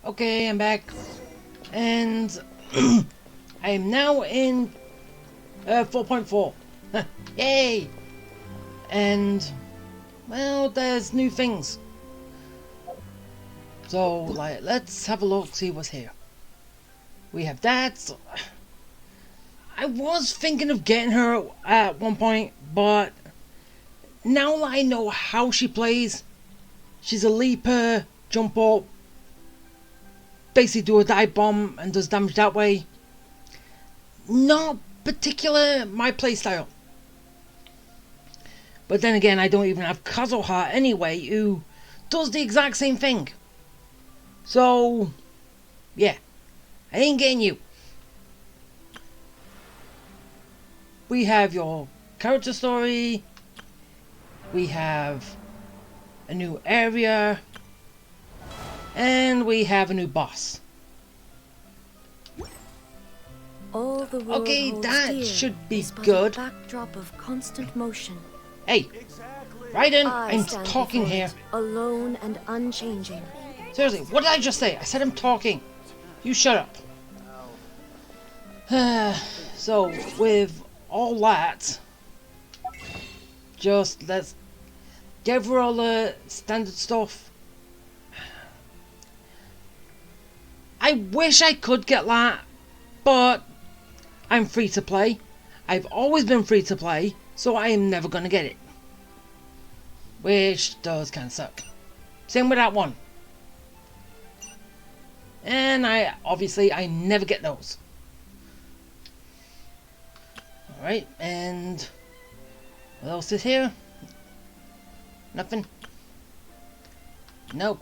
Okay, I'm back, and I am now in 4.4. Yay! And well, there's new things. So, like, let's have a look, see what's here. We have that. I was thinking of getting her at one point, but now that I know how she plays, she's a leaper, jump up, basically do a dive bomb and does damage that way. Not particular my playstyle. But then again, I don't even have Kazuha anyway, who does the exact same thing. So, yeah, I ain't getting you. We have your character story. We have a new area. And we have a new boss. All the world Okay, holds that dear should be is but good. a backdrop of constant motion. Hey, Raiden, I I'm stand talking before here. it, alone and unchanging. Seriously, what did I just say? I said I'm talking. You shut up. So, with all that, just let's give her all the standard stuff. I wish I could get that, but I'm free to play. I've always been free to play, so I am never gonna get it. Which does kind of suck. Same with that one. And I never get those. Alright, and what else is here? Nothing. Nope.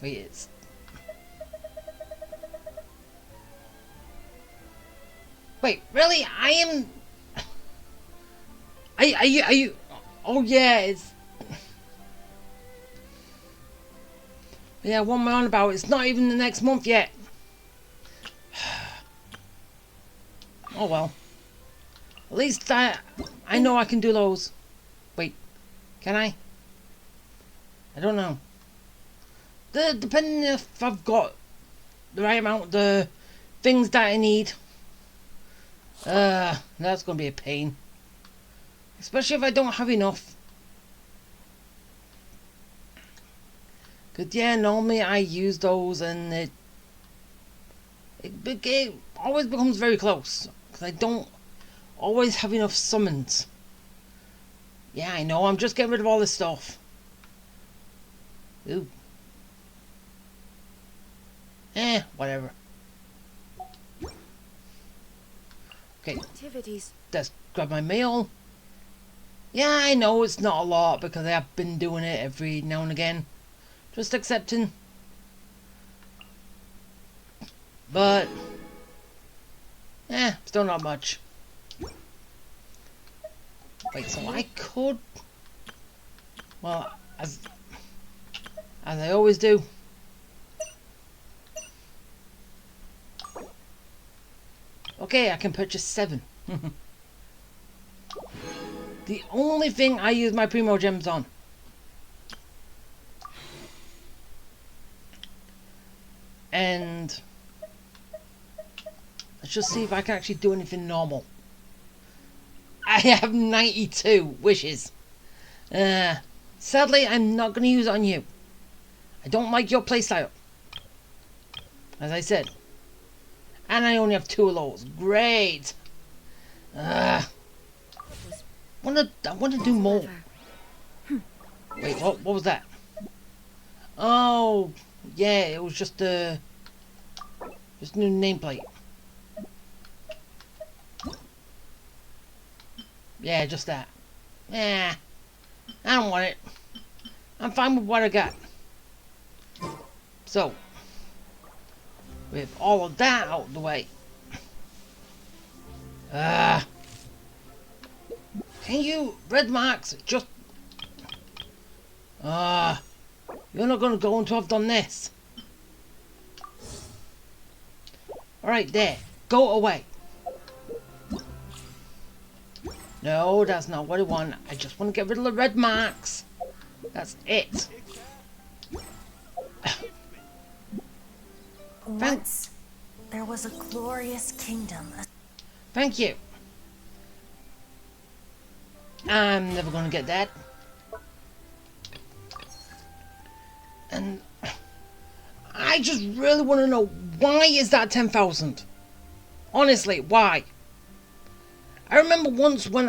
Wait, it's... Wait, really? I am... Are you... Oh yeah, it's... Yeah, what am I on about? It's not even the next month yet. Oh well. At least I know I can do those. Wait, can I? I don't know. Depending if I've got the right amount of the things that I need. That's gonna be a pain. Especially if I don't have enough. Cause yeah, normally I use those and it always becomes very close. Cause I don't always have enough summons. Yeah, I know, I'm just getting rid of all this stuff. Ooh. Whatever. Okay, Activities. let's grab my mail. Yeah, I know it's not a lot because I have been doing it every now and again. Just accepting. But, still not much. Wait, so I could... Well, as I always do. Okay, I can purchase 7. The only thing I use my Primo Gems on. And let's just see if I can actually do anything normal. I have 92 wishes. Sadly, I'm not going to use it on you. I don't like your playstyle. As I said. And I only have 2 of those. Great. I want to do more. Wait, what was that? Oh, yeah, it was just a new nameplate. Yeah, just that. Yeah, I don't want it. I'm fine with what I got. So, with all of that out of the way. Can you, red marks, just... you're not gonna go until I've done this. Alright, there. Go away. No, that's not what I want. I just want to get rid of the red marks. That's it. Once there was a glorious kingdom. Thank you. I'm never going to get that. And I just really want to know, why is that 10,000? Honestly, why? I remember once when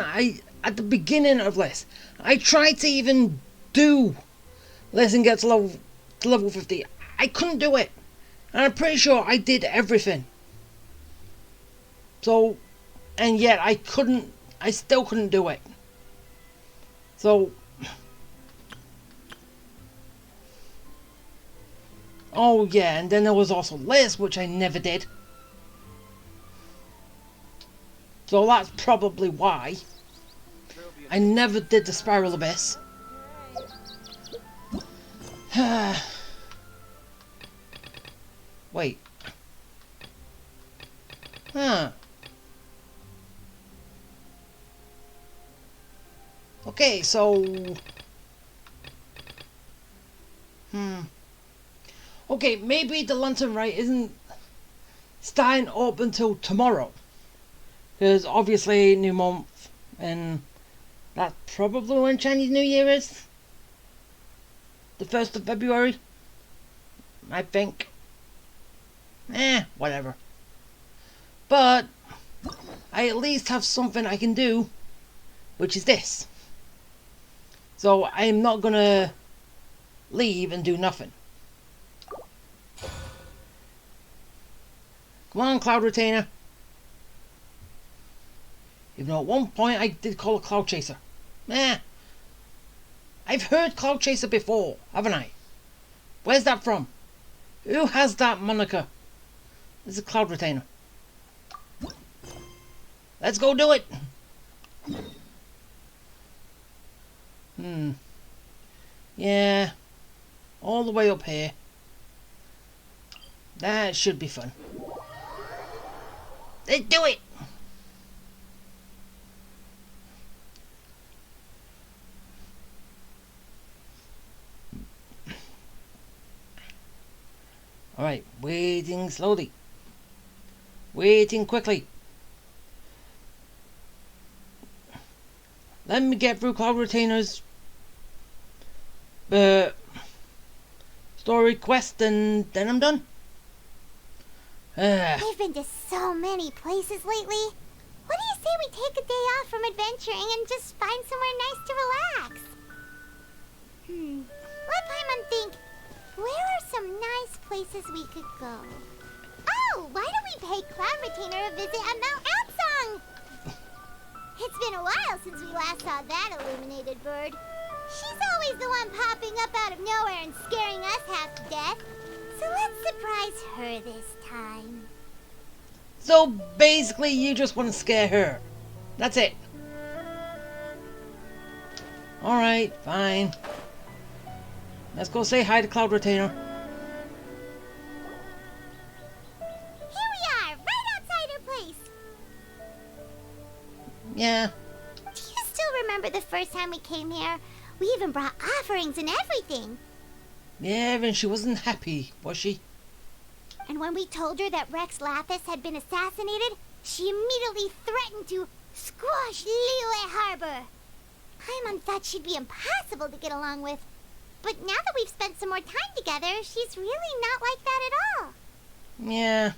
at the beginning of this, I tried to even do this and get to level 50. I couldn't do it. And I'm pretty sure I did everything. So, and yet I still couldn't do it. So, oh yeah, and then there was also Liz, which I never did. So that's probably why I never did the Spiral Abyss. Wait. Huh. Okay, so... Okay, maybe the Lantern Rite isn't starting up until tomorrow. Because obviously, new month, and that's probably when Chinese New Year is. The 1st of February, I think. Whatever. But I at least have something I can do, which is this. So I'm not gonna leave and do nothing. Come on, Cloud Retainer. Even though at one point I did call it Cloud Chaser. I've heard Cloud Chaser before, haven't I? Where's that from? Who has that moniker? It's a Cloud Retainer. Let's go do it! Yeah. All the way up here. That should be fun. Let's do it! Alright, waiting slowly. Waiting quickly. Let me get through Cloud Retainer's story quest and then I'm done. We've been to so many places lately. What do you say we take a day off from adventuring and just find somewhere nice to relax? Let Paimon think. Where are some nice places we could go? Oh, why don't we pay Cloud Retainer a visit at Mount Altsong? It's been a while since we last saw that illuminated bird. She's always the one popping up out of nowhere and scaring us half to death. So let's surprise her this time. So basically you just want to scare her. That's it. Alright, fine. Let's go say hi to Cloud Retainer. Here we are, right outside her place. Yeah. Do you still remember the first time we came here? We even brought offerings and everything. Yeah, and she wasn't happy, was she? And when we told her that Rex Lapis had been assassinated, she immediately threatened to squash Liyue Harbor. Paimon thought she'd be impossible to get along with. But now that we've spent some more time together, she's really not like that at all. Yeah.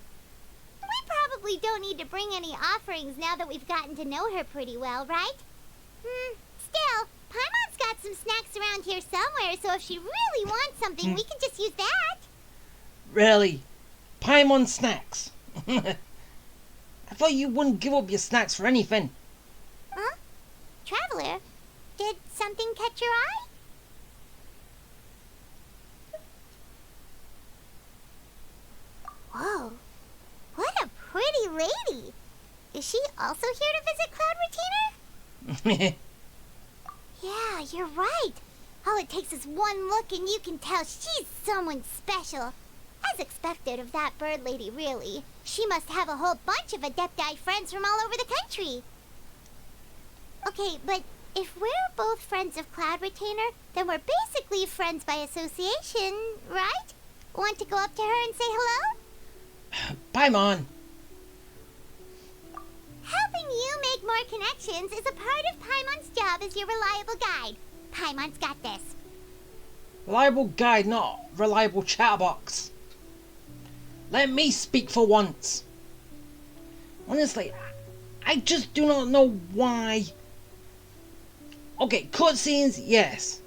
We probably don't need to bring any offerings now that we've gotten to know her pretty well, right? Still, Paimon's got some snacks around here somewhere, so if she really wants something, we can just use that. Really? Paimon snacks? I thought you wouldn't give up your snacks for anything. Huh? Traveler, did something catch your eye? Whoa, what a pretty lady. Is she also here to visit Cloud Retainer? Yeah, you're right. All it takes is one look and you can tell she's someone special. As expected of that bird lady, really. She must have a whole bunch of Adepti friends from all over the country. Okay, but if we're both friends of Cloud Retainer, then we're basically friends by association, right? Want to go up to her and say hello? Paimon! Helping you make more connections is a part of Paimon's job as your reliable guide. Paimon's got this. Reliable guide, not reliable chatterbox. Let me speak for once. Honestly, I just do not know why. Okay, cutscenes, yes.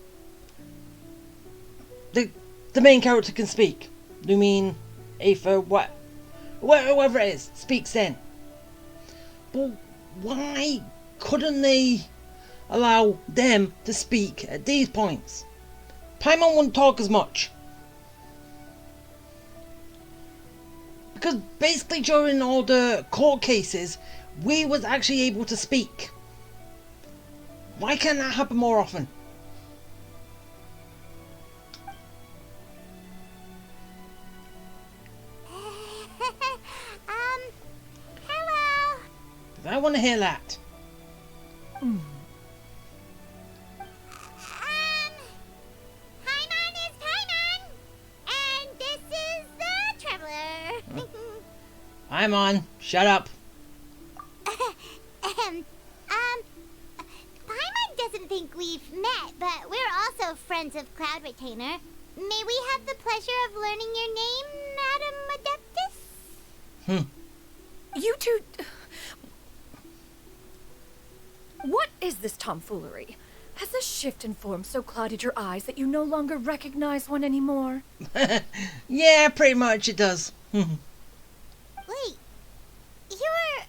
The main character can speak. You mean Aether, whoever it is, speaks then. But why couldn't they allow them to speak at these points? Paimon wouldn't talk as much. Because basically during all the court cases, we was actually able to speak. Why can't that happen more often? Hello. I want to hear that. Paimon is Paimon, and this is the Traveler. Paimon, shut up. Paimon doesn't think we've met, but we're also friends of Cloud Retainer. May we have the pleasure of learning your name, Madam Adeptus? You two... What is this tomfoolery? Has this shift in form so clouded your eyes that you no longer recognize one anymore? Yeah, pretty much it does. Wait, you're...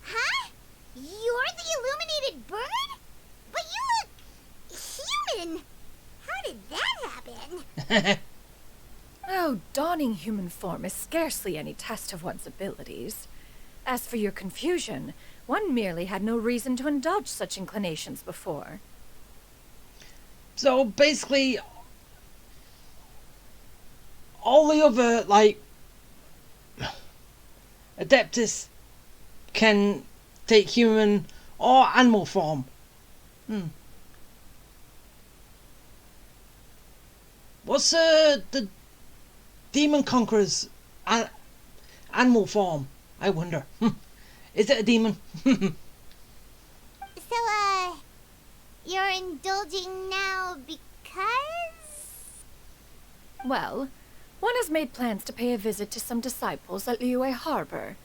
Huh? You're the illuminated bird? But you look human. How did that happen? Oh, donning human form is scarcely any test of one's abilities. As for your confusion, one merely had no reason to indulge such inclinations before. So basically, all the other, Adeptus can take human or animal form. What's the Demon Conqueror's animal form, I wonder? Is it a demon? So, you're indulging now because? Well, one has made plans to pay a visit to some disciples at Liyue Harbor.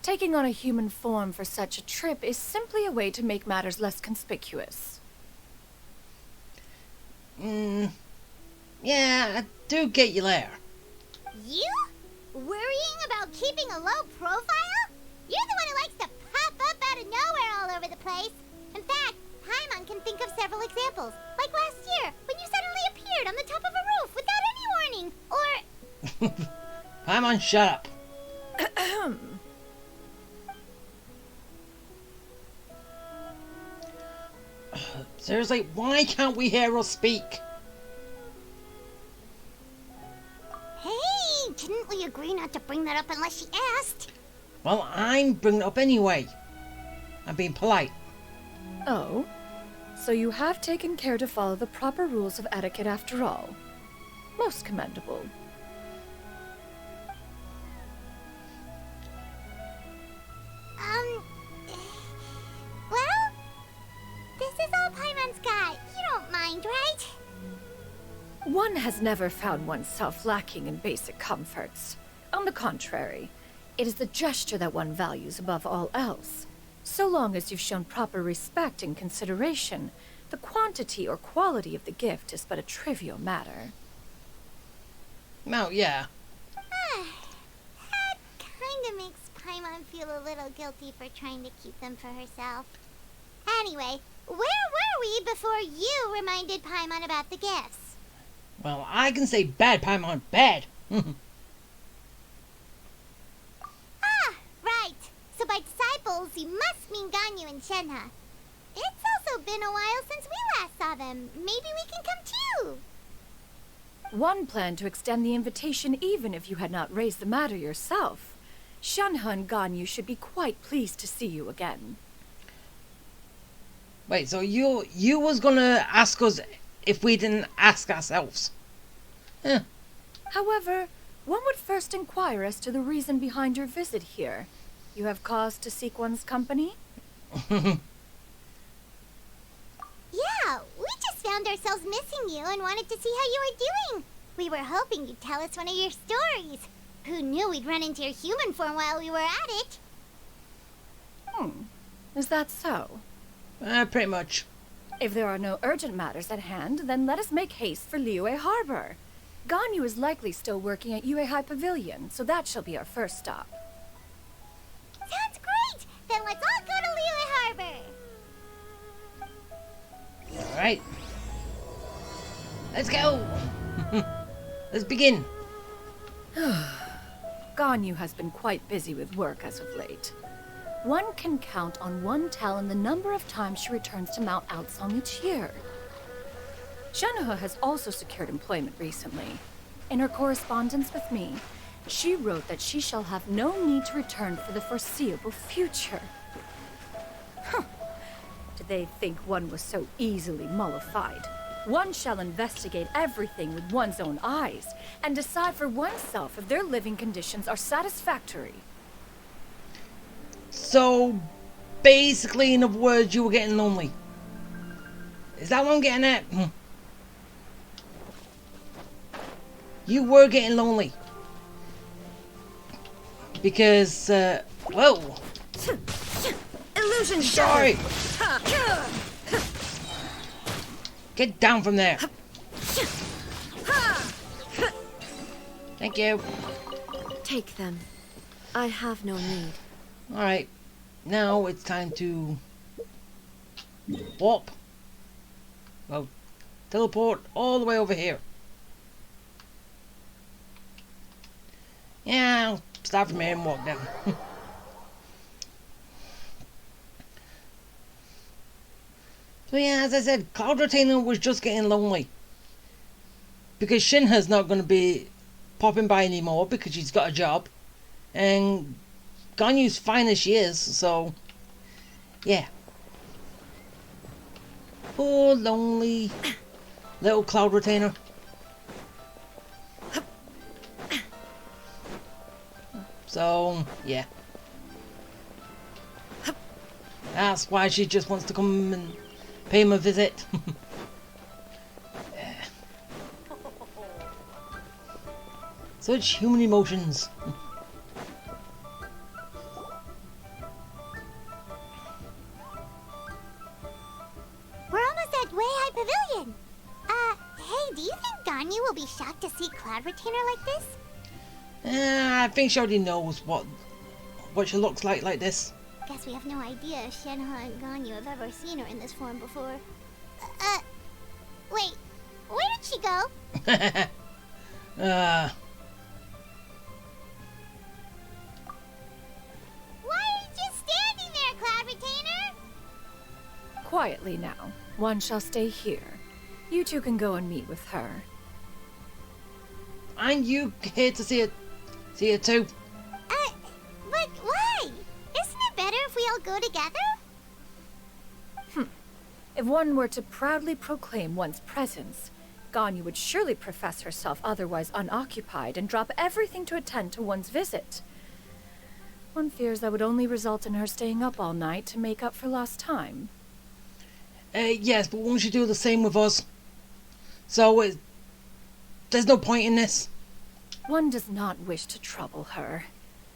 Taking on a human form for such a trip is simply a way to make matters less conspicuous. Yeah, I do get you there. You? Worrying about keeping a low profile? You're the one who likes to pop up out of nowhere all over the place. In fact, Paimon can think of several examples. Like last year, when you suddenly appeared on the top of a roof without any warning. Or... Paimon, shut up. Seriously, why can't we hear her speak? Hey, didn't we agree not to bring that up unless she asked? Well, I'm bringing it up anyway. I'm being polite. Oh? So you have taken care to follow the proper rules of etiquette after all. Most commendable. Well, this is all Paimon's got. You don't mind, right? One has never found oneself lacking in basic comforts. On the contrary, it is the gesture that one values above all else. So long as you've shown proper respect and consideration, the quantity or quality of the gift is but a trivial matter. No, yeah. That kinda makes Paimon feel a little guilty for trying to keep them for herself. Anyway, where were we before you reminded Paimon about the gifts? Well, I can say bad, Paimon, bad. Right. So by disciples, you must mean Ganyu and Shenhe. It's also been a while since we last saw them. Maybe we can come too. One planned to extend the invitation even if you had not raised the matter yourself. Shenhe and Ganyu should be quite pleased to see you again. Wait, so you was gonna ask us if we didn't ask ourselves? Huh. However, one would first inquire as to the reason behind your visit here. You have cause to seek one's company? Yeah, we just found ourselves missing you and wanted to see how you were doing. We were hoping you'd tell us one of your stories. Who knew we'd run into your human form while we were at it? Is that so? Pretty much. If there are no urgent matters at hand, then let us make haste for Liyue Harbor. Ganyu is likely still working at Yue High Pavilion, so that shall be our first stop. Sounds great! Then let's all go to Liyue Harbor! Alright. Let's go! Let's begin. Ganyu has been quite busy with work as of late. One can count on one talon the number of times she returns to Mount Outsong each year. Shenoha has also secured employment recently. In her correspondence with me, she wrote that she shall have no need to return for the foreseeable future. Did they think one was so easily mollified? One shall investigate everything with one's own eyes and decide for oneself if their living conditions are satisfactory. So, basically, in other words, you were getting lonely. Is that what I'm getting at? You were getting lonely. Because, whoa. Illusion Sorry. Get down from there. Thank you. Take them. I have no need. Alright. Now it's time to warp. Well, teleport all the way over here. Yeah, I'll start from here and walk down. So yeah, as I said, Cloud Retainer was just getting lonely. Because Shinha's not going to be popping by anymore because she's got a job. And Ganyu's fine as she is, so yeah. Poor lonely little Cloud Retainer. So yeah. That's why she just wants to come and pay him a visit. Such human emotions. We're almost at Way High Pavilion. Hey, do you think Ganyu will be shocked to see Cloud Retainer like this? I think she already knows what she looks like this. Guess we have no idea if Shenhe and Ganyu have ever seen her in this form before. Wait, where did she go? Why are you just standing there, Cloud Retainer? Quietly now. One shall stay here. You two can go and meet with her. And you here to see it too? But why? Isn't it better if we all go together? If one were to proudly proclaim one's presence, Ganyu would surely profess herself otherwise unoccupied and drop everything to attend to one's visit. One fears that would only result in her staying up all night to make up for lost time. Yes, but won't you do the same with us? So, there's no point in this. One does not wish to trouble her.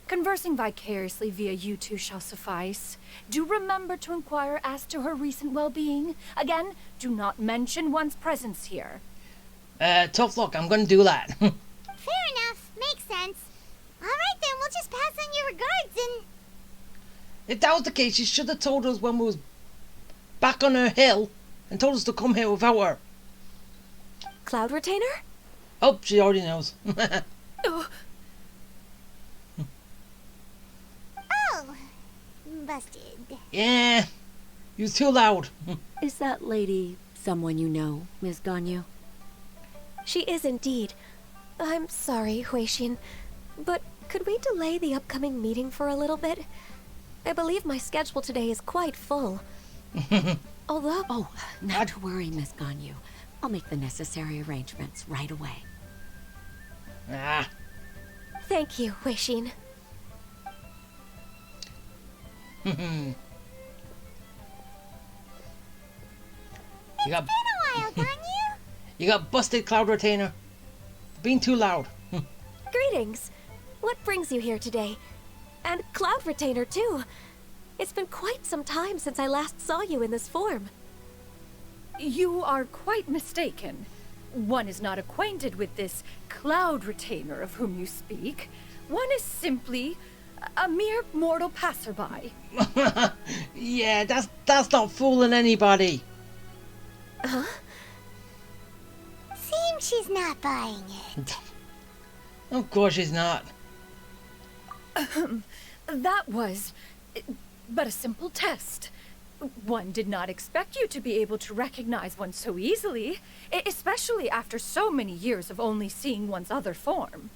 Conversing vicariously via you two shall suffice. Do remember to inquire as to her recent well-being. Again, do not mention one's presence here. Tough luck, I'm gonna do that. Fair enough, makes sense. Alright then, we'll just pass on your regards and... If that was the case, she should have told us when we was back on her hill and told us to come here without her. Cloud Retainer? Oh, she already knows. Oh, busted. Yeah, you was too loud. Is that lady someone you know, Miss Ganyu? She is indeed. I'm sorry, Huixin, but could we delay the upcoming meeting for a little bit? I believe my schedule today is quite full. Although... Oh, not to worry, Miss Ganyu. I'll make the necessary arrangements right away. Ah. Thank you, Huixin. You got Been a while, Ganyu. you got busted, Cloud Retainer. Being too loud. Greetings. What brings you here today? And Cloud Retainer, too. It's been quite some time since I last saw you in this form. You are quite mistaken. One is not acquainted with this Cloud Retainer of whom you speak. One is simply a mere mortal passerby. Yeah, that's not fooling anybody. Seems she's not buying it. Of course she's not. That was but a simple test. One did not expect you to be able to recognize one so easily, especially after so many years of only seeing one's other form.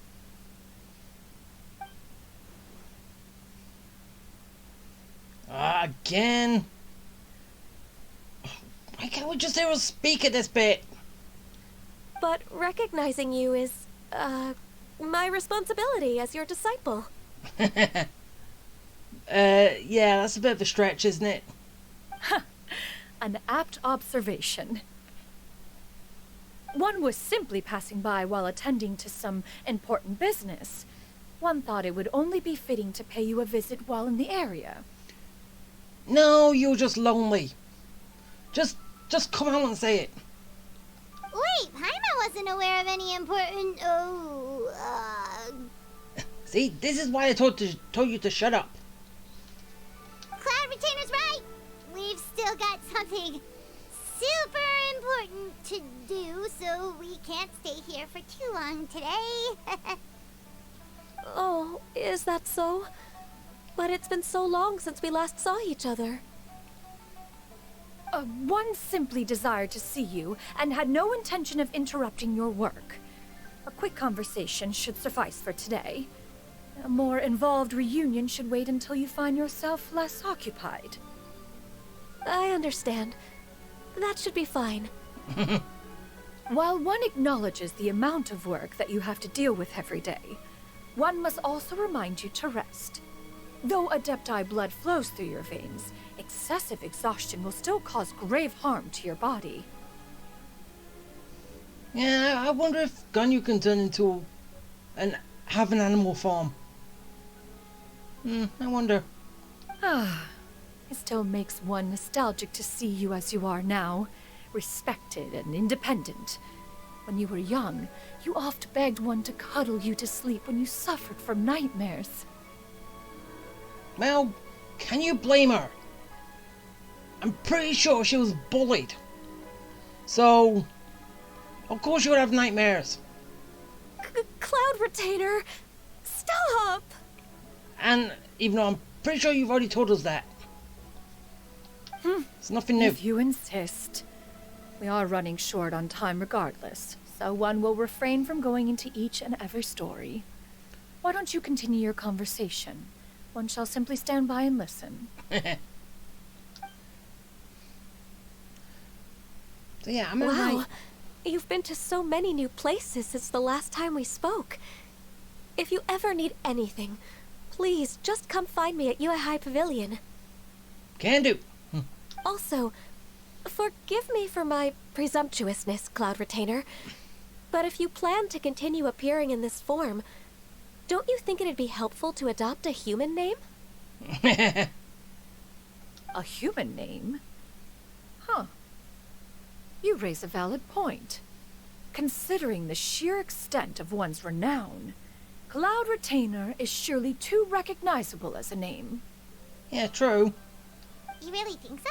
Again? Why can't we just hear her speak at this bit? But recognizing you is, my responsibility as your disciple. Yeah, that's a bit of a stretch, isn't it? An apt observation. One was simply passing by while attending to some important business. One thought it would only be fitting to pay you a visit while in the area. No, you're just lonely. Just come out and say it. Wait, Paimon wasn't aware of any important... See, this is why I told you to shut up. Cloud Retainer's right. We've still got something super important to do, so we can't stay here for too long today. Oh, is that so? But it's been so long since we last saw each other. One simply desired to see you and had no intention of interrupting your work. A quick conversation should suffice for today. A more involved reunion should wait until you find yourself less occupied. I understand. That should be fine. While one acknowledges the amount of work that you have to deal with every day, one must also remind you to rest. Though Adepti blood flows through your veins, excessive exhaustion will still cause grave harm to your body. Yeah, I wonder if Ganyu can turn into have an animal form. I wonder. It still makes one nostalgic to see you as you are now, respected and independent. When you were young, you oft begged one to cuddle you to sleep when you suffered from nightmares. Well, can you blame her? I'm pretty sure she was bullied. So, of course you would have nightmares. Cloud Retainer! Stop! And even though I'm pretty sure you've already told us that. It's nothing new. If you insist. We are running short on time regardless, so one will refrain from going into each and every story. Why don't you continue your conversation? One shall simply stand by and listen. So yeah, I'm gonna Wow, write. you've been to so many new places since the last time we spoke. If you ever need anything, please just come find me at Uehai Pavilion. Can do. Also, forgive me for my presumptuousness, Cloud Retainer, but if you plan to continue appearing in this form, don't you think it'd be helpful to adopt a human name? A human name? Huh. You raise a valid point. Considering the sheer extent of one's renown, Cloud Retainer is surely too recognizable as a name. Yeah, true. You really think so?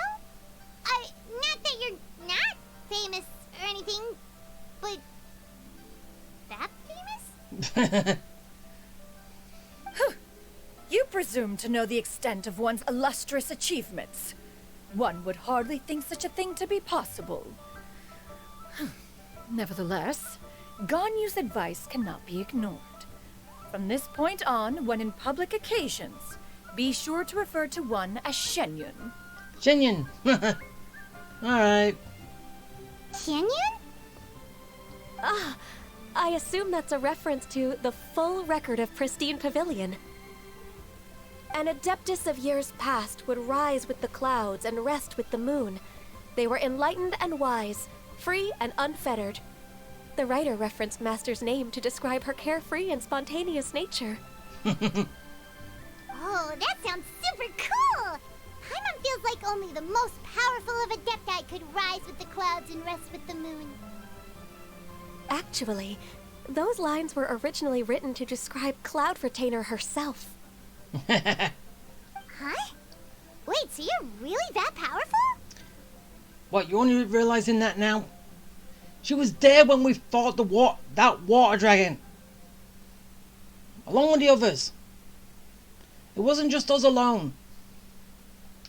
Not that you're not famous or anything, but that famous? You presume to know the extent of one's illustrious achievements. One would hardly think such a thing to be possible. Nevertheless, Ganyu's advice cannot be ignored. From this point on, when in public occasions, be sure to refer to one as Shenyun. Genuine. Alright. Canyon? Ah, I assume that's a reference to the full record of Pristine Pavilion. An Adeptus of years past would rise with the clouds and rest with the moon. They were enlightened and wise, free and unfettered. The writer referenced Master's name to describe her carefree and spontaneous nature. Oh, that sounds super cool! Paimon feels like only the most powerful of Adepti could rise with the clouds and rest with the moon. Actually, those lines were originally written to describe Cloud Retainer herself. Huh? Wait, so you're really that powerful? What, you're only realizing that now? She was there when we fought that water dragon. Along with the others. It wasn't just us alone.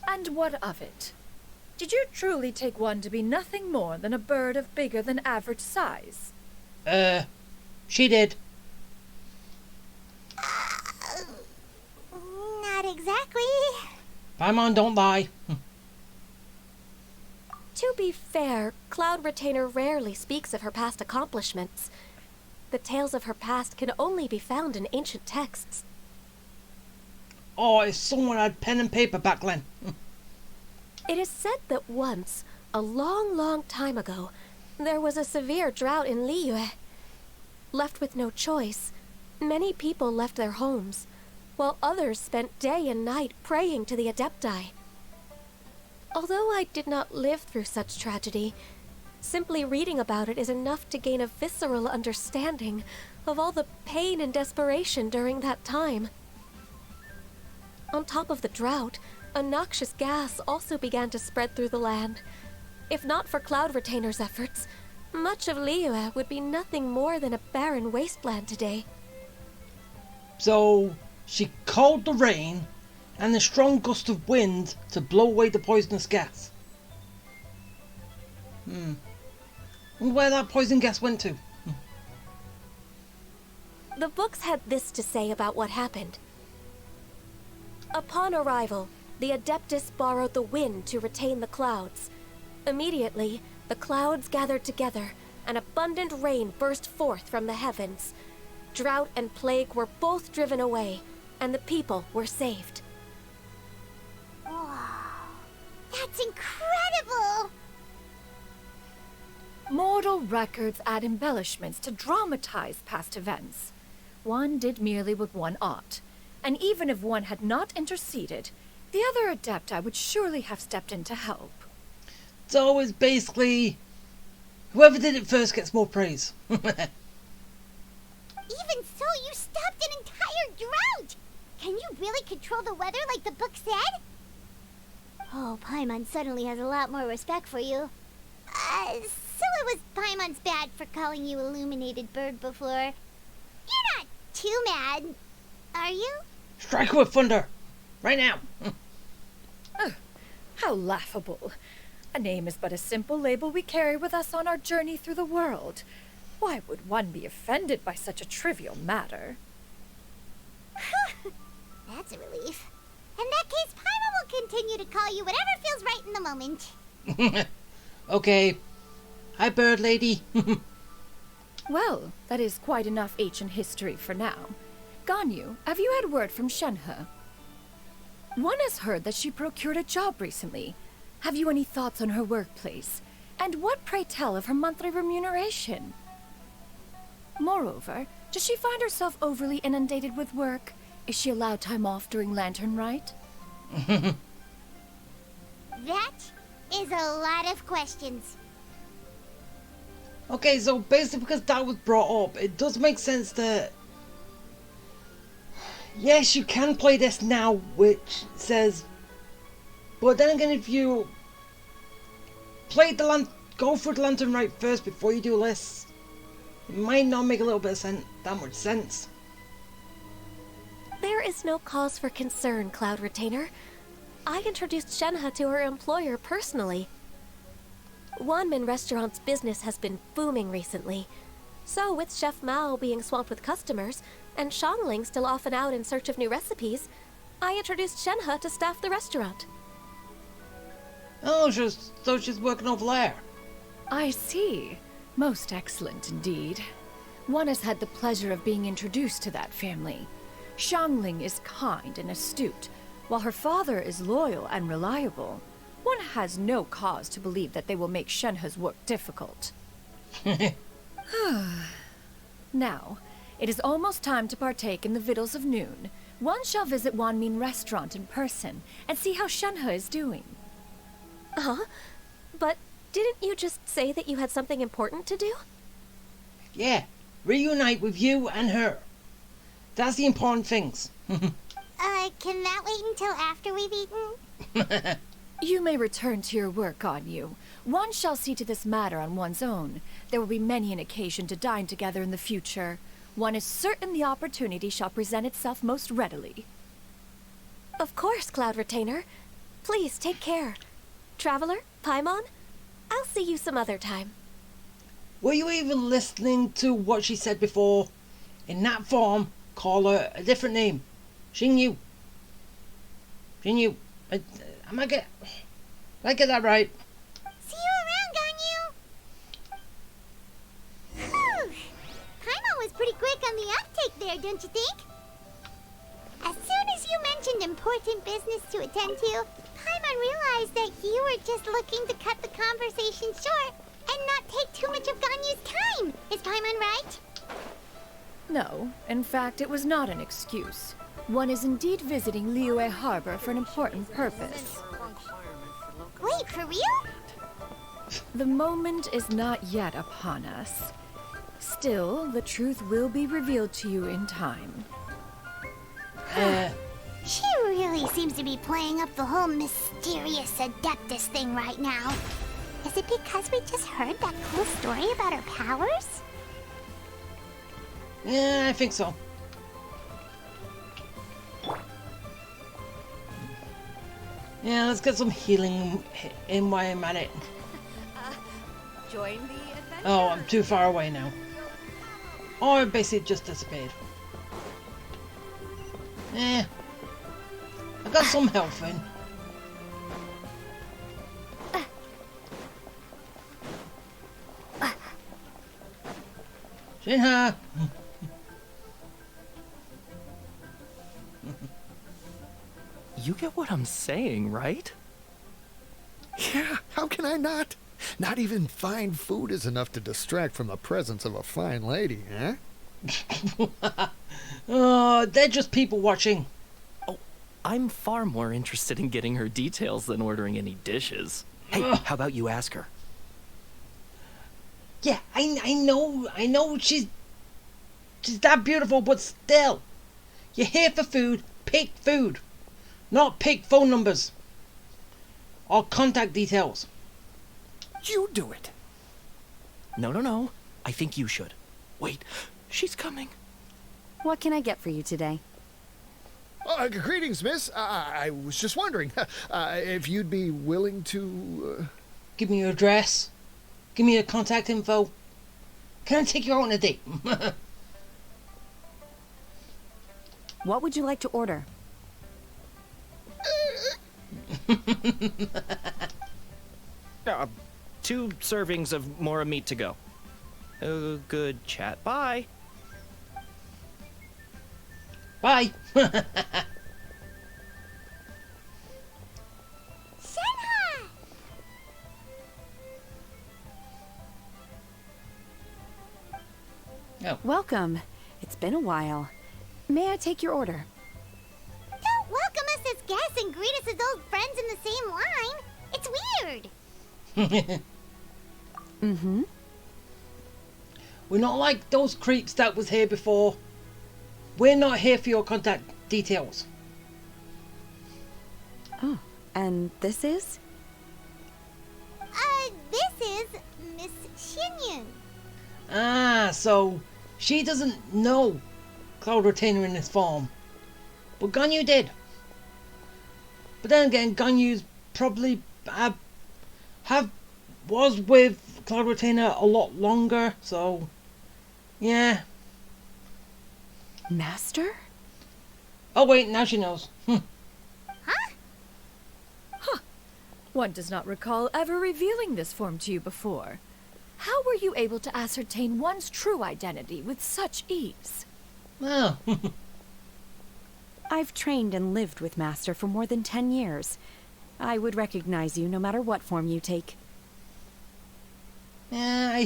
And what of it? Did you truly take one to be nothing more than a bird of bigger than average size? She did. Not exactly. Paimon, don't lie. To be fair, Cloud Retainer rarely speaks of her past accomplishments. The tales of her past can only be found in ancient texts. Oh, if someone had pen and paper back then. It is said that once, a long, long time ago, there was a severe drought in Liyue. Left with no choice, many people left their homes, while others spent day and night praying to the Adepti. Although I did not live through such tragedy, simply reading about it is enough to gain a visceral understanding of all the pain and desperation during that time. On top of the drought, a noxious gas also began to spread through the land. If not for Cloud Retainer's efforts, much of Liyue would be nothing more than a barren wasteland today. So, she called the rain and a strong gust of wind to blow away the poisonous gas. Wonder where that poison gas went to. The books had this to say about what happened. Upon arrival, the Adeptus borrowed the wind to retain the clouds. Immediately, the clouds gathered together, and abundant rain burst forth from the heavens. Drought and plague were both driven away, and the people were saved. That's incredible! Mortal records add embellishments to dramatize past events. One did merely what one ought, and even if one had not interceded, the other Adepti would surely have stepped in to help. So it's basically whoever did it first gets more praise. Even so, you stopped an entire drought! Can you really control the weather like the book said? Oh, Paimon suddenly has a lot more respect for you. So it was Paimon's bad for calling you Illuminated Bird before. You're not too mad, are you? Strike her with thunder! Right now! How laughable. A name is but a simple label we carry with us on our journey through the world. Why would one be offended by such a trivial matter? That's a relief. In that case, Paimon will continue to call you whatever feels right in the moment. Okay. Hi, bird lady. Well, that is quite enough ancient history for now. Ganyu, have you had word from Shenhe? One has heard that she procured a job recently. Have you any thoughts on her workplace? And what, pray tell, of her monthly remuneration? Moreover, does she find herself overly inundated with work? Is she allowed time off during Lantern Rite? That is a lot of questions. Okay, so basically because that was brought up, it does make sense that yes, you can play this now, which says, but then again, if you go through the Lantern Rite first before you do lists, it might not make a little bit of that much sense. There is no cause for concern, Cloud Retainer. I introduced Shenhe to her employer personally. Wanmin Restaurant's business has been booming recently. So with Chef Mao being swamped with customers, and Shangling still off and out in search of new recipes, I introduced Shenhe to staff the restaurant. Oh, so she's working over there. I see. Most excellent indeed. One has had the pleasure of being introduced to that family. Xiangling is kind and astute, while her father is loyal and reliable. One has no cause to believe that they will make Shenhe's work difficult. Now, it is almost time to partake in the victuals of noon. One shall visit Wanmin Restaurant in person and see how Shenhe is doing. Huh? But didn't you just say that you had something important to do? Yeah, reunite with you and her. That's the important things. Can that wait until after we've eaten? You may return to your work, Ganyu. One shall see to this matter on one's own. There will be many an occasion to dine together in the future. One is certain the opportunity shall present itself most readily. Of course, Cloud Retainer. Please take care. Traveler, Paimon, I'll see you some other time. Were you even listening to what she said before? In that form, call her a different name. Xingyu. Xingyu. Did I get that right? See you around, Ganyu! Whew. Paimon was pretty quick on the uptake there, don't you think? As soon as you mentioned important business to attend to, Paimon realized that you were just looking to cut the conversation short and not take too much of Ganyu's time. Is Paimon right? No, in fact, it was not an excuse. One is indeed visiting Liyue Harbor for an important purpose. Wait, for real? The moment is not yet upon us. Still, the truth will be revealed to you in time. She really seems to be playing up the whole mysterious Adeptus thing right now. Is it because we just heard that cool story about her powers? Yeah, I think so. Yeah, let's get some healing in while I'm at it. Join the adventure. Oh, I'm too far away now. Oh, it basically just disappeared. Eh. I got some health in. Shinha! You get what I'm saying, right? Yeah, how can I not? Not even fine food is enough to distract from the presence of a fine lady, eh? Oh, they're just people watching. Oh, I'm far more interested in getting her details than ordering any dishes. Hey, how about you ask her? Yeah, I know she's that beautiful, but still. You're here for food, pick food. Not pick phone numbers. Or contact details. You do it. No. I think you should. Wait, she's coming. What can I get for you today? Greetings, miss. I was just wondering if you'd be willing to... Give me your address. Give me your contact info. Can I take you out on a date? What would you like to order? 2 servings of Mora meat to go. Good chat. Bye. Bye. Shenhe! Oh. Welcome. It's been a while. May I take your order? Don't welcome us as guests and greet us as old friends in the same line. It's weird. Mm-hmm. We're not like those creeps that was here before. We're not here for your contact details. Oh, and this is? This is Miss Xinyun. Ah, so she doesn't know Cloud Retainer in this form. But Ganyu did. But then again, Ganyu's probably was with Cloud Retainer a lot longer, so yeah. Master? Oh wait, now she knows. Huh? One does not recall ever revealing this form to you before. How were you able to ascertain one's true identity with such ease? Oh. I've trained and lived with Master for more than 10 years. I would recognize you no matter what form you take. Yeah, I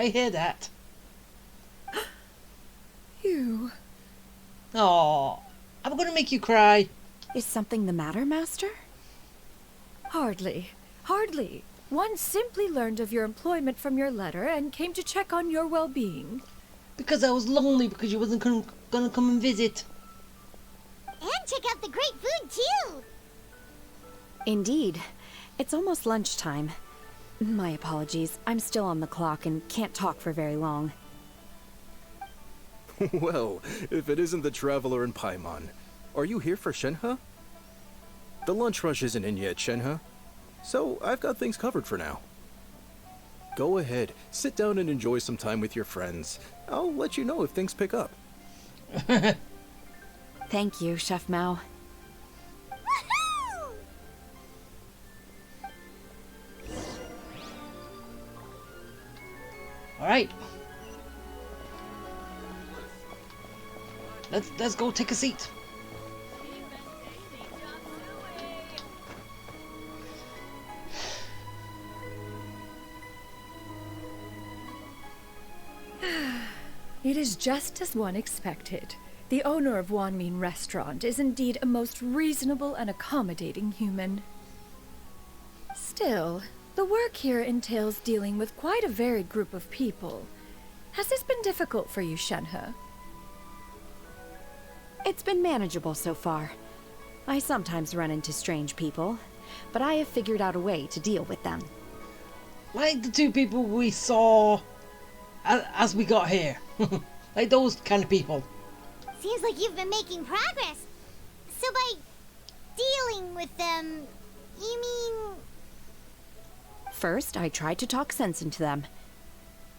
hear that. You... Oh, I'm gonna make you cry. Is something the matter, Master? Hardly. Hardly. One simply learned of your employment from your letter and came to check on your well-being. Because I was lonely because you wasn't gonna come and visit. And check out the great food, too! Indeed. It's almost lunchtime. My apologies. I'm still on the clock and can't talk for very long. Well, if it isn't the Traveler in Paimon, are you here for Shenhe? The lunch rush isn't in yet, Shenhe. So I've got things covered for now. Go ahead, sit down and enjoy some time with your friends. I'll let you know if things pick up. Thank you, Chef Mao. Woohoo! Alright. Let's go take a seat. It is just as one expected. The owner of Wanmin Restaurant is indeed a most reasonable and accommodating human. Still, the work here entails dealing with quite a varied group of people. Has this been difficult for you, Shenhe? It's been manageable so far. I sometimes run into strange people, but I have figured out a way to deal with them. Like the two people we saw as we got here. Like those kind of people. Seems like you've been making progress. So by dealing with them, you mean... First, I try to talk sense into them.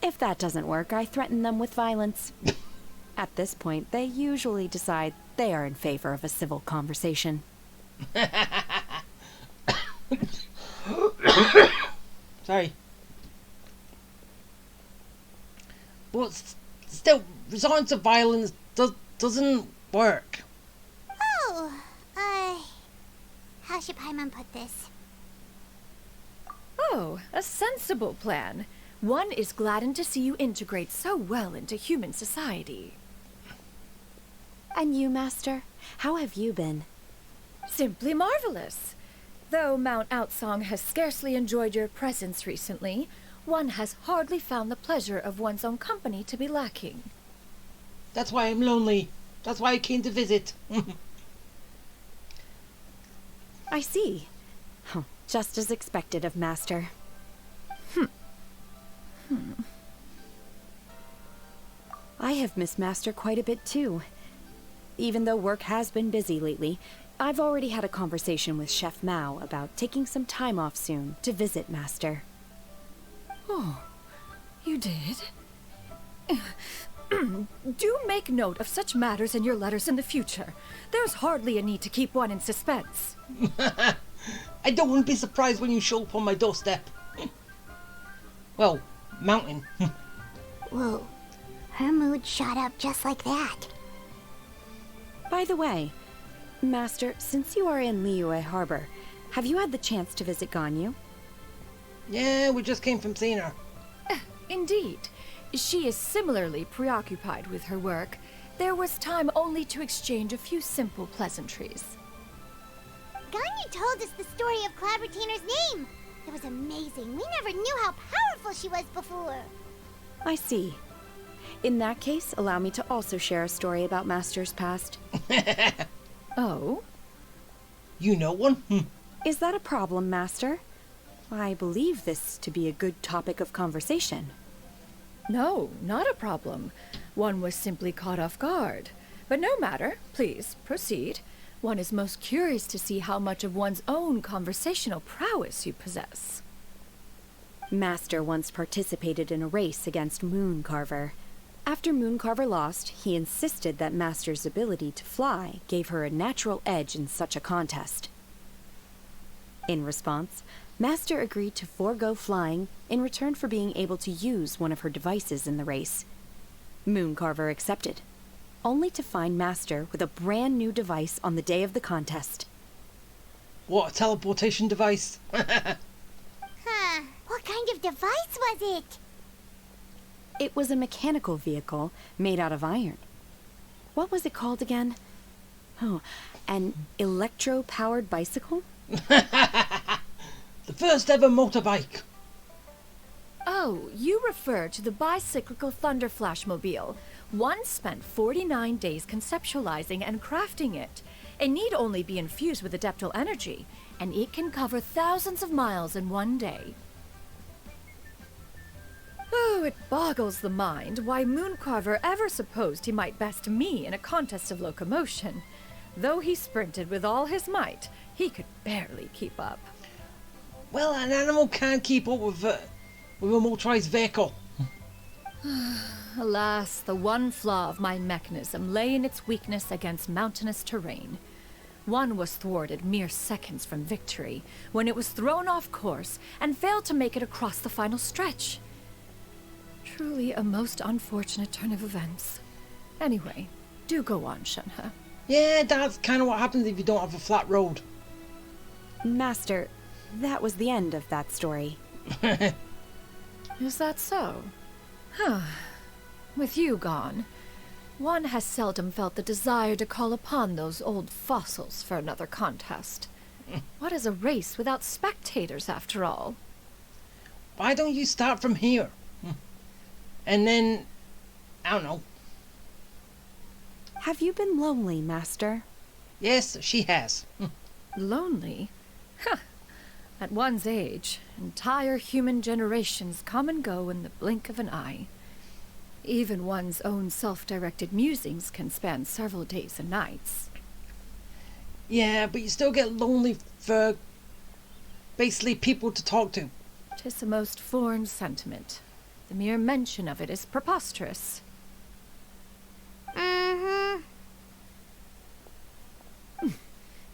If that doesn't work, I threaten them with violence. At this point, they usually decide they are in favor of a civil conversation. Sorry. But still, resorting to violence doesn't work. Oh, how should Paimon put this? Oh, a sensible plan. One is gladdened to see you integrate so well into human society. And you, Master? How have you been? Simply marvelous. Though Mount Outsong has scarcely enjoyed your presence recently, one has hardly found the pleasure of one's own company to be lacking. That's why I'm lonely. That's why I came to visit. I see. Just as expected of Master. I have missed Master quite a bit too. Even though work has been busy lately, I've already had a conversation with Chef Mao about taking some time off soon to visit Master. Oh, you did? Do make note of such matters in your letters in the future. There's hardly a need to keep one in suspense. I don't want to be surprised when you show up on my doorstep. Well, mountain. Whoa, her mood shot up just like that. By the way, Master, since you are in Liyue Harbor, have you had the chance to visit Ganyu? Yeah, we just came from seeing her. Indeed. She is similarly preoccupied with her work. There was time only to exchange a few simple pleasantries. Ganyu told us the story of Cloud Retainer's name. It was amazing. We never knew how powerful she was before. I see. In that case, allow me to also share a story about Master's past. Oh? You know one? Is that a problem, Master? I believe this to be a good topic of conversation. No, not a problem. One was simply caught off guard. But no matter. Please, proceed. One is most curious to see how much of one's own conversational prowess you possess. Master once participated in a race against Mooncarver. After Mooncarver lost, he insisted that Master's ability to fly gave her a natural edge in such a contest. In response, Master agreed to forego flying in return for being able to use one of her devices in the race. Mooncarver accepted, only to find Master with a brand new device on the day of the contest. What a teleportation device! Huh. What kind of device was it? It was a mechanical vehicle made out of iron. What was it called again? Oh, an electro-powered bicycle? The first ever motorbike. Oh, you refer to the bicyclical Thunder Flashmobile. One spent 49 days conceptualizing and crafting it. It need only be infused with adeptal energy, and it can cover thousands of miles in one day. Oh, it boggles the mind why Mooncarver ever supposed he might best me in a contest of locomotion. Though he sprinted with all his might, he could barely keep up. Well, an animal can't keep up with a motorized vehicle. Alas, the one flaw of my mechanism lay in its weakness against mountainous terrain. One was thwarted mere seconds from victory, when it was thrown off course and failed to make it across the final stretch. Truly a most unfortunate turn of events. Anyway, do go on, Shenhe. Yeah, that's kind of what happens if you don't have a flat road. Master, that was the end of that story. Is that so? Huh. With you gone, one has seldom felt the desire to call upon those old fossils for another contest. What is a race without spectators, after all? Why don't you start from here? And then, I don't know. Have you been lonely, Master? Yes, she has. Lonely? Huh. At one's age, entire human generations come and go in the blink of an eye. Even one's own self-directed musings can span several days and nights. Yeah, but you still get lonely for basically people to talk to. 'Tis a most foreign sentiment. The mere mention of it is preposterous. Mm-hmm.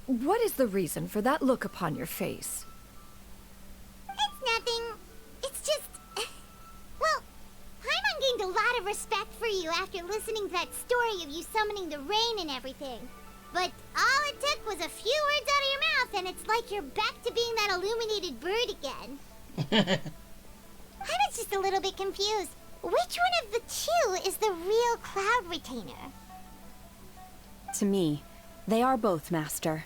What is the reason for that look upon your face? It's nothing. It's just... Well, Paimon gained a lot of respect for you after listening to that story of you summoning the rain and everything. But all it took was a few words out of your mouth and it's like you're back to being that illuminated bird again. I was just a little bit confused. Which one of the two is the real Cloud Retainer? To me, they are both, Master.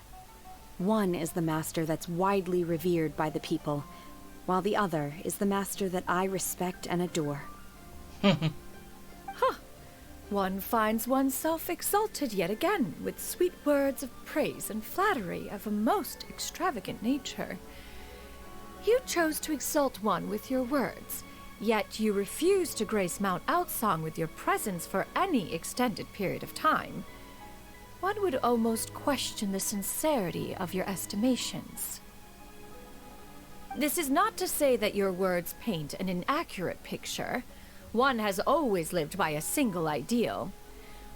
One is the master that's widely revered by the people, while the other is the master that I respect and adore. Huh. One finds oneself exalted yet again with sweet words of praise and flattery of a most extravagant nature. You chose to exalt one with your words, yet you refuse to grace Mount Outsong with your presence for any extended period of time. One would almost question the sincerity of your estimations. This is not to say that your words paint an inaccurate picture. One has always lived by a single ideal.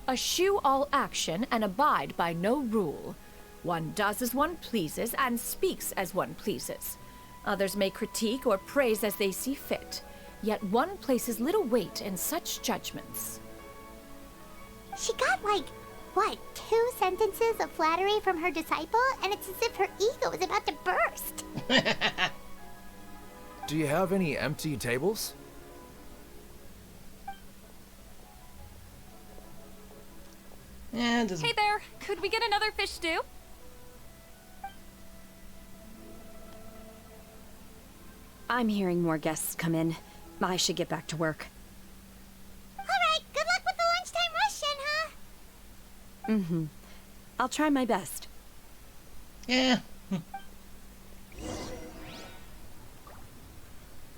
Eschew all action and abide by no rule. One does as one pleases and speaks as one pleases. Others may critique or praise as they see fit, yet one places little weight in such judgments. She got like, what, 2 sentences of flattery from her disciple, and it's as if her ego is about to burst. Do you have any empty tables? And Hey there, could we get another fish stew? I'm hearing more guests come in. I should get back to work. Alright, good luck with the lunchtime rush, Shenhe. Mm-hmm. I'll try my best. yeah.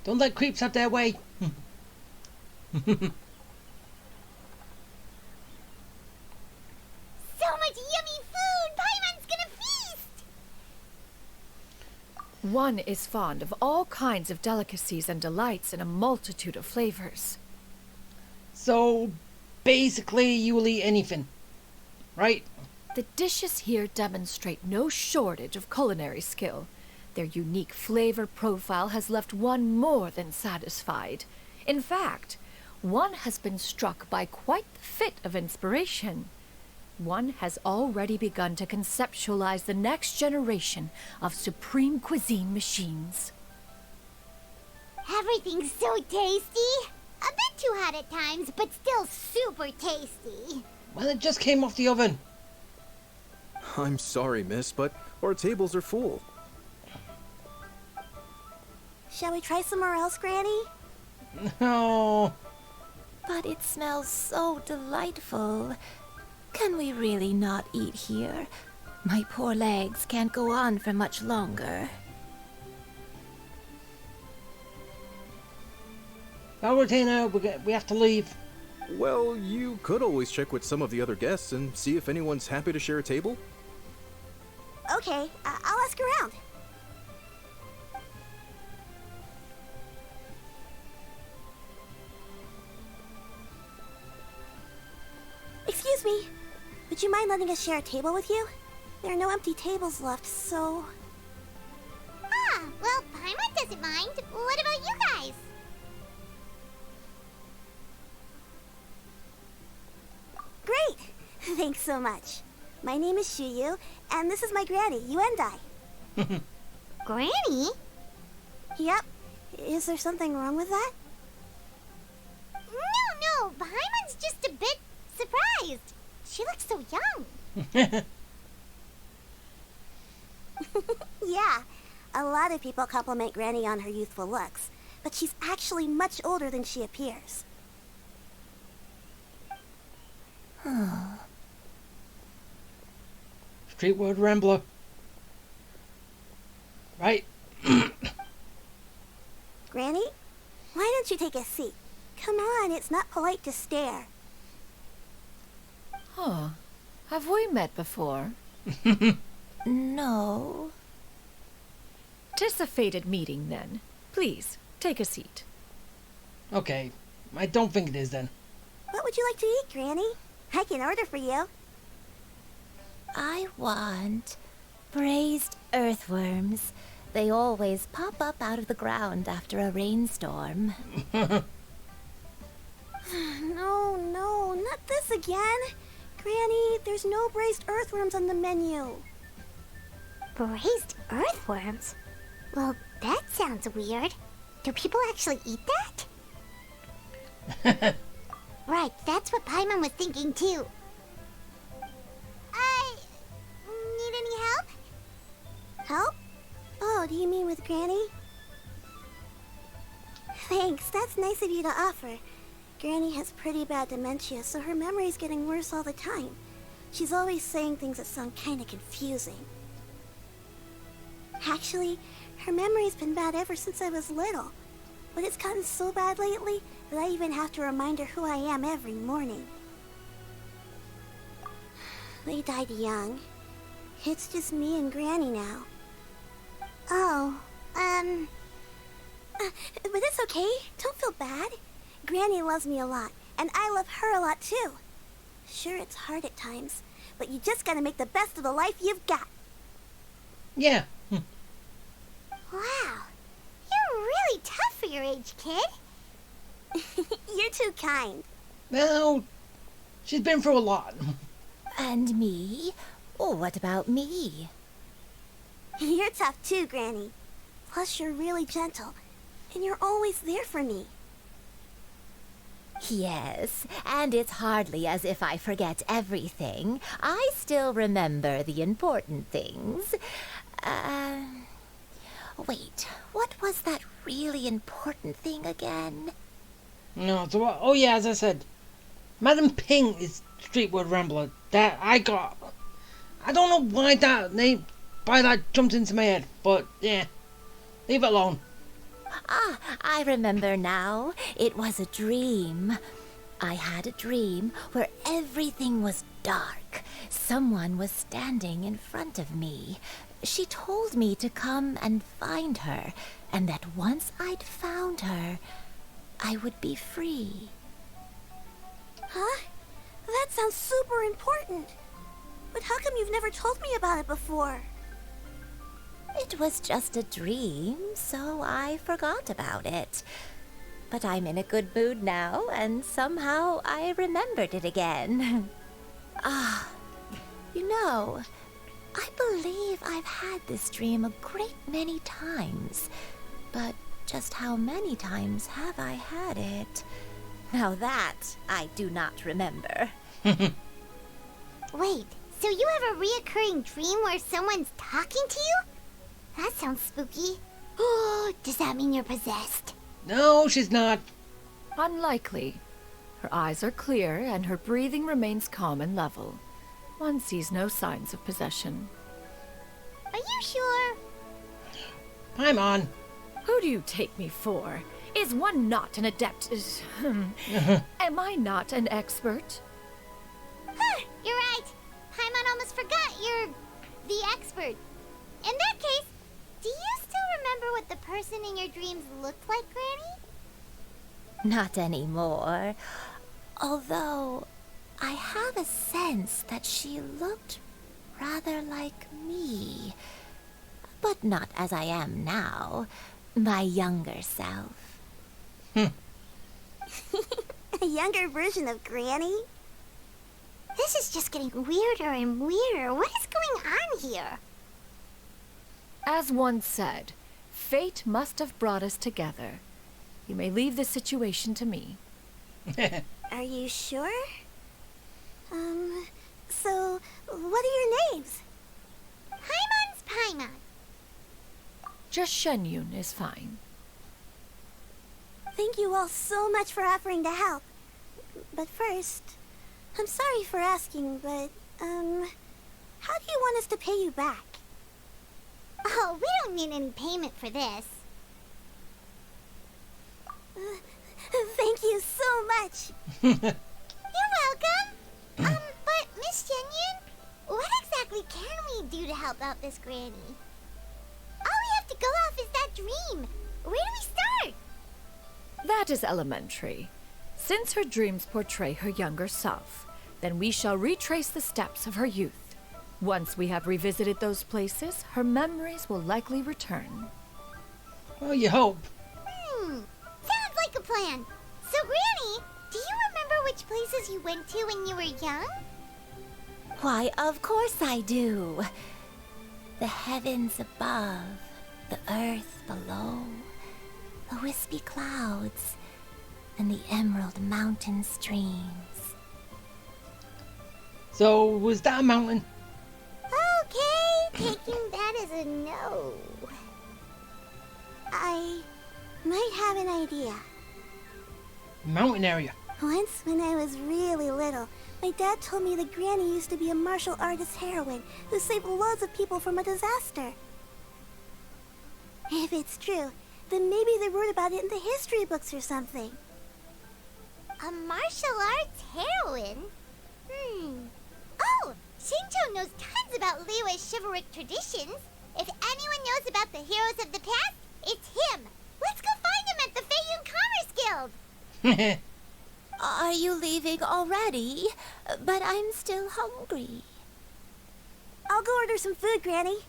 Don't let creeps have their way. So much yummy food! Paimon's gonna feast! One is fond of all kinds of delicacies and delights in a multitude of flavors. So, basically, you will eat anything, right? The dishes here demonstrate no shortage of culinary skill. Their unique flavor profile has left one more than satisfied. In fact, one has been struck by quite the fit of inspiration. One has already begun to conceptualize the next generation of supreme cuisine machines. Everything's so tasty. A bit too hot at times, but still super tasty. Well, it just came off the oven. I'm sorry, miss, but our tables are full. Shall we try somewhere else, Granny? No. But it smells so delightful. Can we really not eat here? My poor legs can't go on for much longer. Well, Retainer, we have to leave. Well, you could always check with some of the other guests and see if anyone's happy to share a table. Okay, I'll ask around. Excuse me. Would you mind letting us share a table with you? There are no empty tables left, so... Ah, well, Paimon doesn't mind. What about you guys? Great! Thanks so much. My name is Shuyu, and this is my granny, Yuendai. Granny? Yep. Is there something wrong with that? No, Paimon's just a bit surprised. She looks so young. Yeah, a lot of people compliment Granny on her youthful looks, but she's actually much older than she appears. Streetward Rambler. Right. Granny, why don't you take a seat? Come on, it's not polite to stare. Huh. Have we met before? No. 'Tis a fated meeting, then. Please, take a seat. Okay. I don't think it is, then. What would you like to eat, Granny? I can order for you. I want braised earthworms. They always pop up out of the ground after a rainstorm. No, not this again. Granny, there's no braised earthworms on the menu. Braised earthworms? Well, that sounds weird. Do people actually eat that? Right, that's what Paimon was thinking too. Need any help? Help? Oh, do you mean with Granny? Thanks, that's nice of you to offer. Granny has pretty bad dementia, so her memory's getting worse all the time. She's always saying things that sound kinda confusing. Actually, her memory's been bad ever since I was little. But it's gotten so bad lately that I even have to remind her who I am every morning. They died young. It's just me and Granny now. Oh, but it's okay. Don't feel bad. Granny loves me a lot, and I love her a lot too. Sure, it's hard at times, but you just gotta make the best of the life you've got. Yeah. Wow, you're really tough for your age, kid. You're too kind. Well, she's been through a lot. And me? Oh, what about me? You're tough too, Granny. Plus, you're really gentle, and you're always there for me. Yes, and it's hardly as if I forget everything. I still remember the important things. Wait, what was that really important thing again? No, so oh yeah, as I said, Madam Ping is Streetward Rambler. That I got. I don't know why that jumped into my head, but yeah, leave it alone. Ah, I remember now. It was a dream. I had a dream where everything was dark. Someone was standing in front of me. She told me to come and find her, and that once I'd found her, I would be free. Huh? That sounds super important. But how come you've never told me about it before? It was just a dream, so I forgot about it. But I'm in a good mood now, and somehow I remembered it again. You know, I believe I've had this dream a great many times. But just how many times have I had it? Now that I do not remember. Wait, so you have a reoccurring dream where someone's talking to you? That sounds spooky. Oh, does that mean you're possessed? No, she's not. Unlikely. Her eyes are clear and her breathing remains calm and level. One sees no signs of possession. Are you sure? Paimon. Who do you take me for? Is one not an adept? Am I not an expert? You're right. Paimon almost forgot you're the expert. In that case, do you still remember what the person in your dreams looked like, Granny? Not anymore. Although, I have a sense that she looked rather like me. But not as I am now. My younger self. A younger version of Granny? This is just getting weirder and weirder. What is going on here? As one said, fate must have brought us together. You may leave this situation to me. Are you sure? So, what are your names? Paimon's Paimon. Just Shenyun is fine. Thank you all so much for offering to help. But first, I'm sorry for asking, but, how do you want us to pay you back? Oh, we don't need any payment for this. Thank you so much. You're welcome. But Miss Shenyun, what exactly can we do to help out this granny? All we have to go off is that dream. Where do we start? That is elementary. Since her dreams portray her younger self, then we shall retrace the steps of her youth. Once we have revisited those places, her memories will likely return. Well, you hope. Sounds like a plan. So, Granny, do you remember which places you went to when you were young? Why, of course I do. The heavens above, the earth below, the wispy clouds, and the emerald mountain streams. So, was that a mountain? Okay, taking that as a no. I might have an idea. Mountain area. Once, when I was really little, my dad told me that Granny used to be a martial artist heroine who saved loads of people from a disaster. If it's true, then maybe they wrote about it in the history books or something. A martial arts heroine? Oh, Shincho knows tons about Liyue's chivalric traditions. If anyone knows about the heroes of the past, it's him. Let's go find him at the Feiyun Commerce Guild. Are you leaving already? But I'm still hungry. I'll go order some food, Granny.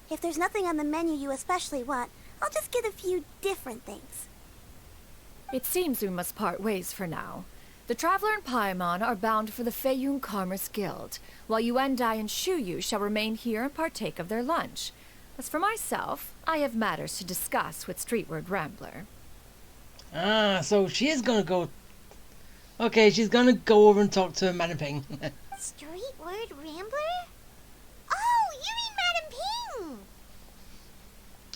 If there's nothing on the menu you especially want, I'll just get a few different things. It seems we must part ways for now. The Traveler and Paimon are bound for the Feiyun Commerce Guild, while Yuendai and Shuyu shall remain here and partake of their lunch. As for myself, I have matters to discuss with Streetward Rambler. Ah, so she is gonna go... Okay, she's gonna go over and talk to Madam Ping. Streetward Rambler? Oh, you mean Madam Ping!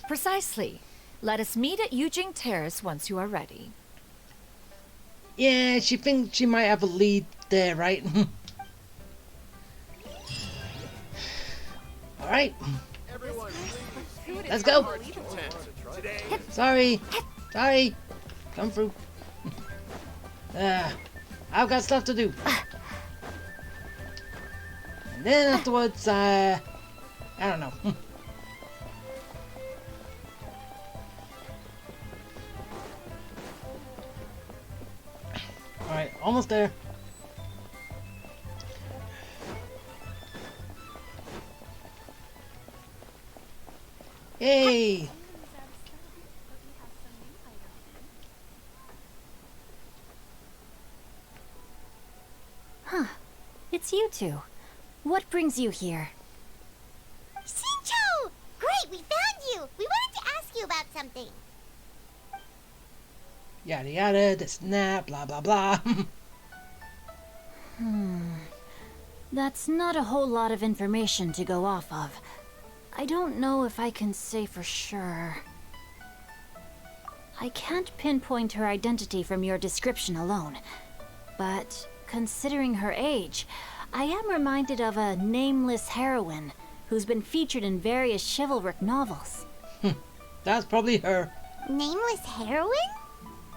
Precisely. Let us meet at Yujing Terrace once you are ready. Yeah, she thinks she might have a lead there, right? Alright. Let's go. Sorry. Sorry. Come through. I've got stuff to do. And then afterwards, I don't know. Alright, almost there. Yay! Huh. It's you two. What brings you here? Shincho! Great, we found you! We wanted to ask you about something. Yada yada, this and that, blah blah blah. That's not a whole lot of information to go off of. I don't know if I can say for sure. I can't pinpoint her identity from your description alone, but considering her age, I am reminded of a nameless heroine who's been featured in various chivalric novels. That's probably her. Nameless heroine?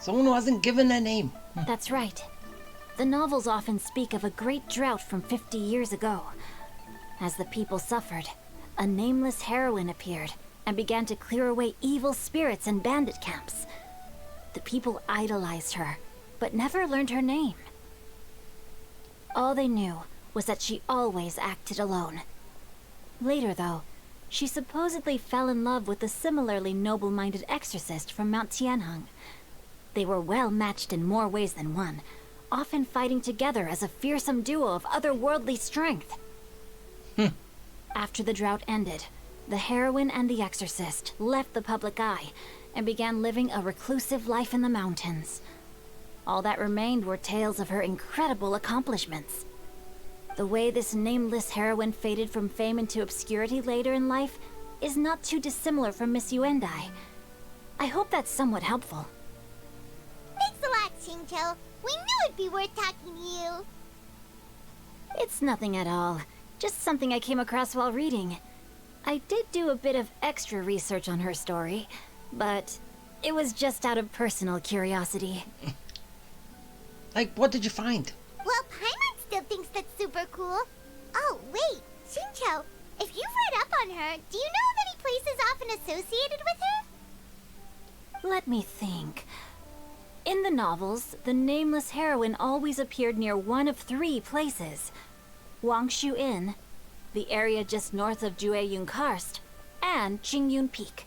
Someone who hasn't given a name. That's right. The novels often speak of a great drought from 50 years ago. As the people suffered, a nameless heroine appeared and began to clear away evil spirits and bandit camps. The people idolized her, but never learned her name. All they knew was that she always acted alone. Later, though, she supposedly fell in love with a similarly noble-minded exorcist from Mount Tianheng. They were well matched in more ways than one, often fighting together as a fearsome duo of otherworldly strength. After the drought ended, the heroine and the exorcist left the public eye and began living a reclusive life in the mountains. All that remained were tales of her incredible accomplishments. The way this nameless heroine faded from fame into obscurity later in life is not too dissimilar from Miss Yuendai. I hope that's somewhat helpful. Thanks a lot, Shincho. We knew it'd be worth talking to you. It's nothing at all. Just something I came across while reading. I did do a bit of extra research on her story, but it was just out of personal curiosity. Like, what did you find? Well, Paimon still thinks that's super cool. Oh, wait, Shincho, if you've read up on her, do you know of any places often associated with her? Let me think. In the novels, the nameless heroine always appeared near one of 3 places. Wangshu Inn, the area just north of Jueyun Karst, and Qingyun Peak.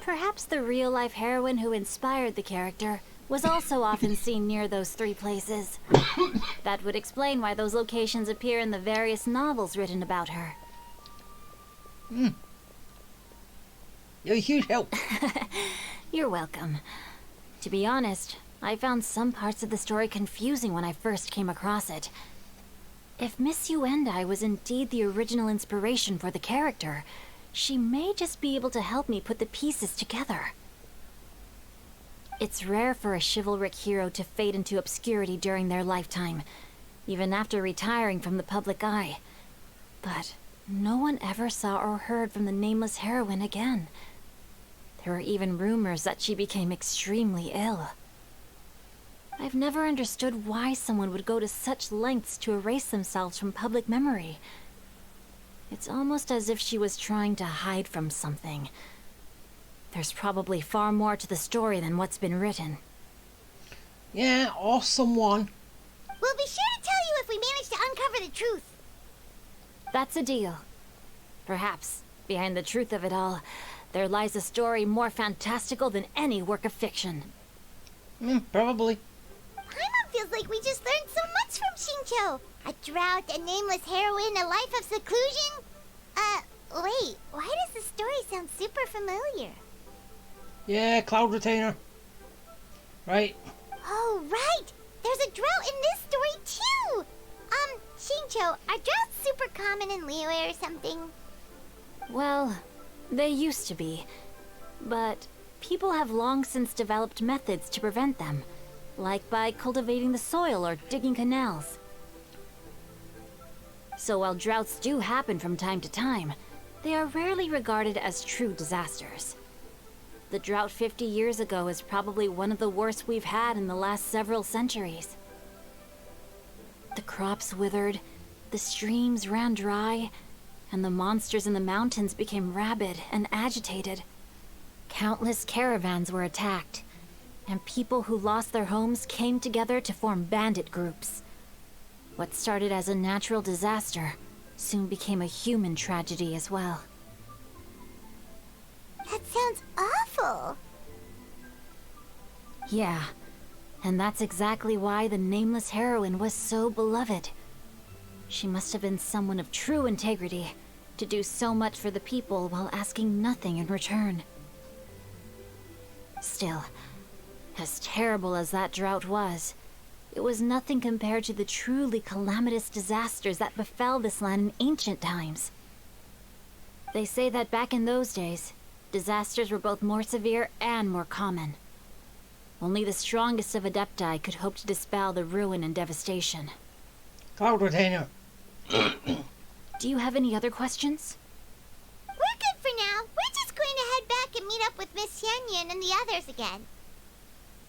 Perhaps the real-life heroine who inspired the character was also often seen near those 3 places. That would explain why those locations appear in the various novels written about her. You're a huge help. You're welcome. To be honest, I found some parts of the story confusing when I first came across it. If Miss Yuendai was indeed the original inspiration for the character, she may just be able to help me put the pieces together. It's rare for a chivalric hero to fade into obscurity during their lifetime, even after retiring from the public eye. But no one ever saw or heard from the nameless heroine again. There were even rumors that she became extremely ill. I've never understood why someone would go to such lengths to erase themselves from public memory. It's almost as if she was trying to hide from something. There's probably far more to the story than what's been written. Yeah, or someone. We'll be sure to tell you if we manage to uncover the truth. That's a deal. Perhaps, behind the truth of it all, there lies a story more fantastical than any work of fiction. Probably. Paimon feels like we just learned so much from Shincho. A drought, a nameless heroine, a life of seclusion. Wait, why does the story sound super familiar? Yeah, Cloud Retainer. Right. Oh, right! There's a drought in this story, too! Shincho, are droughts super common in Liyue or something? Well, they used to be. But people have long since developed methods to prevent them, like by cultivating the soil or digging canals. So while droughts do happen from time to time, they are rarely regarded as true disasters. The drought 50 years ago is probably one of the worst we've had in the last several centuries. The crops withered, the streams ran dry, and the monsters in the mountains became rabid and agitated. Countless caravans were attacked, and people who lost their homes came together to form bandit groups. What started as a natural disaster soon became a human tragedy as well. That sounds awful. Yeah, and that's exactly why the nameless heroine was so beloved. She must have been someone of true integrity, to do so much for the people while asking nothing in return. Still, as terrible as that drought was, it was nothing compared to the truly calamitous disasters that befell this land in ancient times. They say that back in those days, disasters were both more severe and more common. Only the strongest of Adepti could hope to dispel the ruin and devastation. Cloud Retainer. Do you have any other questions? We're good for now. We're just going to head back and meet up with Miss Yen and the others again.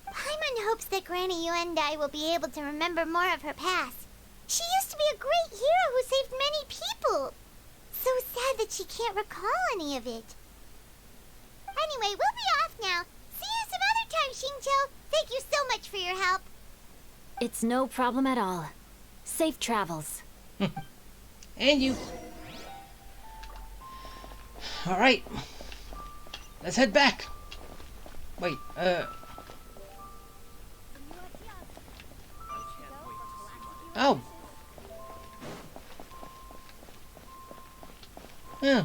Paimon hopes that Granny Yuendai will be able to remember more of her past. She used to be a great hero who saved many people. So sad that she can't recall any of it. Anyway, we'll be off now. See you some other time, Xingqiu. Thank you so much for your help. It's no problem at all. Safe travels. And you. Alright. Let's head back. Wait, Oh. Yeah.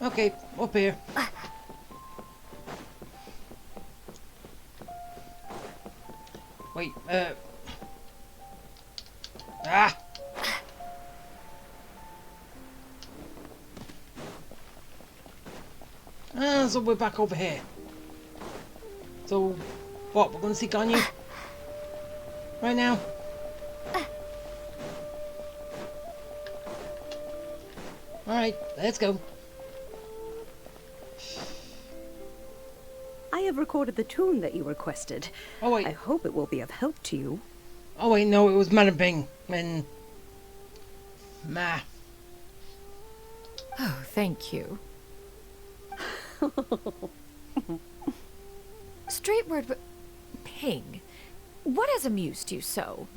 Okay, up here. Wait, Ah! So we're back over here. So, what, we're gonna see Ganyu? Right now? Alright, let's go. I have recorded the tune that you requested. Oh wait. I hope it will be of help to you. Oh wait, no, it was Manabing and Ma. Oh, thank you. Straightward, but Ping, what has amused you so?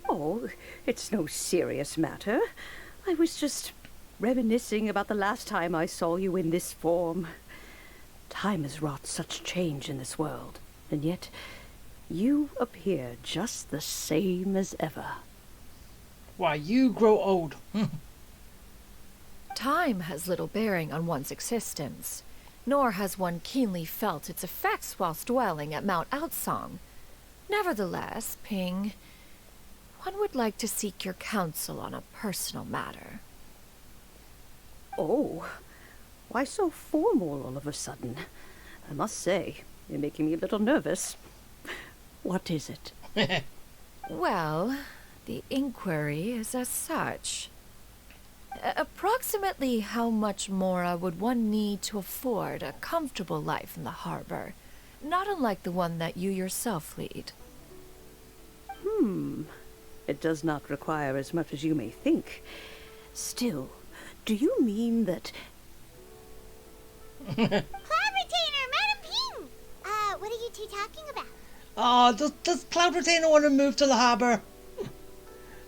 Oh, it's no serious matter. I was just reminiscing about the last time I saw you in this form. Time has wrought such change in this world, and yet you appear just the same as ever. Why, you grow old. Time has little bearing on one's existence, nor has one keenly felt its effects whilst dwelling at Mount Outsong. Nevertheless, Ping, one would like to seek your counsel on a personal matter. Oh, why so formal all of a sudden? I must say, you're making me a little nervous. What is it? Well, the inquiry is as such. Approximately how much more would one need to afford a comfortable life in the harbor, not unlike the one that you yourself lead? It does not require as much as you may think. Still, do you mean that... Cloud Retainer, Madam Ping! What are you two talking about? Oh, does Cloud Retainer want to move to the harbor?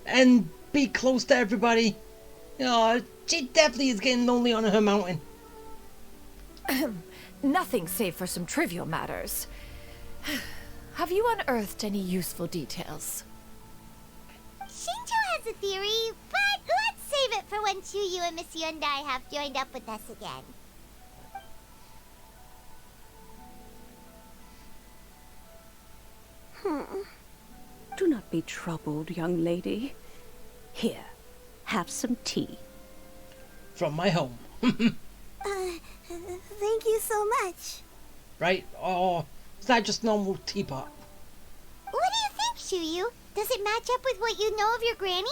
And be close to everybody? Oh, she definitely is getting lonely on her mountain. Nothing save for some trivial matters. Have you unearthed any useful details? Xingqiu has a theory, but let's save it for when Chuyu and Miss Yuendai have joined up with us again. Do not be troubled, young lady. Here, have some tea. From my home. Thank you so much. Right? Oh, is that just normal teapot? What do you think, Chuyu? Does it match up with what you know of your granny?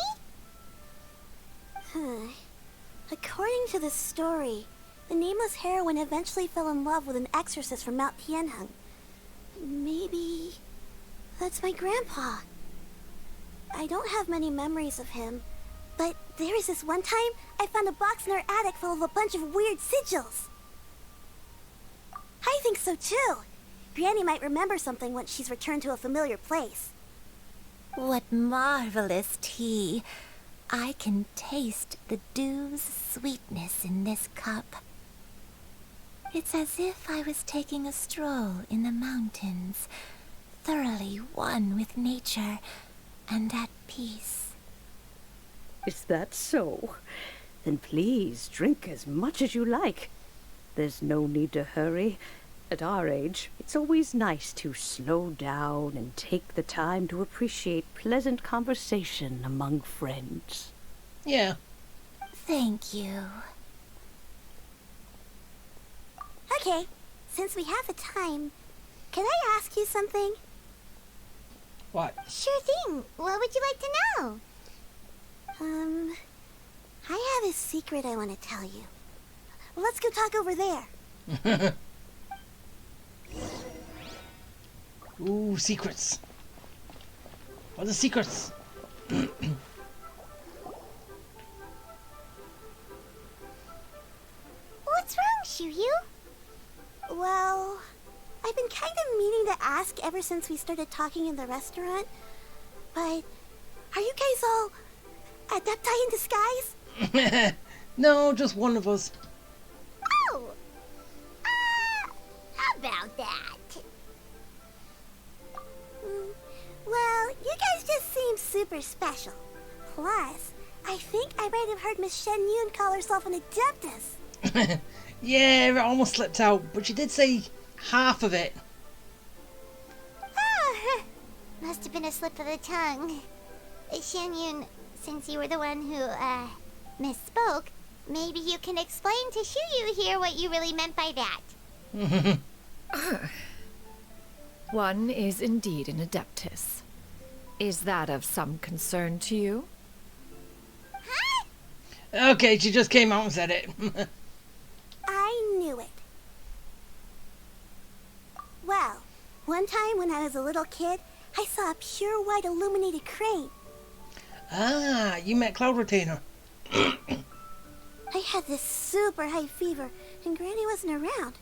According to the story, the nameless heroine eventually fell in love with an exorcist from Mount Tianheng. Maybe that's my grandpa. I don't have many memories of him, but there was this one time I found a box in our attic full of a bunch of weird sigils. I think so too. Granny might remember something once she's returned to a familiar place. What marvelous tea. I can taste the dew's sweetness in this cup. It's as if I was taking a stroll in the mountains, thoroughly one with nature and at peace. Is that so? Then please drink as much as you like. There's no need to hurry. At our age, it's always nice to slow down and take the time to appreciate pleasant conversation among friends. Yeah. Thank you. Okay, since we have the time, can I ask you something? What? Sure thing. What would you like to know? I have a secret I want to tell you. Let's go talk over there. Ooh, secrets. What are the secrets? What's wrong, Shiryu? Well, I've been kind of meaning to ask ever since we started talking in the restaurant, but are you guys all adepti in disguise? No, just one of us. Oh! How about that? Well, you guys just seem super special. Plus, I think I might have heard Miss Shen Yun call herself an adeptus. Yeah, it almost slipped out, but she did say half of it. Oh, must have been a slip of the tongue. Shen Yun, since you were the one who, misspoke, maybe you can explain to Shiryu here what you really meant by that. One is indeed an adeptus. Is that of some concern to you? Huh? Okay, she just came out and said it. I knew it. Well, one time when I was a little kid, I saw a pure white illuminated crane. Ah, you met Cloud Retainer. I had this super high fever, and Granny wasn't around.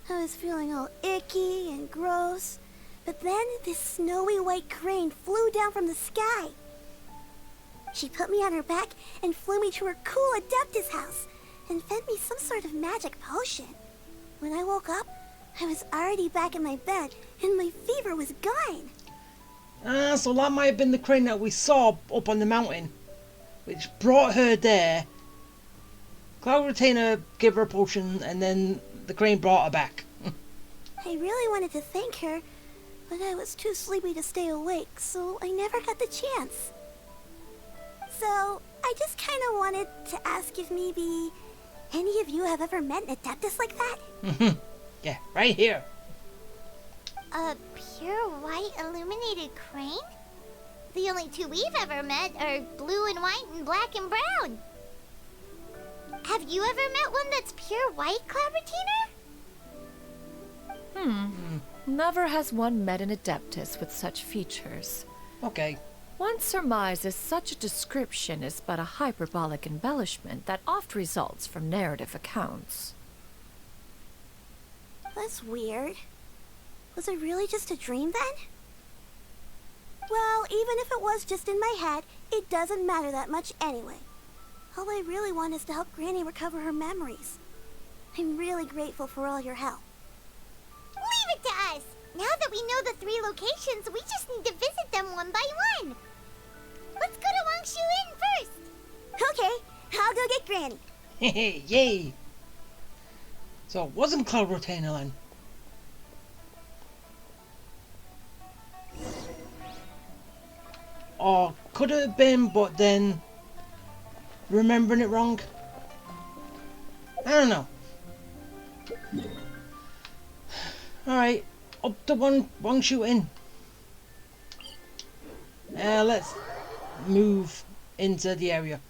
I was feeling all icky and gross. But then this snowy white crane flew down from the sky. She put me on her back and flew me to her cool Adeptus house and fed me some sort of magic potion. When I woke up, I was already back in my bed and my fever was gone. Ah, so that might have been the crane that we saw up on the mountain, which brought her there. Cloud Retainer gave her a potion, and then the crane brought her back. I really wanted to thank her, but I was too sleepy to stay awake, so I never got the chance. So, I just kind of wanted to ask if maybe any of you have ever met an Adeptus like that? Yeah, right here. A pure white illuminated crane? The only two we've ever met are blue and white and black and brown. Have you ever met one that's pure white, Cloud Retainer? Never has one met an adeptus with such features. Okay. One surmises such a description is but a hyperbolic embellishment that oft results from narrative accounts. That's weird. Was it really just a dream then? Well, even if it was just in my head, it doesn't matter that much anyway. All I really want is to help Granny recover her memories. I'm really grateful for all your help. Leave it to us! Now that we know the 3 locations, we just need to visit them one by one. Let's go to Wangshu Inn first. Okay, I'll go get Granny. Yay! So it wasn't Cloud Retainer then. Or could it have been, but then remembering it wrong? I don't know. Alright, up to Wangshu Inn. Let's move into the area.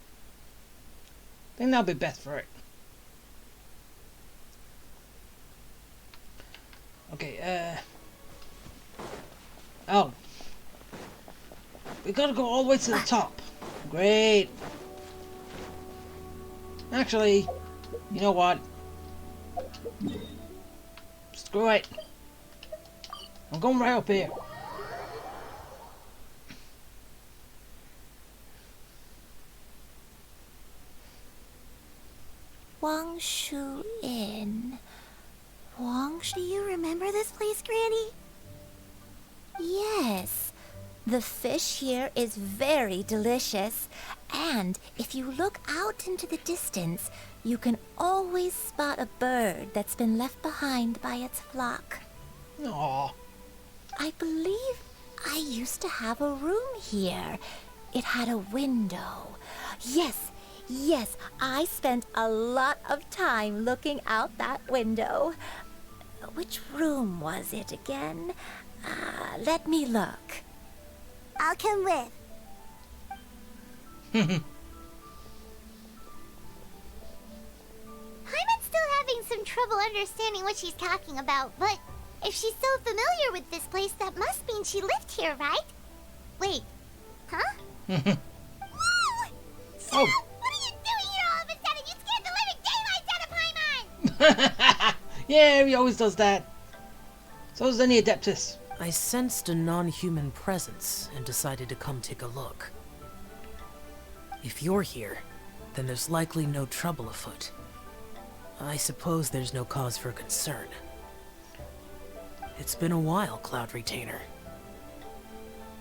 I think that'll be best for it. Okay, oh. We gotta go all the way to the top. Great. Actually, you know what? Screw it. I'm going right up here. The fish here is very delicious, and if you look out into the distance, you can always spot a bird that's been left behind by its flock. Aww. I believe I used to have a room here. It had a window. Yes, I spent a lot of time looking out that window. Which room was it again? Let me look. I'll come with. Paimon's still having some trouble understanding what she's talking about, but if she's so familiar with this place, that must mean she lived here, right? Wait, huh? Whoa! Shut up! What are you doing here all of a sudden? You scared the living daylights out of Paimon! Yeah, he always does that. So does any Adeptus. I sensed a non-human presence and decided to come take a look. If you're here, then there's likely no trouble afoot. I suppose there's no cause for concern. It's been a while, Cloud Retainer.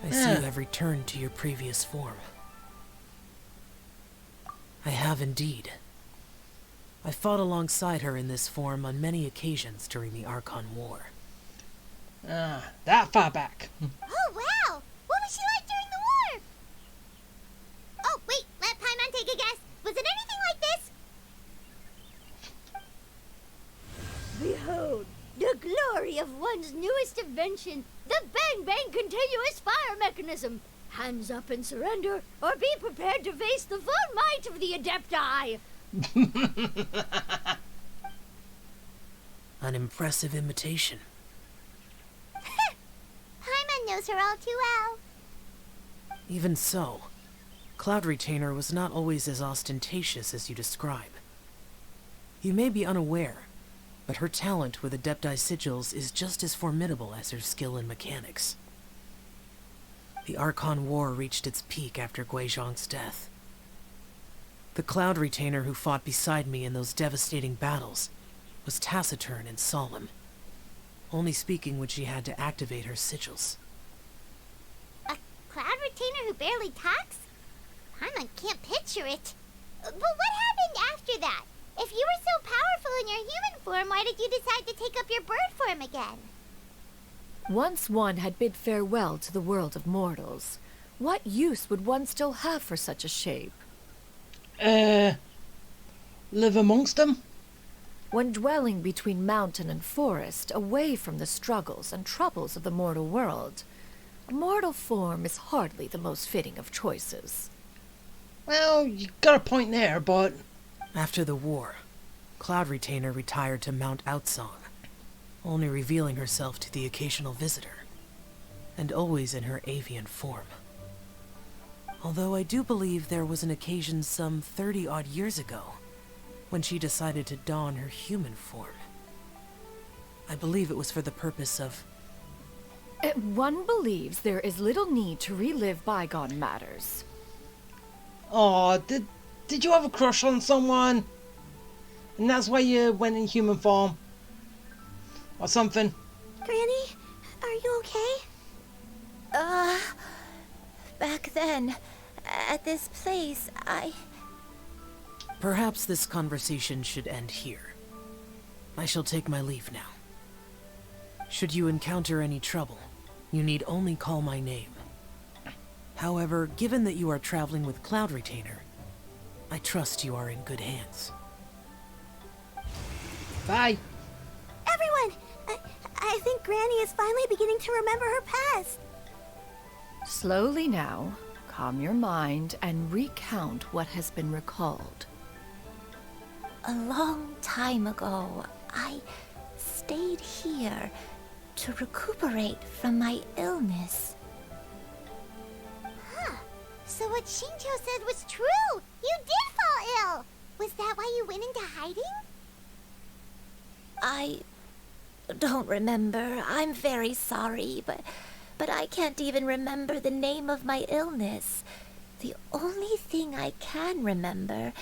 I see you have returned to your previous form. I have indeed. I fought alongside her in this form on many occasions during the Archon War. That far back. Oh, wow! What was she like during the war? Oh, wait, let Paimon take a guess. Was it anything like this? Behold, the glory of one's newest invention, the Bang Bang continuous fire mechanism. Hands up and surrender, or be prepared to face the full might of the Adepti. An impressive imitation. Paimon knows her all too well. Even so, Cloud Retainer was not always as ostentatious as you describe. You may be unaware, but her talent with Adepti sigils is just as formidable as her skill in mechanics. The Archon War reached its peak after Guizhong's death. The Cloud Retainer who fought beside me in those devastating battles was taciturn and solemn, only speaking when she had to activate her sigils. A Cloud Retainer who barely talks? Paimon can't picture it. But what happened after that? If you were so powerful in your human form, why did you decide to take up your bird form again? Once one had bid farewell to the world of mortals, what use would one still have for such a shape? Live amongst them? When dwelling between mountain and forest, away from the struggles and troubles of the mortal world, a mortal form is hardly the most fitting of choices. Well, you got a point there, but... After the war, Cloud Retainer retired to Mount Outsong, only revealing herself to the occasional visitor, and always in her avian form. Although I do believe there was an occasion some 30-odd years ago when she decided to don her human form. I believe it was for the purpose of... One believes there is little need to relive bygone matters. Aw, did you have a crush on someone? And that's why you went in human form? Or something? Granny, are you okay? Back then, at this place, Perhaps this conversation should end here. I shall take my leave now. Should you encounter any trouble, you need only call my name. However, given that you are traveling with Cloud Retainer, I trust you are in good hands. Bye. Everyone! I think Granny is finally beginning to remember her past. Slowly now, calm your mind and recount what has been recalled. a long time ago, I stayed here to recuperate from my illness. Huh. So what Shinjo said was true! You did fall ill! Was that why you went into hiding? I don't remember. I'm very sorry, but I can't even remember the name of my illness. The only thing I can remember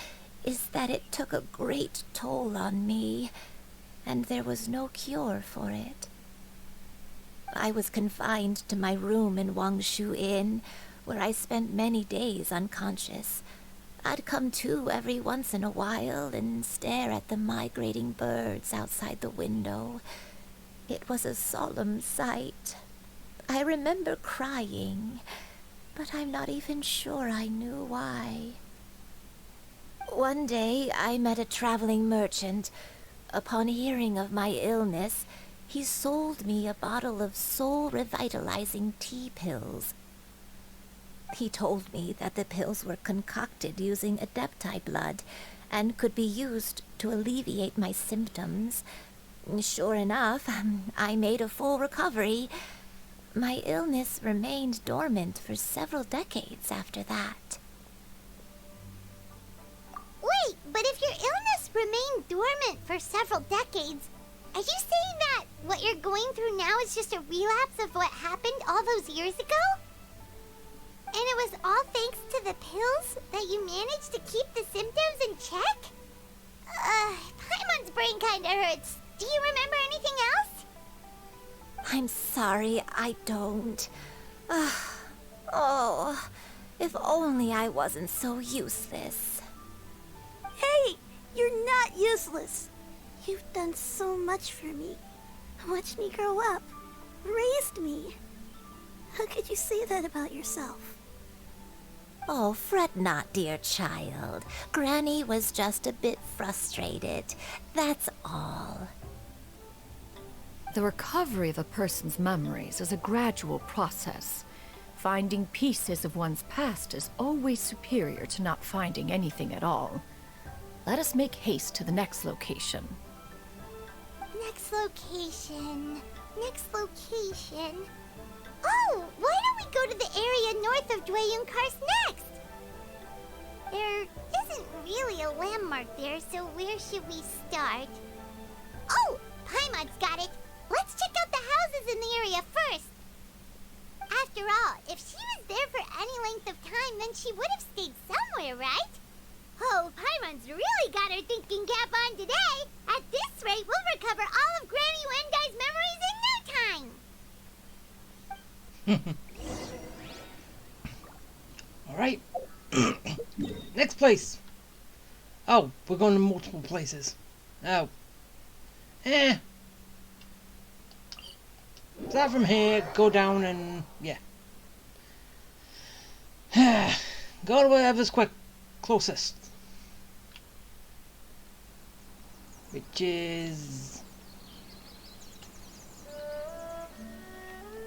is that it took a great toll on me, and there was no cure for it. I was confined to my room in Wangshu Inn, where I spent many days unconscious. I'd come to every once in a while and stare at the migrating birds outside the window. It was a solemn sight. I remember crying, but I'm not even sure I knew why. One day, I met a traveling merchant. Upon hearing of my illness, he sold me a bottle of soul-revitalizing tea pills. He told me that the pills were concocted using Adepti blood and could be used to alleviate my symptoms. Sure enough, I made a full recovery. My illness remained dormant for several decades after that. Wait, but if your illness remained dormant for several decades, are you saying that what you're going through now is just a relapse of what happened all those years ago? And it was all thanks to the pills that you managed to keep the symptoms in check? Paimon's brain kinda hurts. Do you remember anything else? I'm sorry, I don't. Oh, if only I wasn't so useless. Hey, you're not useless. You've done so much for me. Watched me grow up. Raised me. How could you say that about yourself? Oh, fret not, dear child. Granny was just a bit frustrated. That's all. The recovery of a person's memories is a gradual process. Finding pieces of one's past is always superior to not finding anything at all. Let us make haste to the next location. Next location. Next location. Oh, why don't we go to the area north of Dwayun Karst next? There isn't really a landmark there, so where should we start? Oh, Paimon's got it. Let's check out the houses in the area first. After all, if she was there for any length of time, then she would have stayed somewhere, right? Oh, Paimon's really got her thinking cap on today. At this rate, we'll recover all of Granny Wendai's memories in no time. Alright. Next place. Oh, we're going to multiple places. Oh. Start from here, go down and... yeah. Go to wherever's closest. Which is...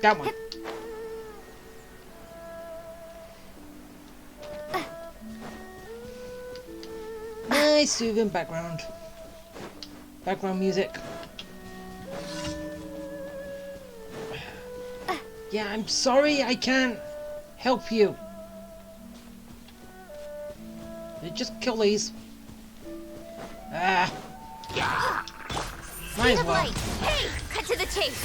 that one. Nice soothing background music. Yeah, I'm sorry I can't help you. Just kill these. Might as well. Hey, cut to the chase.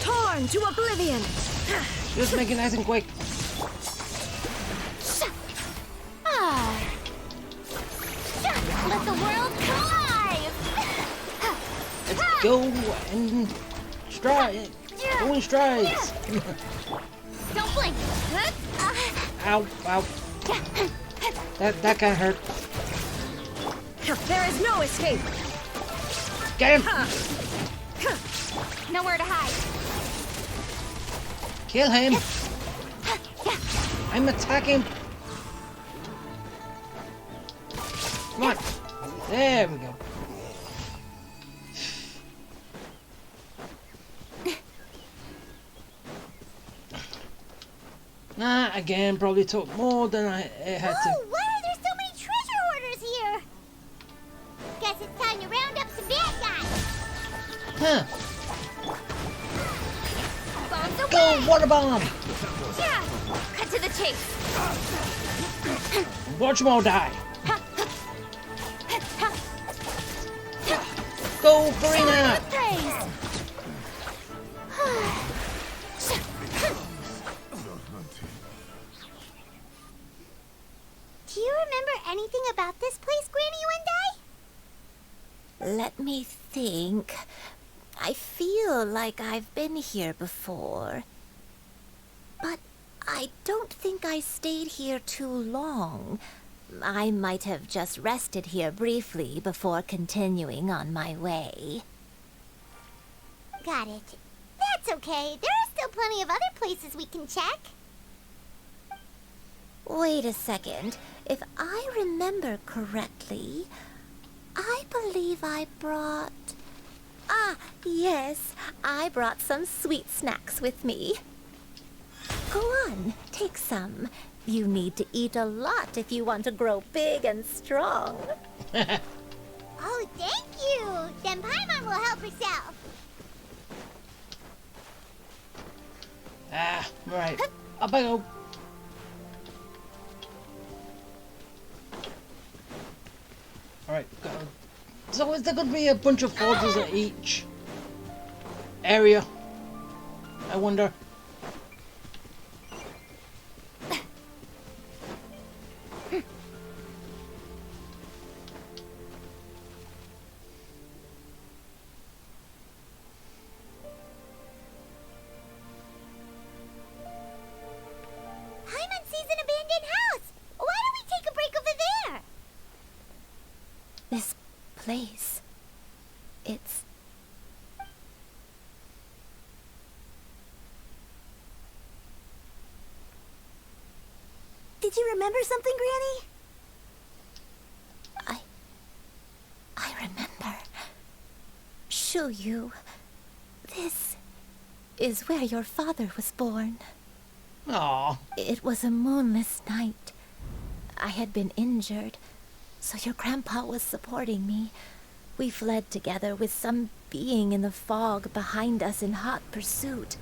Torn to oblivion. Just make it nice and quick. Let the world collide. Let's go and stride. Go in strides. Don't blink. Ow, ow. That kind of hurt. There is no escape. Get him. Nowhere to hide. Kill him. I'm attacking. Come on. There we go. Again, probably took more than I had to. Oh, why are there so many treasure hoarders here? Guess it's time to round up some bad guys. Huh. Bombs away. Go, water bomb. Yeah. Cut to the chase. Watch them all die. Go, Karina. Do you remember anything about this place, Granny Let me think. I feel like I've been here before. But I don't think I stayed here too long. I might have just rested here briefly before continuing on my way. Got it. That's okay. There are still plenty of other places we can check. Wait a second. If I remember correctly, I believe I brought... Ah, yes. I brought some sweet snacks with me. Go on, take some. You need to eat a lot if you want to grow big and strong. Oh, thank you. Then Paimon will help herself. Right. Up I go. Alright, so is there going to be a bunch of forges at each area? I wonder. Paimon sees an abandoned house. Why don't we take a break over there? This place, it's... Did you remember something, Granny? I remember. Shuyu, this is where your father was born. Aww. It was a moonless night. I had been injured, so your grandpa was supporting me. We fled together with some being in the fog behind us in hot pursuit.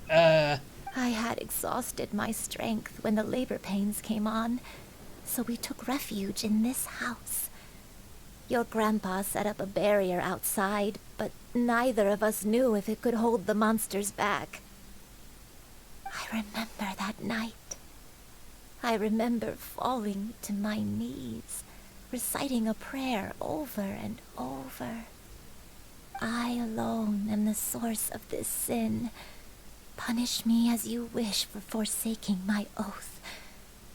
I had exhausted my strength when the labor pains came on, so we took refuge in this house. Your grandpa set up a barrier outside, but neither of us knew if it could hold the monsters back. I remember that night. I remember falling to my knees, reciting a prayer over and over. I alone am the source of this sin. Punish me as you wish for forsaking my oath,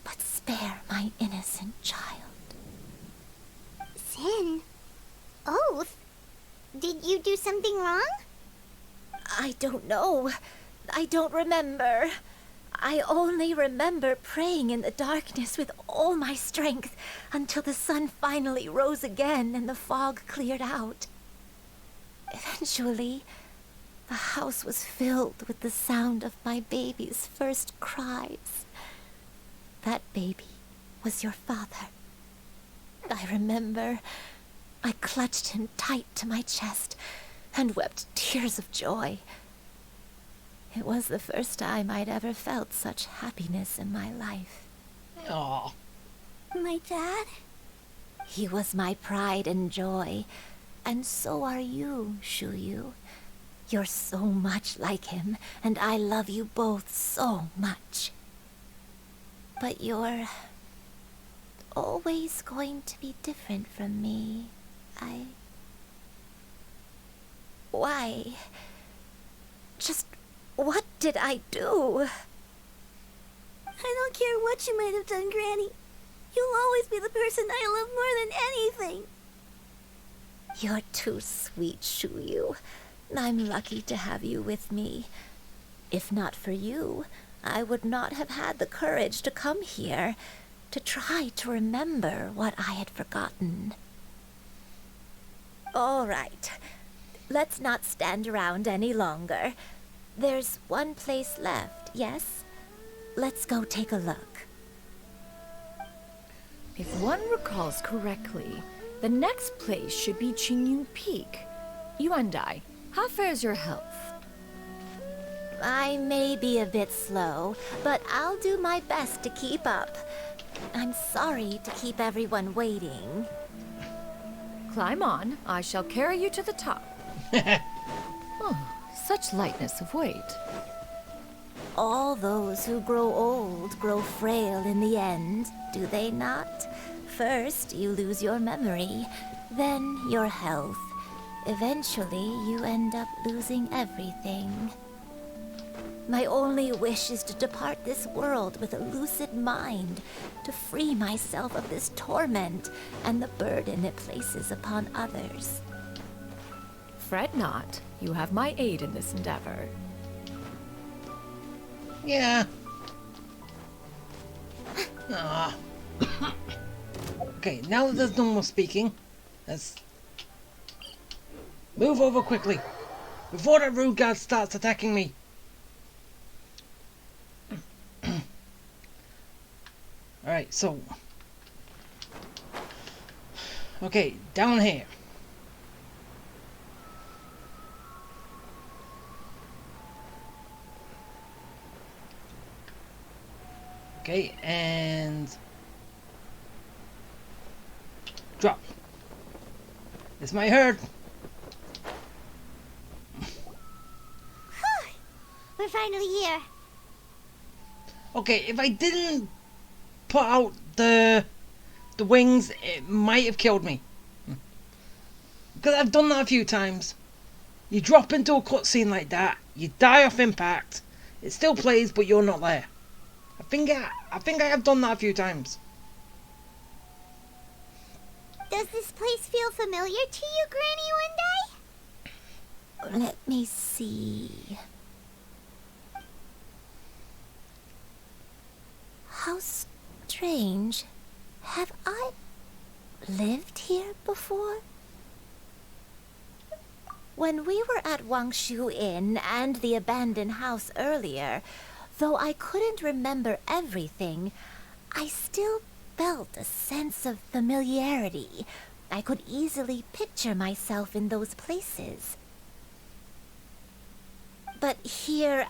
but spare my innocent child. Sin? Oath? Did you do something wrong? I don't know. I don't remember. I only remember praying in the darkness with all my strength until the sun finally rose again and the fog cleared out. Eventually, the house was filled with the sound of my baby's first cries. That baby was your father. I remember I clutched him tight to my chest and wept tears of joy. It was the first time I'd ever felt such happiness in my life. Aww. My dad? He was my pride and joy, and so are you, Shuyu. You're so much like him, and I love you both so much. But you're always going to be different from me. Why? Just what did I do? I don't care what you might have done, Granny. You'll always be the person I love more than anything. You're too sweet, Shuyu. I'm lucky to have you with me. If not for you, I would not have had the courage to come here, to try to remember what I had forgotten. All right. Let's not stand around any longer. There's one place left, yes? Let's go take a look. If one recalls correctly, the next place should be Qingyu Peak. Yuandai, how fares your health? I may be a bit slow, but I'll do my best to keep up. I'm sorry to keep everyone waiting. Climb on. I shall carry you to the top. Oh, such lightness of weight. All those who grow old grow frail in the end, do they not? First, you lose your memory, then your health. Eventually, you end up losing everything. My only wish is to depart this world with a lucid mind, to free myself of this torment and the burden it places upon others. Fret not. You have my aid in this endeavor. Yeah. Ah. Okay, now that there's no more speaking, let's move over quickly before that rude guard starts attacking me. Alright, so okay, down here. Okay, and drop. This might hurt. We're finally here. Okay, if I didn't put out the wings, it might have killed me. Because I've done that a few times. You drop into a cutscene like that, you die off impact, it still plays, but you're not there. I think I have done that a few times. Does this place feel familiar to you, Granny One Day? Let me see. How strange. Have I lived here before? When we were at Wangshu Inn and the abandoned house earlier, though I couldn't remember everything, I still felt a sense of familiarity. I could easily picture myself in those places. But here,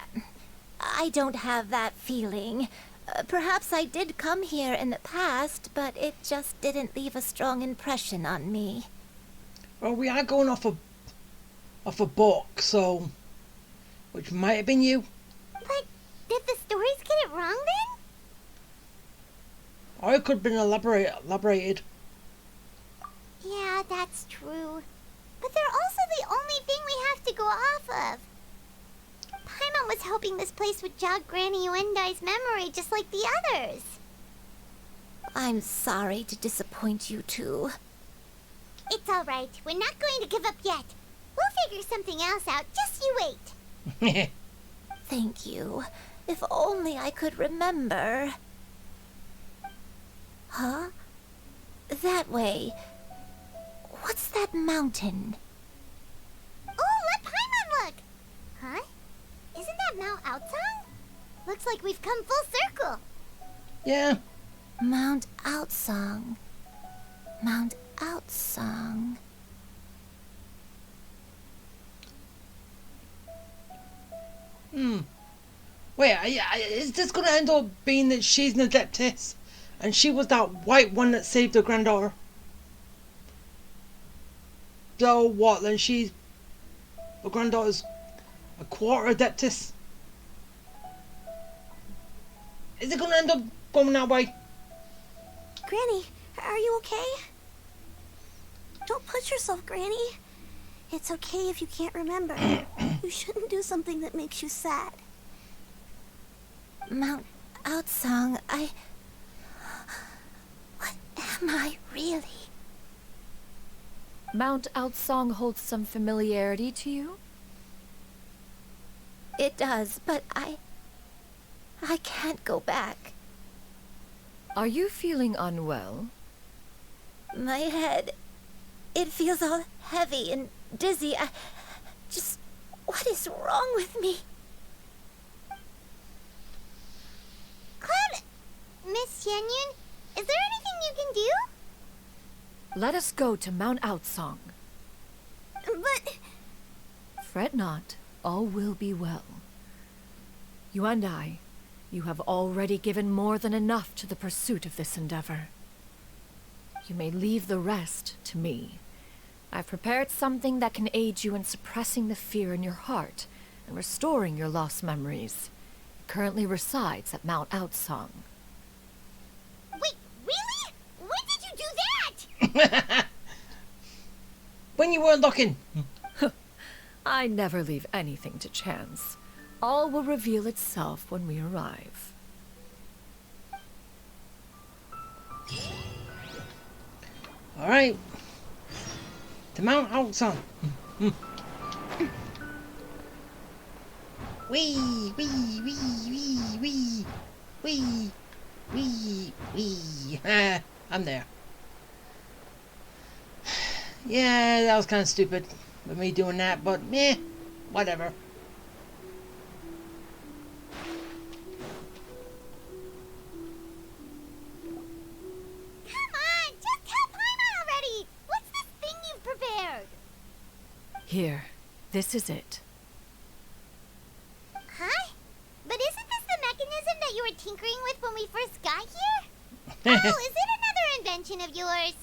I don't have that feeling. Perhaps I did come here in the past, but it just didn't leave a strong impression on me. Well, we are going off a book, so which might have been you. But did the stories get it wrong then? Or it could have been elaborated. Yeah, that's true. But they're also the only thing we have to go off of. Paimon was hoping this place would jog Granny Uendai's memory just like the others. I'm sorry to disappoint you too. It's alright. We're not going to give up yet. We'll figure something else out. Just you wait. Thank you. If only I could remember. Huh? That way. What's that mountain? Oh, let Paimon look! Huh? Isn't that Mount Outsong? Looks like we've come full circle. Yeah. Mount Outsong. Mount Outsong. Wait, is this going to end up being that she's an Adeptus and she was that white one that saved her granddaughter? So what, then her granddaughter's a quarter Adeptus? Is it going to end up going that way? Granny, are you okay? Don't push yourself, Granny. It's okay if you can't remember. You shouldn't do something that makes you sad. Mount Outsong, What am I really? Mount Outsong holds some familiarity to you? It does, but I can't go back. Are you feeling unwell? My head, it feels all heavy and dizzy. What is wrong with me? Cloud, Miss Yenyun, is there anything you can do? Let us go to Mount Outsong. But... Fret not, all will be well. You and I, you have already given more than enough to the pursuit of this endeavor. You may leave the rest to me. I've prepared something that can aid you in suppressing the fear in your heart and restoring your lost memories. It currently resides at Mount Outsong. Wait, really? When did you do that? when you weren't looking. I never leave anything to chance. All will reveal itself when we arrive. Alright. To Mount Outsun. Wee, wee, wee, wee, wee, wee, wee, wee. I'm there. Yeah, that was kind of stupid with me doing that, but whatever. Come on, just tell Paimon already. What's this thing you've prepared? Here, this is it. Huh? But isn't this the mechanism that you were tinkering with when we first got here? Oh, is it another invention of yours?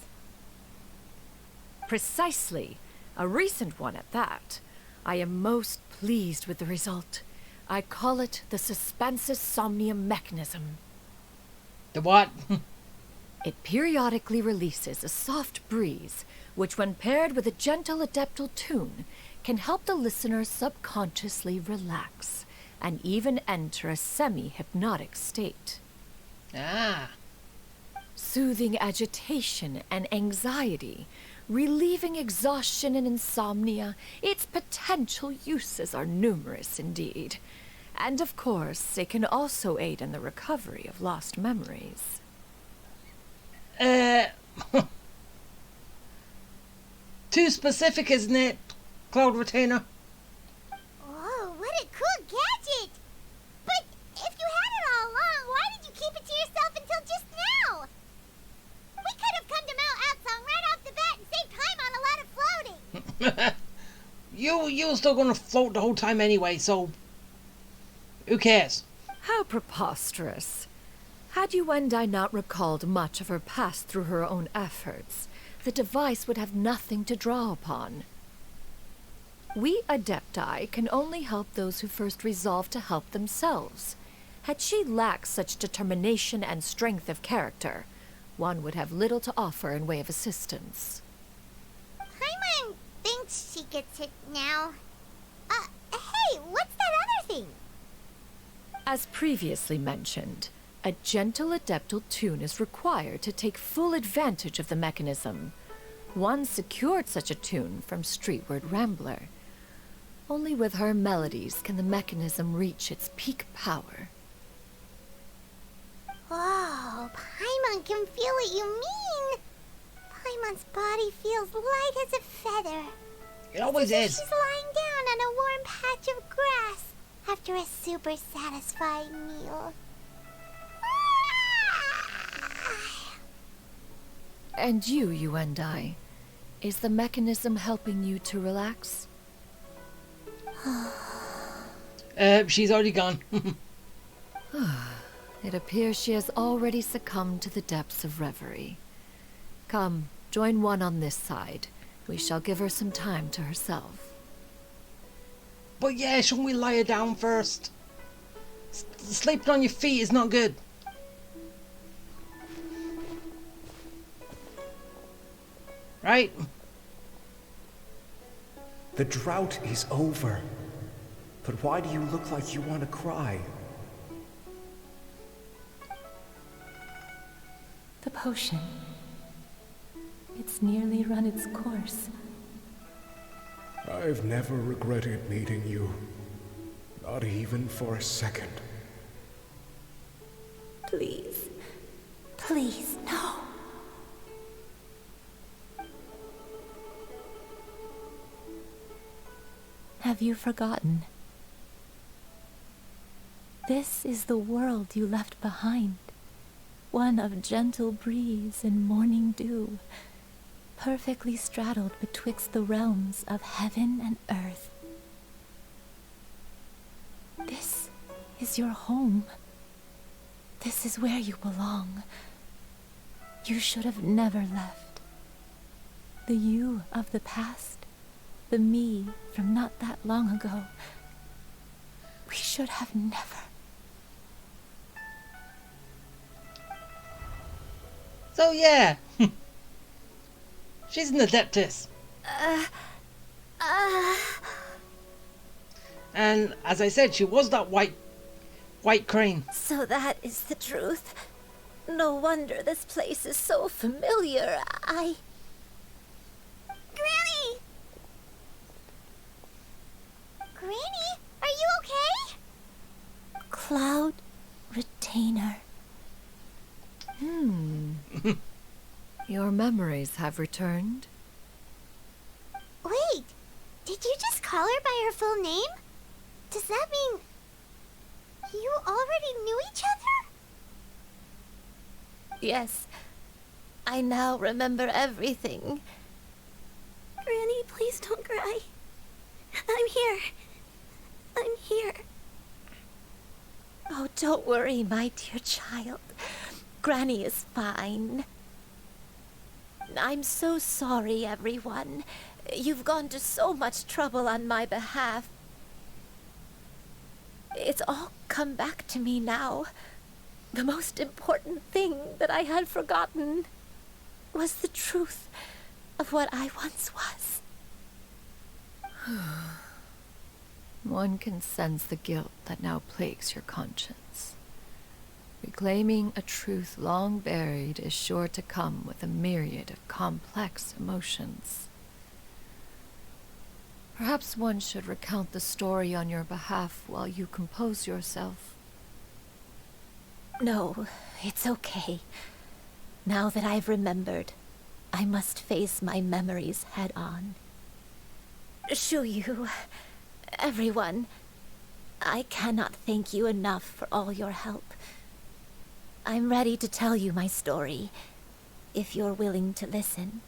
Precisely. A recent one at that. I am most pleased with the result. I call it the Suspensus Somnium mechanism. The what? It periodically releases a soft breeze, which when paired with a gentle adeptal tune, can help the listener subconsciously relax and even enter a semi-hypnotic state. Ah. Soothing agitation and anxiety, relieving exhaustion and insomnia, its potential uses are numerous indeed. And of course, it can also aid in the recovery of lost memories. Too specific, isn't it, Cloud Retainer? Oh, what a cool gadget! But if you had it all along, why did you keep it to yourself until just now? We could have come to Mount Atsong right off the bat and saved Paimon a lot of floating. You were still gonna float the whole time anyway, so who cares? How preposterous. Had Yuendai not recalled much of her past through her own efforts, the device would have nothing to draw upon. We Adepti can only help those who first resolve to help themselves. Had she lacked such determination and strength of character, one would have little to offer in way of assistance. Paimon thinks she gets it now. Hey, what's that other thing? As previously mentioned, a gentle adeptal tune is required to take full advantage of the mechanism. One secured such a tune from Streetward Rambler. Only with her melodies can the mechanism reach its peak power. Oh, Paimon can feel what you mean. Paimon's body feels light as a feather. It always is. She's lying down on a warm patch of grass after a super satisfying meal. And you and I, is the mechanism helping you to relax? She's already gone. It appears she has already succumbed to the depths of reverie. Come, join one on this side. We shall give her some time to herself. But yeah, shouldn't we lie her down first? Sleeping on your feet is not good. Right? The drought is over. But why do you look like you want to cry? The potion. It's nearly run its course. I've never regretted meeting you. Not even for a second. Please. Please, no. Have you forgotten? This is the world you left behind. One of gentle breeze and morning dew, perfectly straddled betwixt the realms of heaven and earth. This is your home. This is where you belong. You should have never left. The you of the past, the me from not that long ago. We should have never. So yeah, she's an adeptus. And as I said, she was that white crane. So that is the truth. No wonder this place is so familiar. Granny! Granny, are you okay? Cloud Retainer. Your memories have returned? Wait, did you just call her by her full name? Does that mean you already knew each other? Yes. I now remember everything. Granny, please don't cry. I'm here. I'm here. Oh, don't worry, my dear child. Granny is fine. I'm so sorry, everyone. You've gone to so much trouble on my behalf. It's all come back to me now. The most important thing that I had forgotten was the truth of what I once was. One can sense the guilt that now plagues your conscience. Reclaiming a truth long buried is sure to come with a myriad of complex emotions. Perhaps one should recount the story on your behalf while you compose yourself. No, it's okay. Now that I've remembered, I must face my memories head on. Shuyu, everyone, I cannot thank you enough for all your help. I'm ready to tell you my story, if you're willing to listen.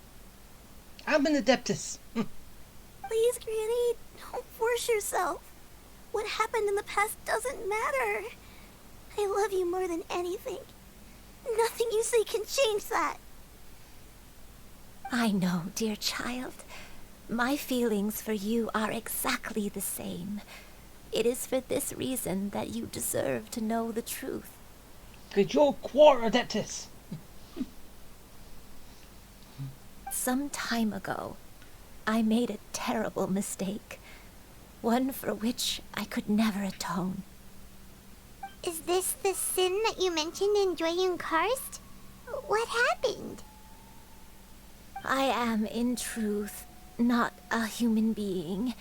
I'm an Adeptus. Please, Granny, don't force yourself. What happened in the past doesn't matter. I love you more than anything. Nothing you say can change that. I know, dear child. My feelings for you are exactly the same. It is for this reason that you deserve to know the truth. Good, you're quarter Adeptus. Some time ago, I made a terrible mistake. One for which I could never atone. Is this the sin that you mentioned in Joyun Karst? What happened? I am, in truth, not a human being.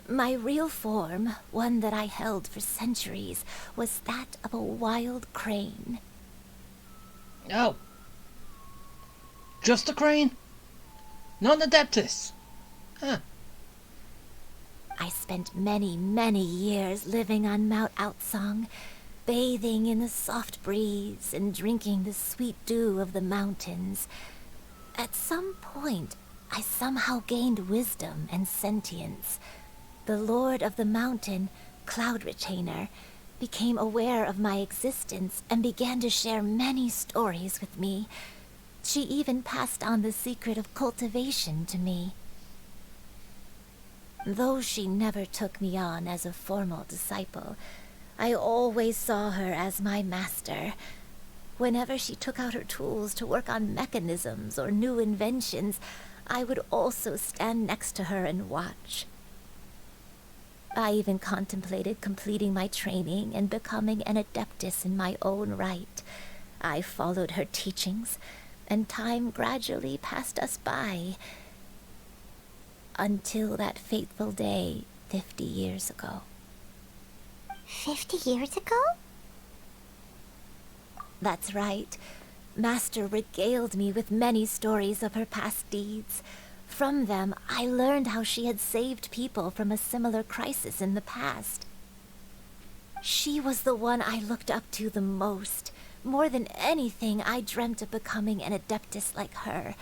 My real form, one that I held for centuries, was that of a wild crane. Oh. Just a crane? Not an Adeptus? Huh. I spent many, many years living on Mount Outsong, bathing in the soft breeze and drinking the sweet dew of the mountains. At some point, I somehow gained wisdom and sentience. The Lord of the Mountain, Cloud Retainer, became aware of my existence and began to share many stories with me. She even passed on the secret of cultivation to me. Though she never took me on as a formal disciple, I always saw her as my master. Whenever she took out her tools to work on mechanisms or new inventions, I would also stand next to her and watch. I even contemplated completing my training and becoming an Adeptus in my own right. I followed her teachings, and time gradually passed us by. Until that fateful day 50 years ago. 50 years ago? That's right. Master regaled me with many stories of her past deeds. From them, I learned how she had saved people from a similar crisis in the past. She was the one I looked up to the most. More than anything, I dreamt of becoming an Adeptus like her.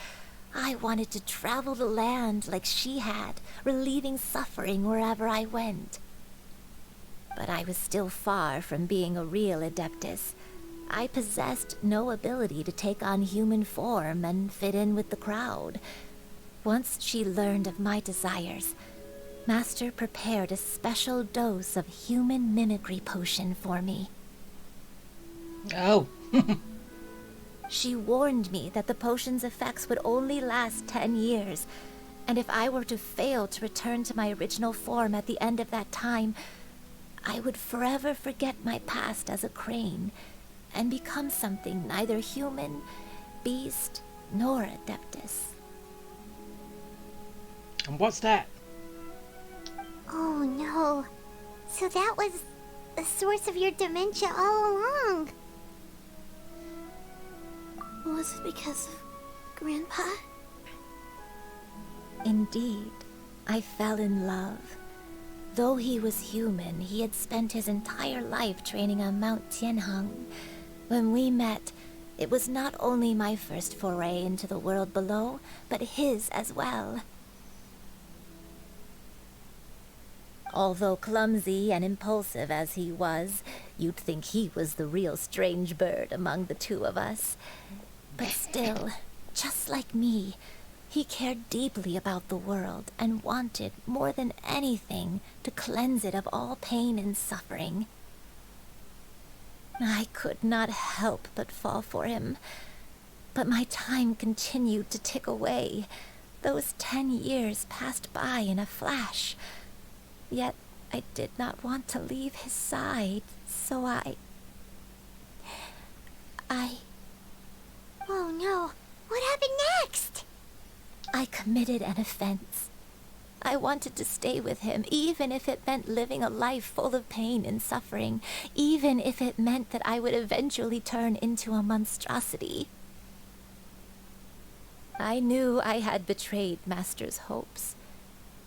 I wanted to travel the land like she had, relieving suffering wherever I went. But I was still far from being a real Adeptus. I possessed no ability to take on human form and fit in with the crowd. Once she learned of my desires, Master prepared a special dose of human mimicry potion for me. Oh. She warned me that the potion's effects would only last 10 years, And if I were to fail to return to my original form at the end of that time, I would forever forget my past as a crane and become something neither human, beast, nor adeptus. And what's that? Oh no. So that was the source of your dementia all along. Was it because of Grandpa? Indeed, I fell in love. Though he was human, he had spent his entire life training on Mount Tianheng. When we met, it was not only my first foray into the world below, but his as well. Although clumsy and impulsive as he was, you'd think he was the real strange bird among the two of us. But still, just like me, he cared deeply about the world and wanted, more than anything, to cleanse it of all pain and suffering. I could not help but fall for him. But my time continued to tick away. Those 10 years passed by in a flash. Yet I did not want to leave his side, so I... Oh no. What happened next? I committed an offense. I wanted to stay with him, even if it meant living a life full of pain and suffering, even if it meant that I would eventually turn into a monstrosity. I knew I had betrayed Master's hopes,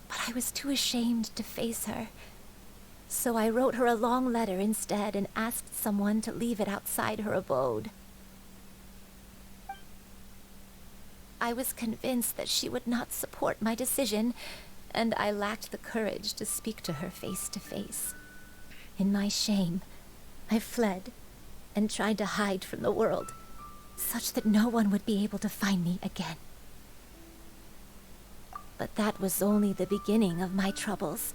but I was too ashamed to face her. So I wrote her a long letter instead and asked someone to leave it outside her abode. I was convinced that she would not support my decision, and I lacked the courage to speak to her face to face. In my shame, I fled and tried to hide from the world, such that no one would be able to find me again. But that was only the beginning of my troubles.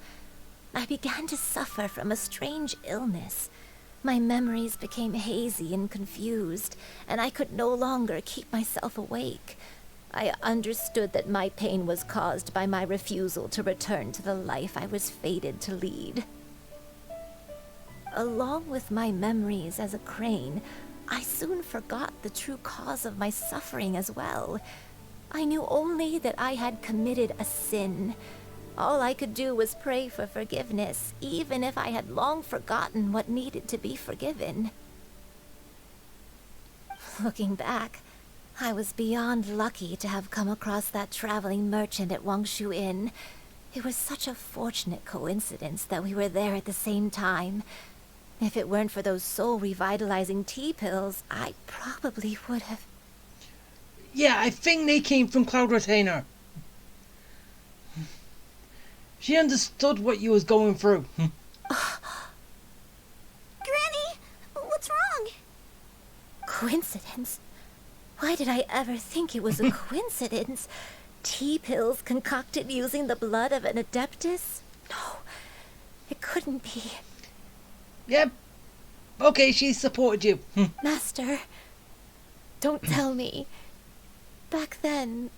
I began to suffer from a strange illness. My memories became hazy and confused, and I could no longer keep myself awake. I understood that my pain was caused by my refusal to return to the life I was fated to lead. Along with my memories as a crane, I soon forgot the true cause of my suffering as well. I knew only that I had committed a sin. All I could do was pray for forgiveness, even if I had long forgotten what needed to be forgiven. Looking back, I was beyond lucky to have come across that traveling merchant at Wangshu Inn. It was such a fortunate coincidence that we were there at the same time. If it weren't for those soul-revitalizing tea pills, I probably would have... Yeah, I think they came from Cloud Retainer. She understood what you was going through. Granny! What's wrong? Coincidence? Why did I ever think it was a coincidence? Tea pills concocted using the blood of an adeptus? No, it couldn't be. Yep. Okay, she supported you. Master, don't tell me. Back then,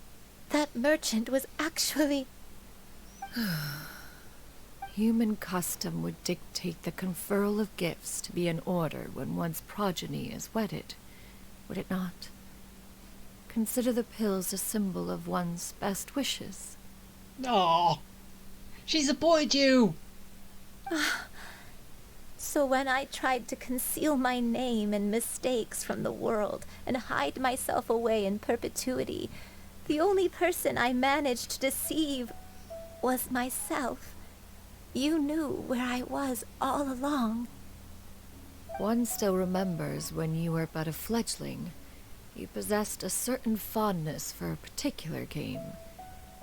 that merchant was actually... Human custom would dictate the conferral of gifts to be in order when one's progeny is wedded, would it not? Consider the pills a symbol of one's best wishes. Oh, she supported you. So when I tried to conceal my name and mistakes from the world and hide myself away in perpetuity, the only person I managed to deceive was myself. You knew where I was all along. One still remembers when you were but a fledgling. You possessed a certain fondness for a particular game.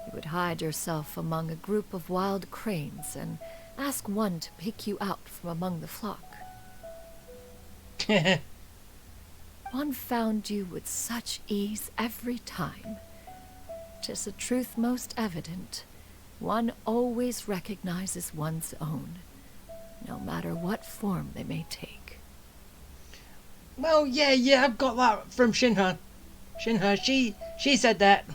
You would hide yourself among a group of wild cranes and ask one to pick you out from among the flock. One found you with such ease every time. 'Tis a truth most evident. One always recognizes one's own, no matter what form they may take. Well, yeah, I've got that from Shinha. She said that.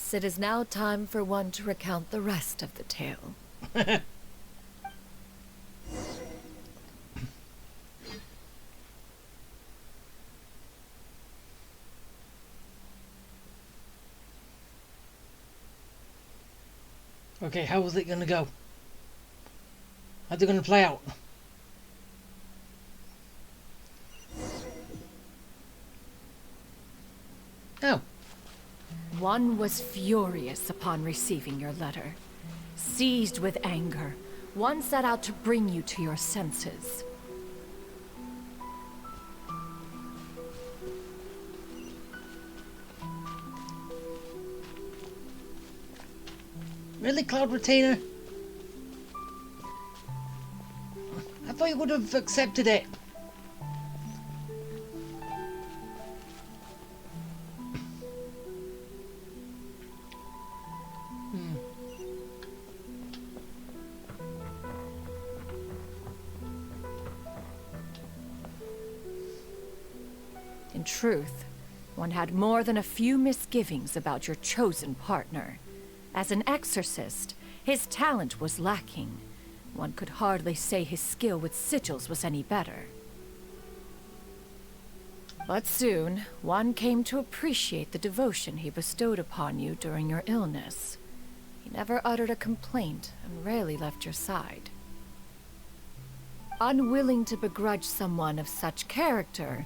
Alas, it is now time for one to recount the rest of the tale. Okay, how is it gonna go? How's it gonna play out? Oh. One was furious upon receiving your letter. Seized with anger, one set out to bring you to your senses. Really, Cloud Retainer? I thought you would have accepted it. In truth, one had more than a few misgivings about your chosen partner. As an exorcist, his talent was lacking. One could hardly say his skill with sigils was any better. But soon, one came to appreciate the devotion he bestowed upon you during your illness. He never uttered a complaint and rarely left your side. Unwilling to begrudge someone of such character,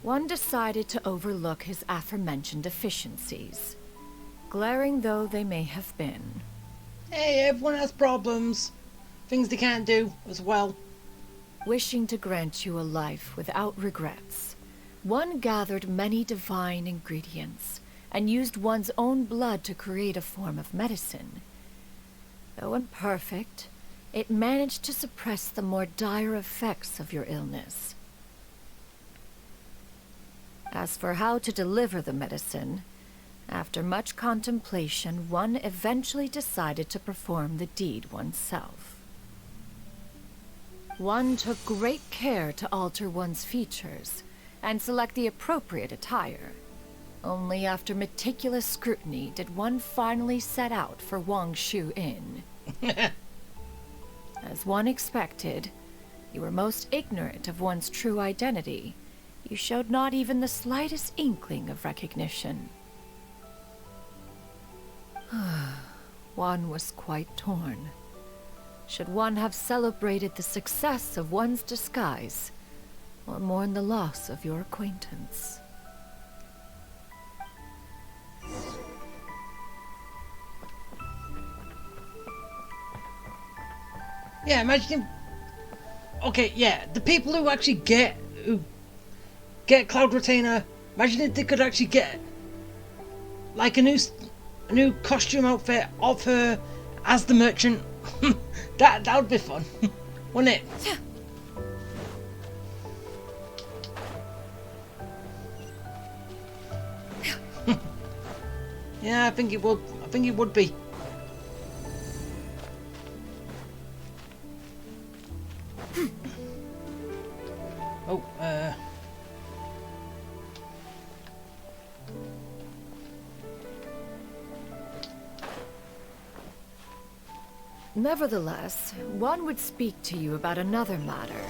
one decided to overlook his aforementioned deficiencies, glaring though they may have been. Hey, everyone has problems. Things they can't do as well. Wishing to grant you a life without regrets, one gathered many divine ingredients and used one's own blood to create a form of medicine. Though imperfect, it managed to suppress the more dire effects of your illness. As for how to deliver the medicine, after much contemplation, one eventually decided to perform the deed oneself. One took great care to alter one's features and select the appropriate attire. Only after meticulous scrutiny did one finally set out for Wangshu Inn. As one expected, you were most ignorant of one's true identity. You showed not even the slightest inkling of recognition. One was quite torn. Should one have celebrated the success of one's disguise, or mourn the loss of your acquaintance? Yeah, imagine. Okay, yeah, the people who actually get Cloud Retainer. Imagine if they could actually get like a new costume outfit of her as the merchant. that would be fun, wouldn't it? Yeah, I think it would. I think it would be. Oh, Nevertheless, one would speak to you about another matter,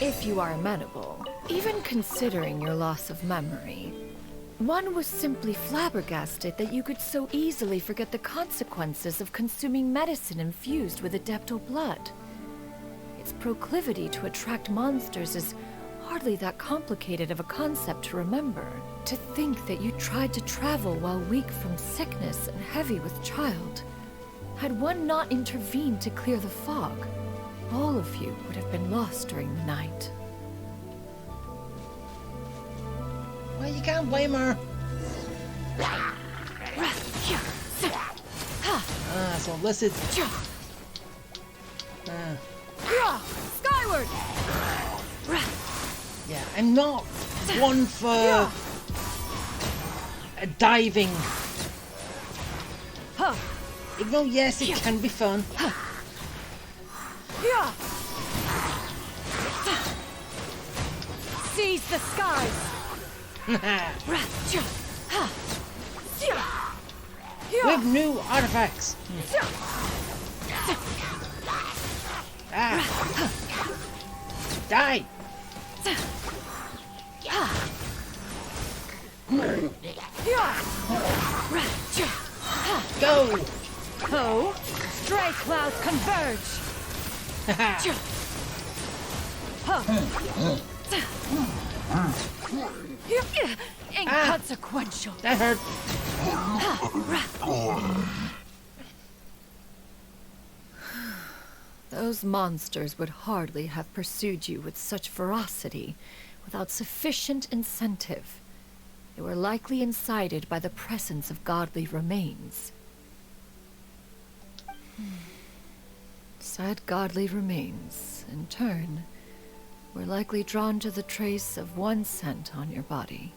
if you are amenable. Even considering your loss of memory, one was simply flabbergasted that you could so easily forget the consequences of consuming medicine infused with Adeptal blood. Its proclivity to attract monsters is hardly that complicated of a concept to remember. To think that you tried to travel while weak from sickness and heavy with child. Had one not intervened to clear the fog, all of you would have been lost during the night. Well, you can't blame her. So this is... Skyward! Yeah, I'm not one for diving. Even though, yes, it can be fun. Seize the skies! with new artifacts. Ah! Die! Go! Oh, stray clouds converge! Inconsequential. That hurt. Those monsters would hardly have pursued you with such ferocity without sufficient incentive. They were likely incited by the presence of godly remains. Said godly remains, in turn, were likely drawn to the trace of one scent on your body.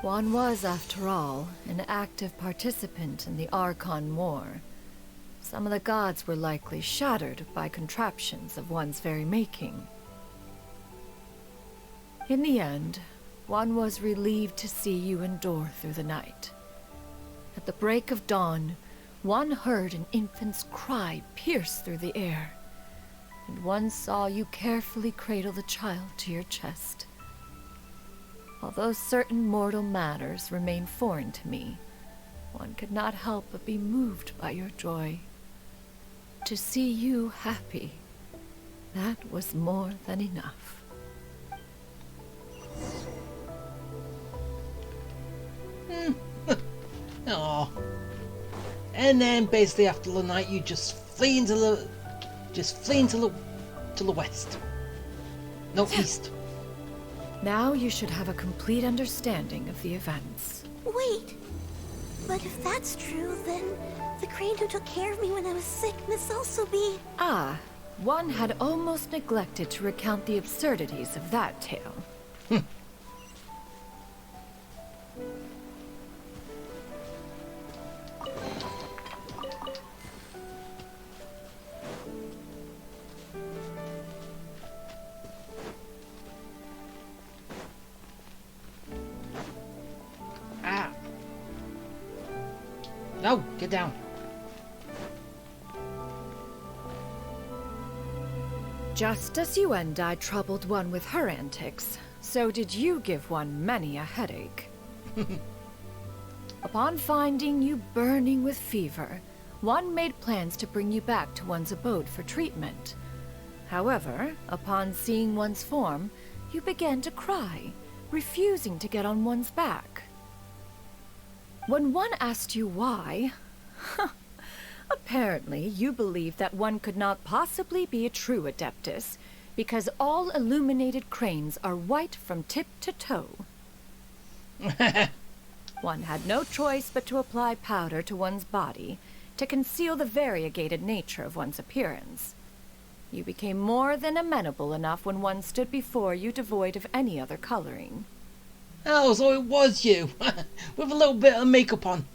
One was, after all, an active participant in the Archon War. Some of the gods were likely shattered by contraptions of one's very making. In the end, one was relieved to see you endure through the night. At the break of dawn, one heard an infant's cry pierce through the air, and one saw you carefully cradle the child to your chest. Although certain mortal matters remain foreign to me, one could not help but be moved by your joy. To see you happy, that was more than enough. Aww. And then basically after the night you just flee into the west. No, east. Now you should have a complete understanding of the events. Wait, but if that's true, then the crane who took care of me when I was sick must also be... Ah, one had almost neglected to recount the absurdities of that tale. No, get down. Just as you and I troubled one with her antics, so did you give one many a headache. Upon finding you burning with fever, one made plans to bring you back to one's abode for treatment. However, upon seeing one's form, you began to cry, refusing to get on one's back. When one asked you why, apparently you believed that one could not possibly be a true Adeptus because all illuminated cranes are white from tip to toe. One had no choice but to apply powder to one's body to conceal the variegated nature of one's appearance. You became more than amenable enough when one stood before you devoid of any other coloring. Oh, so it was you, with a little bit of makeup on.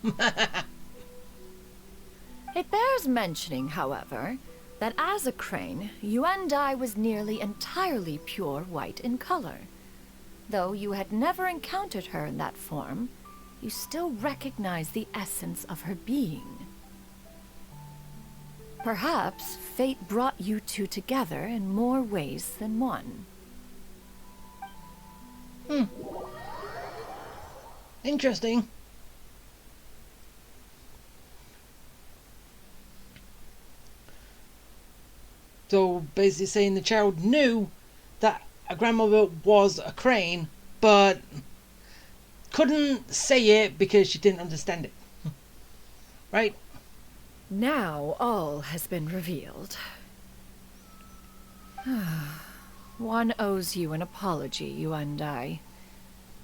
It bears mentioning, however, that as a crane, you and I was nearly entirely pure white in color. Though you had never encountered her in that form, you still recognized the essence of her being. Perhaps fate brought you two together in more ways than one. Interesting. So basically saying the child knew that a grandmother was a crane, but couldn't say it because she didn't understand it. Right? Now all has been revealed. One owes you an apology, you and I.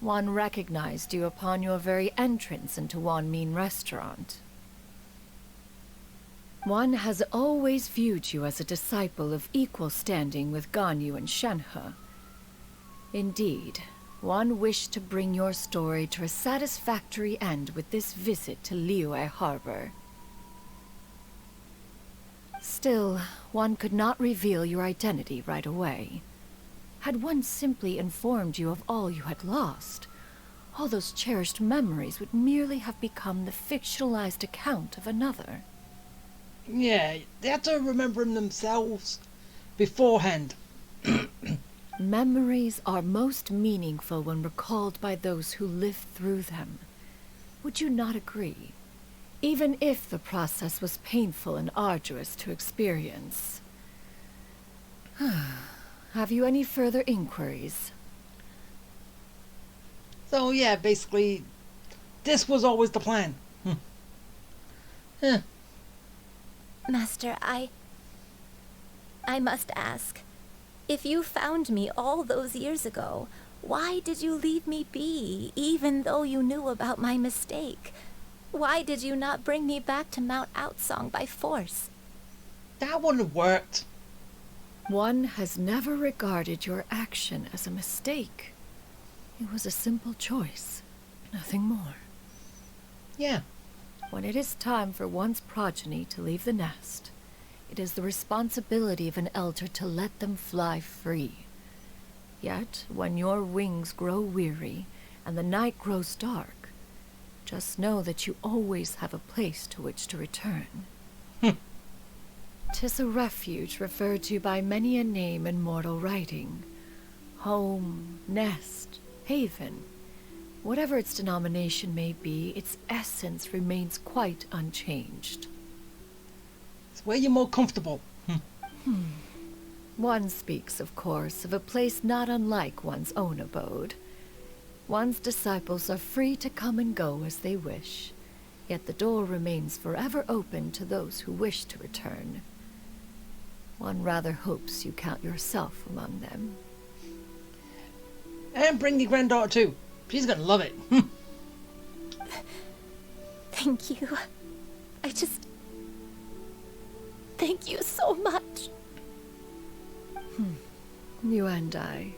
One recognized you upon your very entrance into Wanmin restaurant. One has always viewed you as a disciple of equal standing with Ganyu and Shenhe. Indeed, one wished to bring your story to a satisfactory end with this visit to Liyue Harbor. Still, one could not reveal your identity right away. Had one simply informed you of all you had lost, all those cherished memories would merely have become the fictionalized account of another. Yeah, they have to remember them themselves beforehand. Memories are most meaningful when recalled by those who lived through them. Would you not agree? Even if the process was painful and arduous to experience. Have you any further inquiries? So yeah, basically, this was always the plan. Yeah. Master, I must ask. If you found me all those years ago, why did you leave me be, even though you knew about my mistake? Why did you not bring me back to Mount Outsong by force? That wouldn't have worked. One has never regarded your action as a mistake. It was a simple choice, nothing more. Yeah. When it is time for one's progeny to leave the nest, it is the responsibility of an elder to let them fly free. Yet, when your wings grow weary and the night grows dark, just know that you always have a place to which to return. 'Tis a refuge referred to by many a name in mortal writing. Home, nest, haven. Whatever its denomination may be, its essence remains quite unchanged. It's where you're more comfortable. One speaks, of course, of a place not unlike one's own abode. One's disciples are free to come and go as they wish, yet the door remains forever open to those who wish to return. One rather hopes you count yourself among them. And bring your granddaughter too. She's gonna love it. Thank you. Thank you so much. You and I.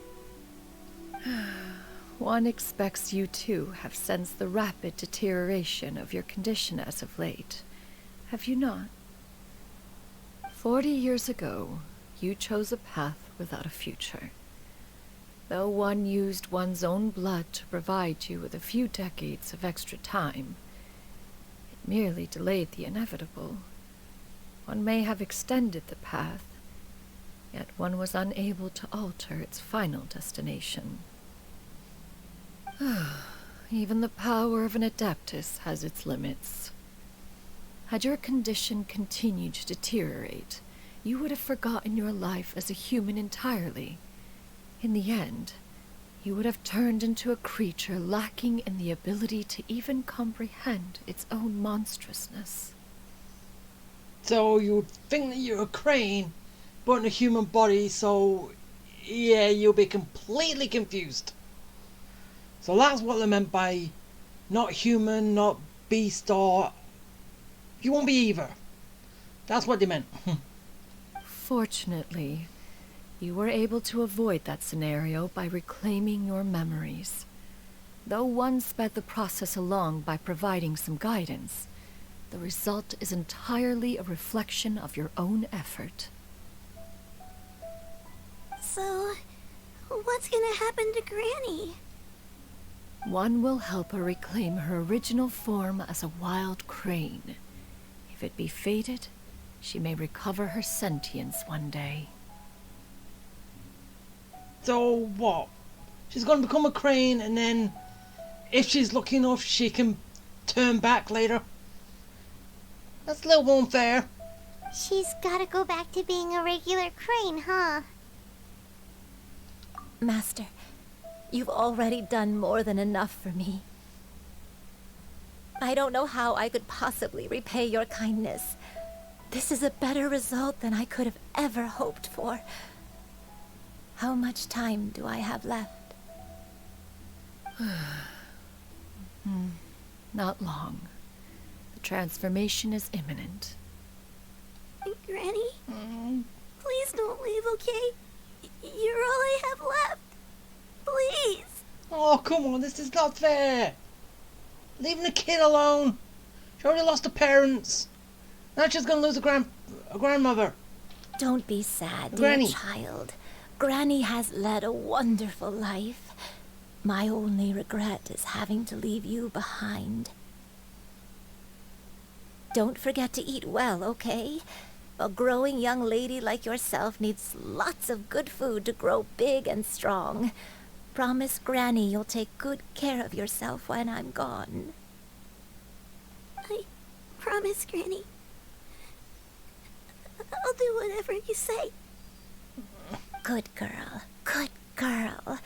One expects you too have sensed the rapid deterioration of your condition as of late. Have you not? 40 years ago, you chose a path without a future. Though one used one's own blood to provide you with a few decades of extra time, it merely delayed the inevitable. One may have extended the path, yet one was unable to alter its final destination. Even the power of an adeptus has its limits. Had your condition continued to deteriorate, you would have forgotten your life as a human entirely. In the end, you would have turned into a creature lacking in the ability to even comprehend its own monstrousness. So you think that you're a crane, but in a human body, so yeah, you'll be completely confused. So that's what they meant by not human, not beast, or you won't be either. That's what they meant. Fortunately, you were able to avoid that scenario by reclaiming your memories. Though one sped the process along by providing some guidance, the result is entirely a reflection of your own effort. So, what's gonna happen to Granny? One will help her reclaim her original form as a wild crane. If it be fated, she may recover her sentience one day. So what? She's gonna become a crane, and then if she's lucky enough, she can turn back later. That's a little unfair. She's gotta go back to being a regular crane, huh? Master, you've already done more than enough for me. I don't know how I could possibly repay your kindness. This is a better result than I could have ever hoped for. How much time do I have left? Not long. The transformation is imminent. Granny? Please don't leave, okay? You're all I have left. Please. Oh, come on, this is not fair. Leaving the kid alone. She already lost her parents. Now she's gonna lose a grandmother. Don't be sad, dear Granny. child. Granny has led a wonderful life. My only regret is having to leave you behind. Don't forget to eat well, okay? A growing young lady like yourself needs lots of good food to grow big and strong. Promise Granny you'll take good care of yourself when I'm gone. I promise, Granny. I'll do whatever you say. Good girl. Good girl.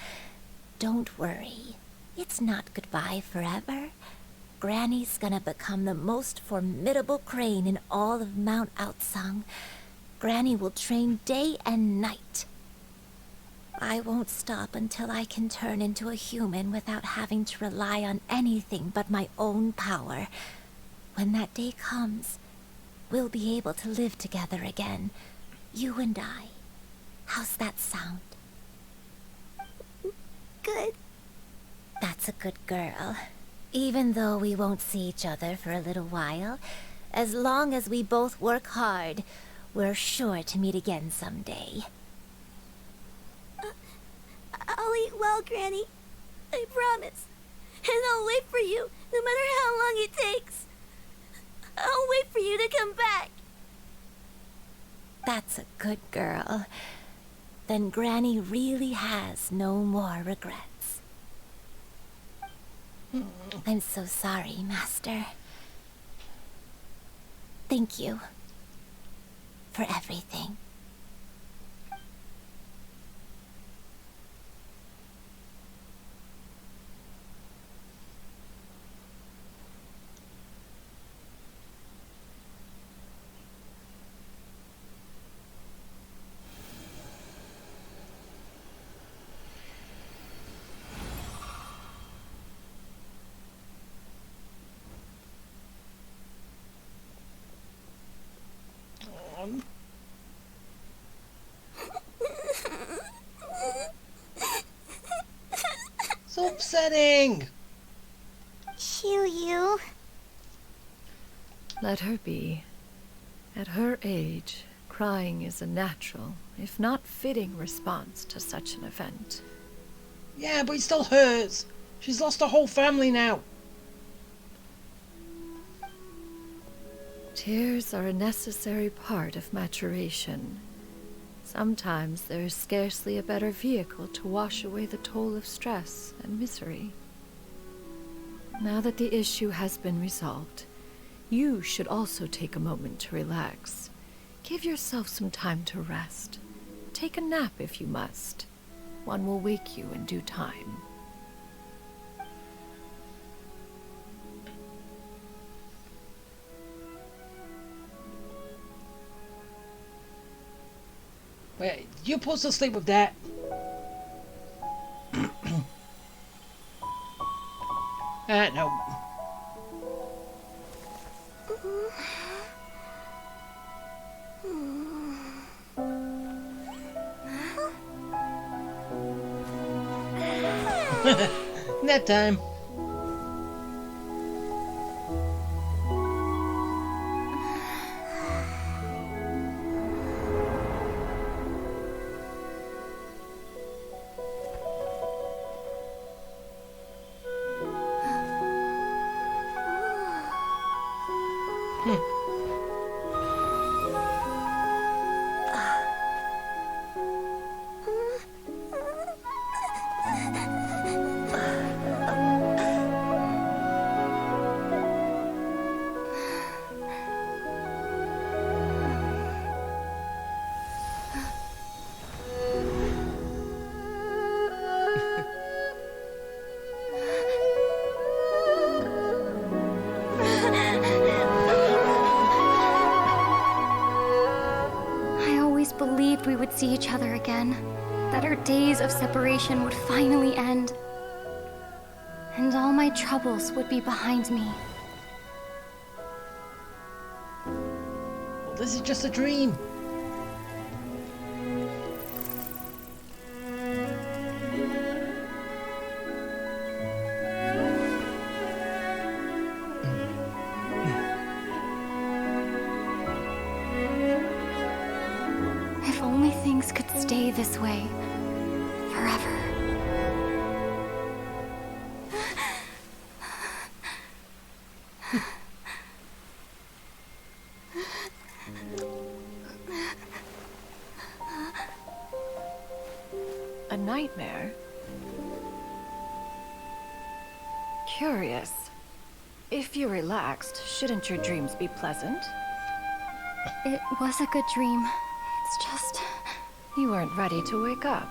Don't worry. It's not goodbye forever. Granny's gonna become the most formidable crane in all of Mount Outsung. Granny will train day and night. I won't stop until I can turn into a human without having to rely on anything but my own power. When that day comes, we'll be able to live together again. You and I. How's that sound? Good. That's a good girl. Even though we won't see each other for a little while, as long as we both work hard, we're sure to meet again someday. I'll eat well, Granny. I promise. And I'll wait for you, no matter how long it takes. I'll wait for you to come back. That's a good girl. Then Granny really has no more regrets. I'm so sorry, Master. Thank you for everything. So upsetting! Shoo. Let her be. At her age, crying is a natural, if not fitting, response to such an event. Yeah, but it still hurts. She's lost her whole family now. Tears are a necessary part of maturation. Sometimes there is scarcely a better vehicle to wash away the toll of stress and misery. Now that the issue has been resolved, you should also take a moment to relax. Give yourself some time to rest. Take a nap if you must. One will wake you in due time. Wait, you supposed to sleep with that? No. Nap time. We would see each other again, that our days of separation would finally end, and all my troubles would be behind me. Well, this is just a dream. Things could stay this way forever. A nightmare? Curious. If you're relaxed, shouldn't your dreams be pleasant? It was a good dream. It's just... You weren't ready to wake up.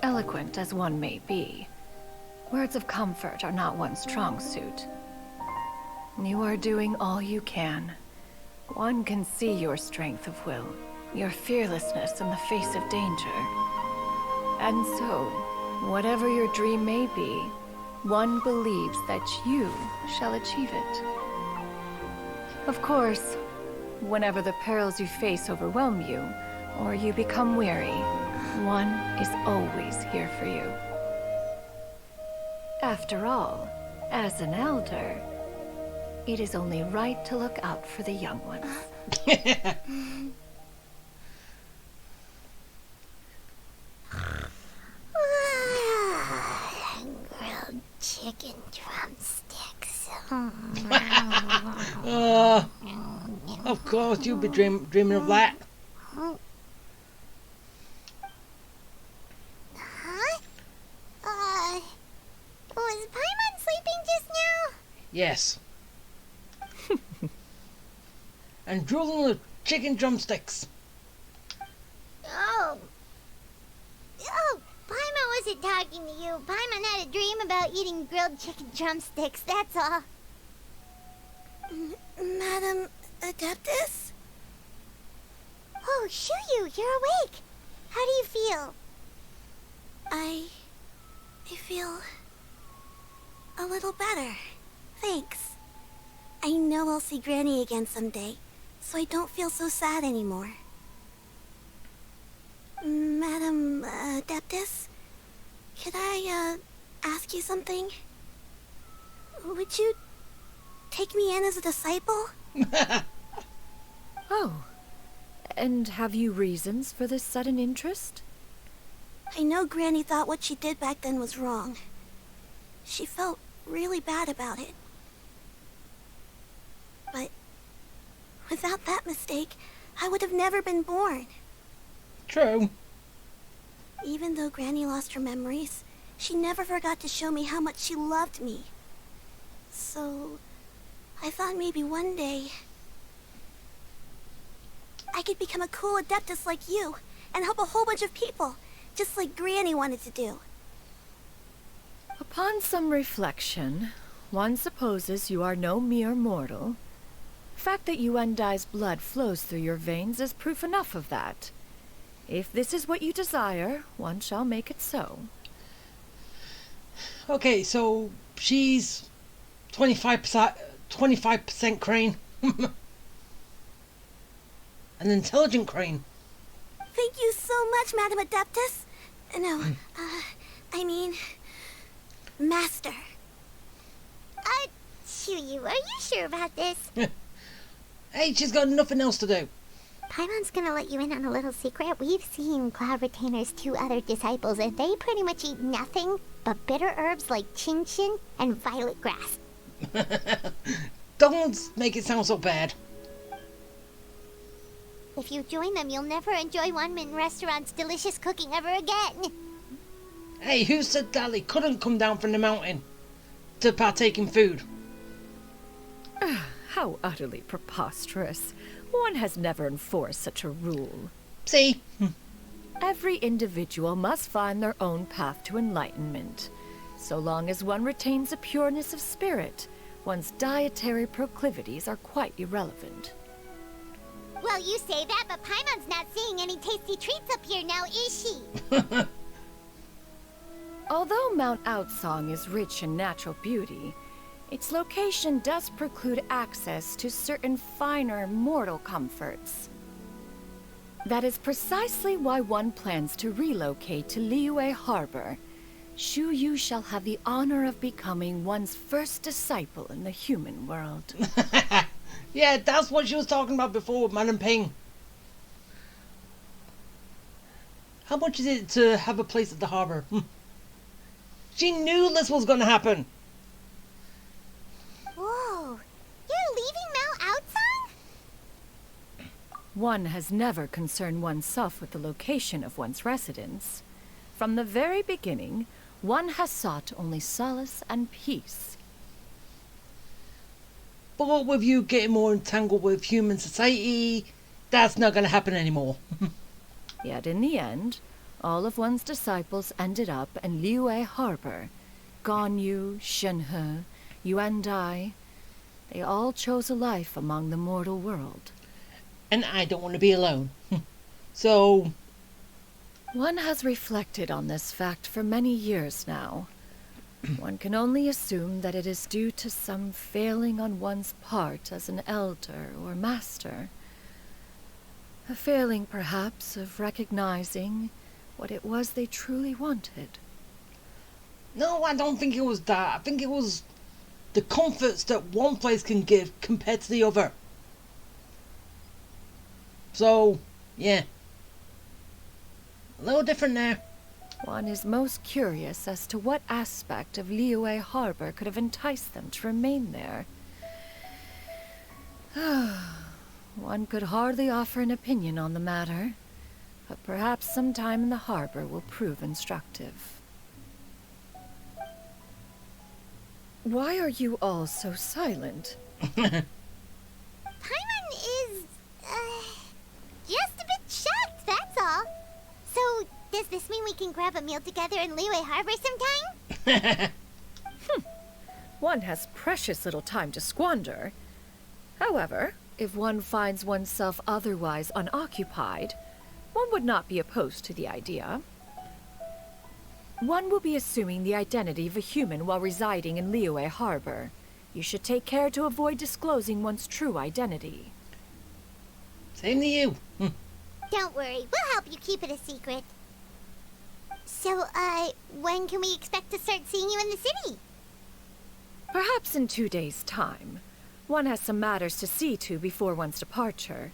Eloquent as one may be, words of comfort are not one's strong suit. You are doing all you can. One can see your strength of will, your fearlessness in the face of danger. And so, whatever your dream may be, one believes that you shall achieve it. Of course, whenever the perils you face overwhelm you, or you become weary, one is always here for you. After all, as an elder, it is only right to look out for the young ones. Grilled chicken drumsticks. Of course, you'd be dreaming of that. Huh? Was Paimon sleeping just now? Yes. And drooling with chicken drumsticks. Oh, Paimon wasn't talking to you. Paimon had a dream about eating grilled chicken drumsticks, that's all. Madam Adeptus? Oh, Shuyu, you're awake. How do you feel? I feel a little better. Thanks. I know I'll see Granny again someday, so I don't feel so sad anymore. Madam Adeptus, could I ask you something? Would you take me in as a disciple? Oh, and have you reasons for this sudden interest? I know Granny thought what she did back then was wrong. She felt really bad about it. But without that mistake, I would have never been born. True. Even though Granny lost her memories, she never forgot to show me how much she loved me. So, I thought maybe one day I could become a cool Adeptus like you and help a whole bunch of people, just like Granny wanted to do. Upon some reflection, one supposes you are no mere mortal. The fact that Yuendai's blood flows through your veins is proof enough of that. If this is what you desire, one shall make it so. Okay, so she's 25% crane. An intelligent crane. Thank you so much, Madam Adeptus. No, I mean, Master. Shuyu, are you sure about this? Hey, she's got nothing else to do. Paimon's gonna let you in on a little secret. We've seen Cloud Retainer's 2 other disciples, and they pretty much eat nothing but bitter herbs like chin-chin and violet grass. Don't make it sound so bad. If you join them, you'll never enjoy One-Min Restaurant's delicious cooking ever again. Hey, who said Dali couldn't come down from the mountain to partake in food? How utterly preposterous. One has never enforced such a rule. See? Every individual must find their own path to enlightenment. So long as one retains a pureness of spirit, one's dietary proclivities are quite irrelevant. Well, you say that, but Paimon's not seeing any tasty treats up here now, is she? Although Mount Outsong is rich in natural beauty, its location does preclude access to certain finer mortal comforts. That is precisely why one plans to relocate to Liyue Harbor. Shu Yu shall have the honor of becoming one's first disciple in the human world. Yeah, that's what she was talking about before with Madam Ping. How much is it to have a place at the harbor? She knew this was going to happen. Whoa, you're leaving Mount Outsong? One has never concerned oneself with the location of one's residence. From the very beginning, one has sought only solace and peace. But with you getting more entangled with human society, that's not going to happen anymore. Yet in the end, all of one's disciples ended up in Liyue Harbor. Ganyu, Shenhe, Yuan Dai. They all chose a life among the mortal world. And I don't want to be alone. So... One has reflected on this fact for many years now. One can only assume that it is due to some failing on one's part as an elder or master. A failing, perhaps, of recognizing what it was they truly wanted. No, I don't think it was that. I think it was the comforts that one place can give compared to the other. So, yeah. A little different now. One is most curious as to what aspect of Liyue Harbor could have enticed them to remain there. One could hardly offer an opinion on the matter, but perhaps some time in the harbor will prove instructive. Why are you all so silent? Paimon is, just a bit shocked, that's all. So, does this mean we can grab a meal together in Liyue Harbor sometime? One has precious little time to squander. However, if one finds oneself otherwise unoccupied, one would not be opposed to the idea. One will be assuming the identity of a human while residing in Liyue Harbor. You should take care to avoid disclosing one's true identity. Same to you. Don't worry, we'll help you keep it a secret. So, when can we expect to start seeing you in the city? Perhaps in 2 days' time. One has some matters to see to before one's departure.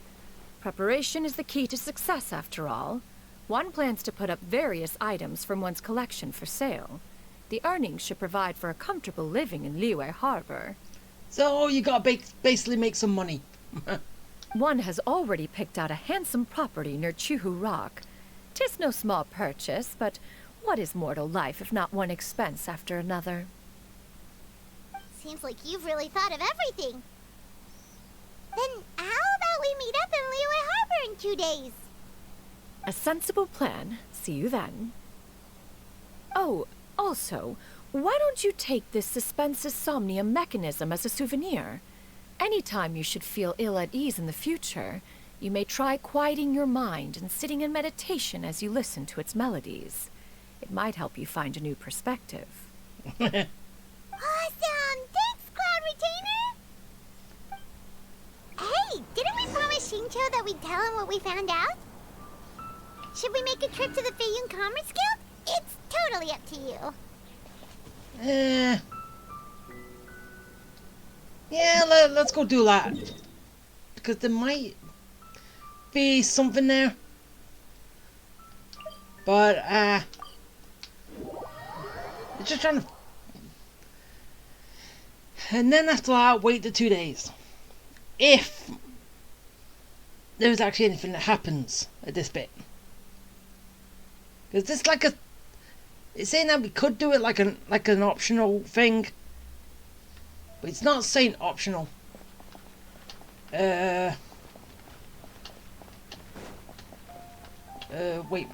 Preparation is the key to success, after all. One plans to put up various items from one's collection for sale. The earnings should provide for a comfortable living in Liyue Harbor. So you gotta basically make some money. One has already picked out a handsome property near Chuhu Rock. 'Tis no small purchase, but what is mortal life if not one expense after another? Seems like you've really thought of everything. Then how about we meet up in Liyue Harbor in 2 days? A sensible plan. See you then. Oh, also, why don't you take this suspensus somnium mechanism as a souvenir? Anytime you should feel ill at ease in the future, you may try quieting your mind and sitting in meditation as you listen to its melodies. It might help you find a new perspective. Awesome! Thanks, Cloud Retainer! Hey, didn't we promise Shincho that we'd tell him what we found out? Should we make a trip to the Feiyun Commerce Guild? It's totally up to you. Yeah, let's go do that. Because there might be something there. But, just trying to... And then after that, wait the 2 days. If there's actually anything that happens at this bit. Because this like a... It's saying that we could do it like an optional thing. But it's not saying optional. Wait.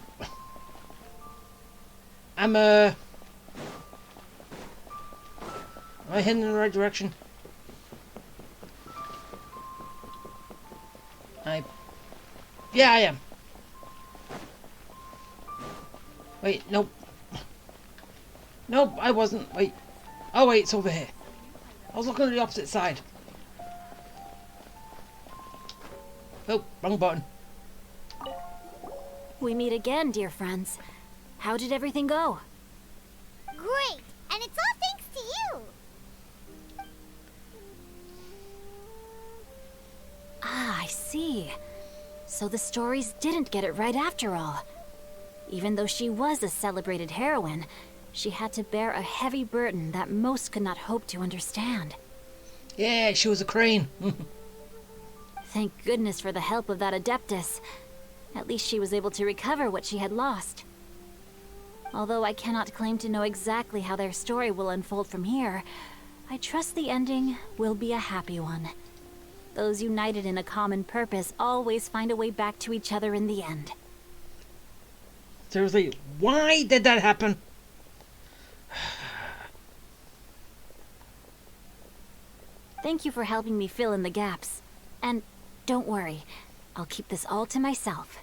Am I heading in the right direction? Yeah, I am. Wait, nope. Nope, I wasn't. Wait. Oh, wait, it's over here. I was looking at the opposite side. Oh, wrong button. We meet again, dear friends. How did everything go? Great! And it's all thanks to you! Ah, I see. So the stories didn't get it right after all. Even though she was a celebrated heroine, she had to bear a heavy burden that most could not hope to understand. Yeah, she was a crane. Thank goodness for the help of that Adeptus. At least she was able to recover what she had lost. Although I cannot claim to know exactly how their story will unfold from here, I trust the ending will be a happy one. Those united in a common purpose always find a way back to each other in the end. Seriously, why did that happen? Thank you for helping me fill in the gaps. And don't worry, I'll keep this all to myself.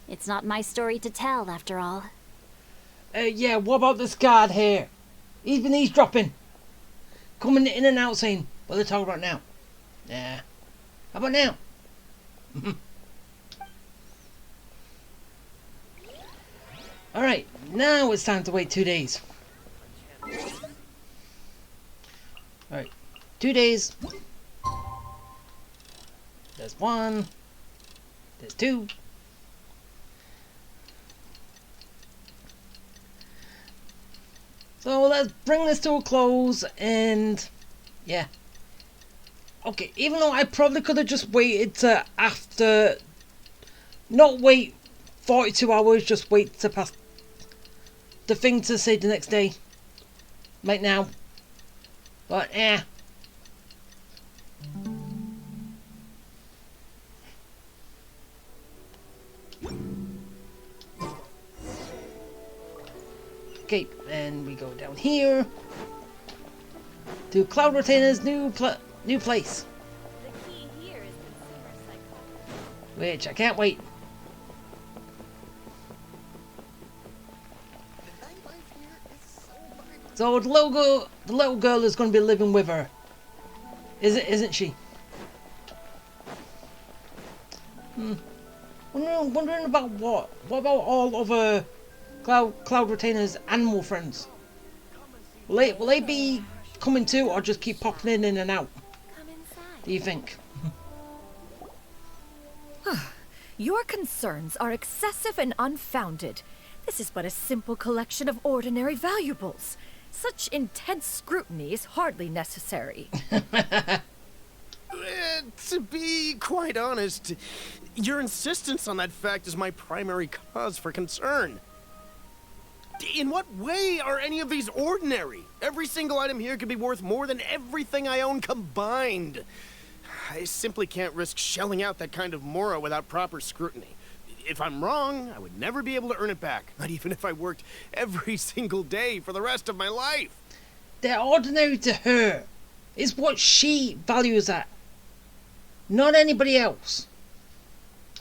It's not my story to tell, after all. Yeah, what about this guard here? He's been eavesdropping. Coming in and out saying, what are they talking about now? Yeah. How about now? Alright, now it's time to wait 2 days. Alright, 2 days. There's 1. There's 2. So let's bring this to a close and yeah. Okay, even though I probably could have just waited to after, not wait 42 hours, just wait to pass the thing to say the next day. Right now. But okay, and we go down here to Cloud Retainer's new place, which I can't wait. So the little girl is going to be living with her, isn't she? Wondering about what? What about all other Cloud Retainer's animal friends? Will they be coming too, or just keep popping in and out? Do you think? Your concerns are excessive and unfounded. This is but a simple collection of ordinary valuables. Such intense scrutiny is hardly necessary. To be quite honest, your insistence on that fact is my primary cause for concern. In what way are any of these ordinary? Every single item here could be worth more than everything I own combined. I simply can't risk shelling out that kind of mora without proper scrutiny. If I'm wrong, I would never be able to earn it back, not even if I worked every single day for the rest of my life. They're ordinary to her. It's what she values at, not anybody else.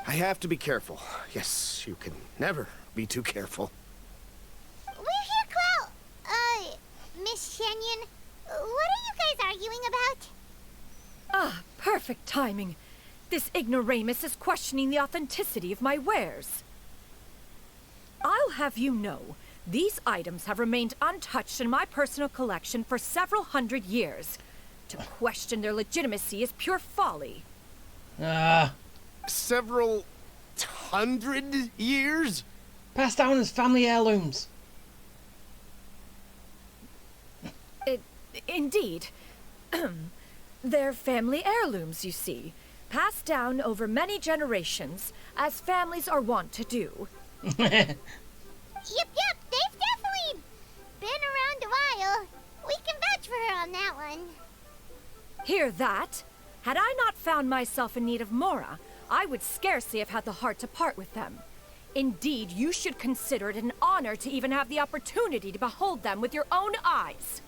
I have to be careful. Yes, you can never be too careful. We're here, Cloud. Miss Shenyan. What are you guys arguing about? Ah, perfect timing. This ignoramus is questioning the authenticity of my wares. I'll have you know, these items have remained untouched in my personal collection for several hundred years. To question their legitimacy is pure folly. Several hundred years? Passed down as family heirlooms. Indeed. They're family heirlooms, you see. Passed down over many generations, as families are wont to do. Yep, they've definitely been around a while. We can vouch for her on that one. Hear that? Had I not found myself in need of mora, I would scarcely have had the heart to part with them. Indeed, you should consider it an honor to even have the opportunity to behold them with your own eyes.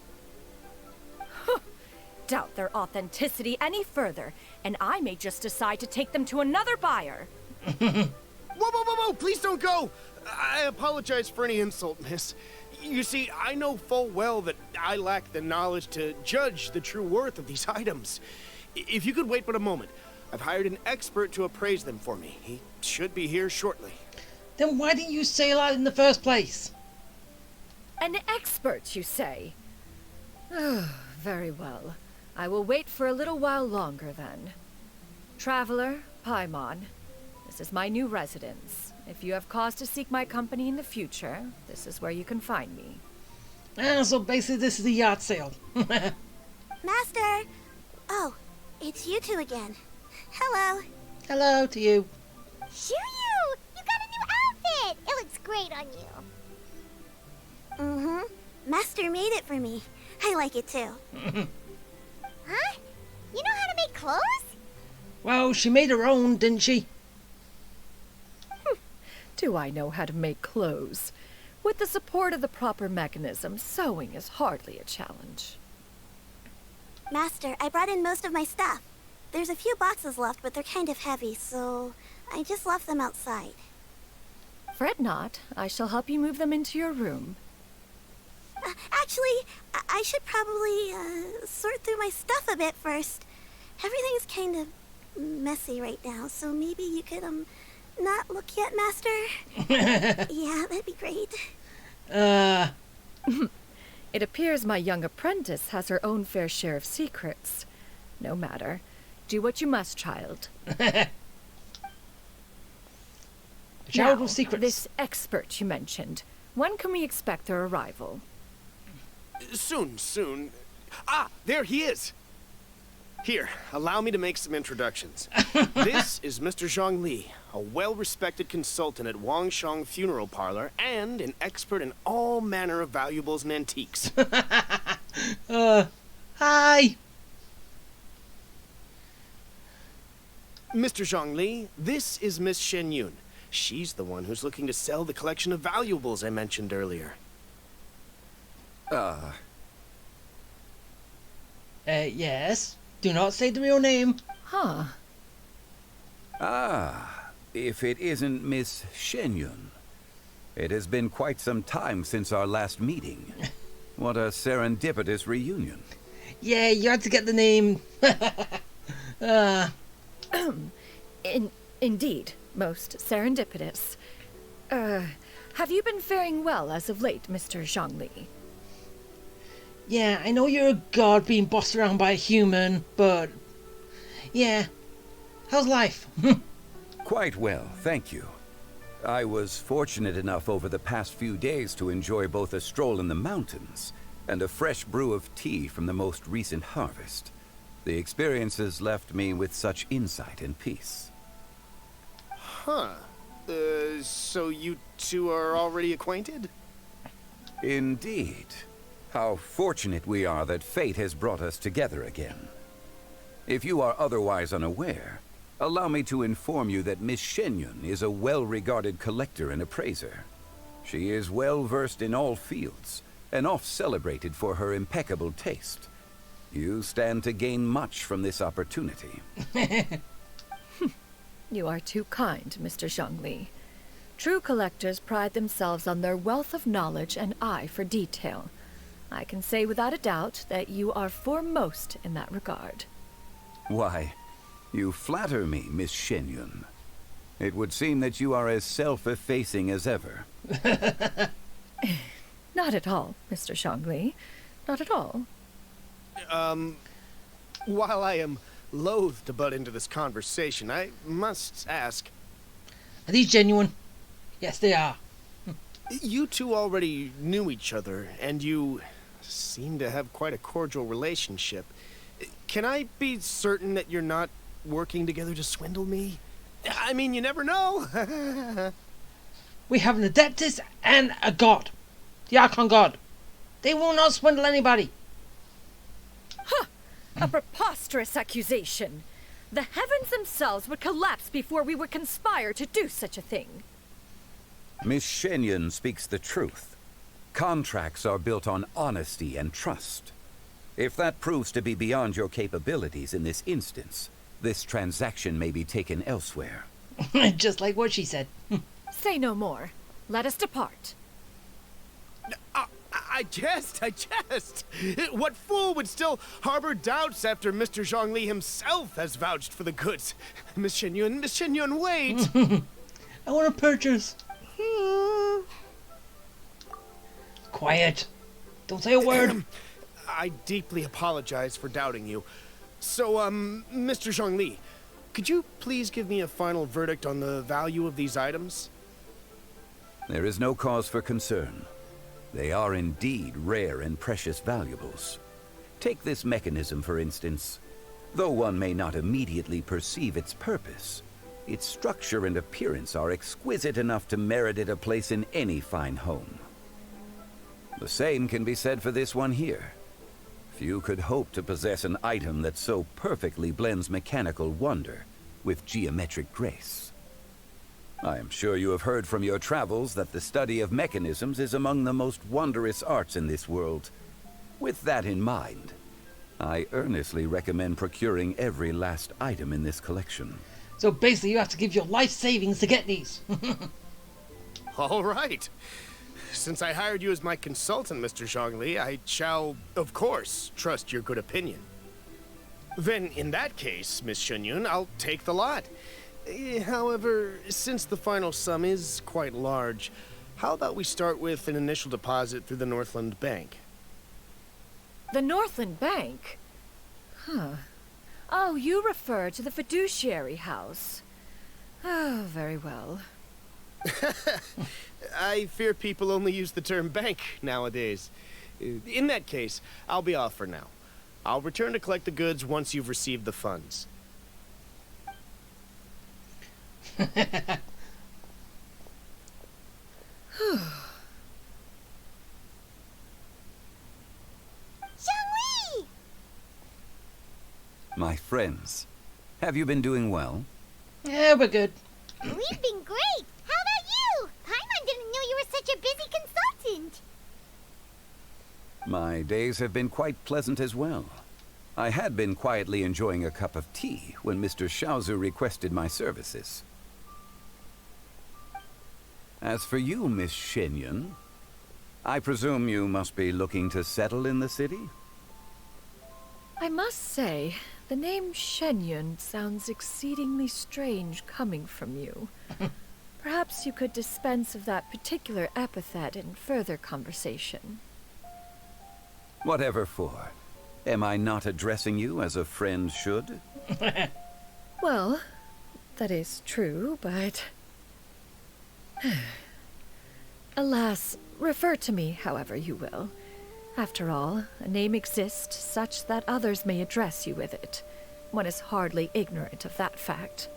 Doubt their authenticity any further, and I may just decide to take them to another buyer. Whoa, please don't go! I apologize for any insult, miss. You see, I know full well that I lack the knowledge to judge the true worth of these items. If you could wait but a moment, I've hired an expert to appraise them for me. He should be here shortly. Then why didn't you say that in the first place? An expert, you say? Very well. I will wait for a little while longer then. Traveler, Paimon, this is my new residence. If you have cause to seek my company in the future, this is where you can find me. So basically this is a yacht sale. Master! Oh, it's you two again. Hello. Hello to you. Shoo you! You got a new outfit! It looks great on you. Mm-hmm. Master made it for me. I like it too. Huh? You know how to make clothes? Well, she made her own, didn't she? Do I know how to make clothes? With the support of the proper mechanism, sewing is hardly a challenge. Master, I brought in most of my stuff. There's a few boxes left, but they're kind of heavy, so I just left them outside. Fret not. I shall help you move them into your room. Actually, I should probably sort through my stuff a bit first. Everything's kind of messy right now, so maybe you could, not look yet, Master? Yeah, that'd be great. It appears my young apprentice has her own fair share of secrets. No matter. Do what you must, child. Child now, with secrets. This expert you mentioned. When can we expect their arrival? Soon. Ah, there he is! Here, allow me to make some introductions. This is Mr. Zhongli, a well-respected consultant at Wangshang Funeral Parlor and an expert in all manner of valuables and antiques. Hi! Mr. Zhongli, this is Miss Shen Yun. She's the one who's looking to sell the collection of valuables I mentioned earlier. Yes. Do not say the real name. Huh. Ah, if it isn't Miss Shenyun. It has been quite some time since our last meeting. What a serendipitous reunion. Yeah, you had to get the name. Indeed, most serendipitous. Have you been faring well as of late, Mr. Zhongli? Yeah, I know you're a god being bossed around by a human, but... yeah. How's life? Quite well, thank you. I was fortunate enough over the past few days to enjoy both a stroll in the mountains and a fresh brew of tea from the most recent harvest. The experiences left me with such insight and peace. Huh. So you two are already acquainted? Indeed. How fortunate we are that fate has brought us together again. If you are otherwise unaware, allow me to inform you that Miss Shenyun is a well-regarded collector and appraiser. She is well-versed in all fields, and oft-celebrated for her impeccable taste. You stand to gain much from this opportunity. You are too kind, Mr. Zhongli. True collectors pride themselves on their wealth of knowledge and eye for detail. I can say without a doubt that you are foremost in that regard. Why, you flatter me, Miss Shenyun. It would seem that you are as self-effacing as ever. Not at all, Mr. Zhongli. Not at all. While I am loath to butt into this conversation, I must ask... Are these genuine? Yes, they are. You two already knew each other, and you seem to have quite a cordial relationship. Can I be certain that you're not working together to swindle me? I mean, you never know. We have an Adeptus and a god. The Archon God. They will not swindle anybody. Huh! A preposterous accusation. The heavens themselves would collapse before we would conspire to do such a thing. Miss Shenyun speaks the truth. Contracts are built on honesty and trust. If that proves to be beyond your capabilities in this instance, this transaction may be taken elsewhere. Just like what she said. Say no more. Let us depart. I jest. What fool would still harbor doubts after Mr. Zhongli himself has vouched for the goods? Miss Shenyun, wait! I want to purchase. Quiet. Don't say a word. I deeply apologize for doubting you. So, Mr. Zhongli, could you please give me a final verdict on the value of these items? There is no cause for concern. They are indeed rare and precious valuables. Take this mechanism, for instance. Though one may not immediately perceive its purpose, its structure and appearance are exquisite enough to merit it a place in any fine home. The same can be said for this one here. Few could hope to possess an item that so perfectly blends mechanical wonder with geometric grace. I am sure you have heard from your travels that the study of mechanisms is among the most wondrous arts in this world. With that in mind, I earnestly recommend procuring every last item in this collection. So basically you have to give your life savings to get these. All right. Since I hired you as my consultant, Mr. Zhongli, I shall, of course, trust your good opinion. Then, in that case, Miss Shenyun, I'll take the lot. However, since the final sum is quite large, how about we start with an initial deposit through the Northland Bank? The Northland Bank? Huh. Oh, you refer to the fiduciary house. Oh, very well. I fear people only use the term bank nowadays. In that case, I'll be off for now. I'll return to collect the goods once you've received the funds. Zhongli! My friends, have you been doing well? Yeah, we're good. We've been great. How about you? Paimon didn't know you were such a busy consultant. My days have been quite pleasant as well. I had been quietly enjoying a cup of tea when Mr. Xiaozu requested my services. As for you, Miss Shenyun, I presume you must be looking to settle in the city? I must say, the name Shenyun sounds exceedingly strange coming from you. Perhaps you could dispense of that particular epithet in further conversation. Whatever for. Am I not addressing you as a friend should? Well, that is true, but... Alas, refer to me however you will. After all, a name exists such that others may address you with it. One is hardly ignorant of that fact.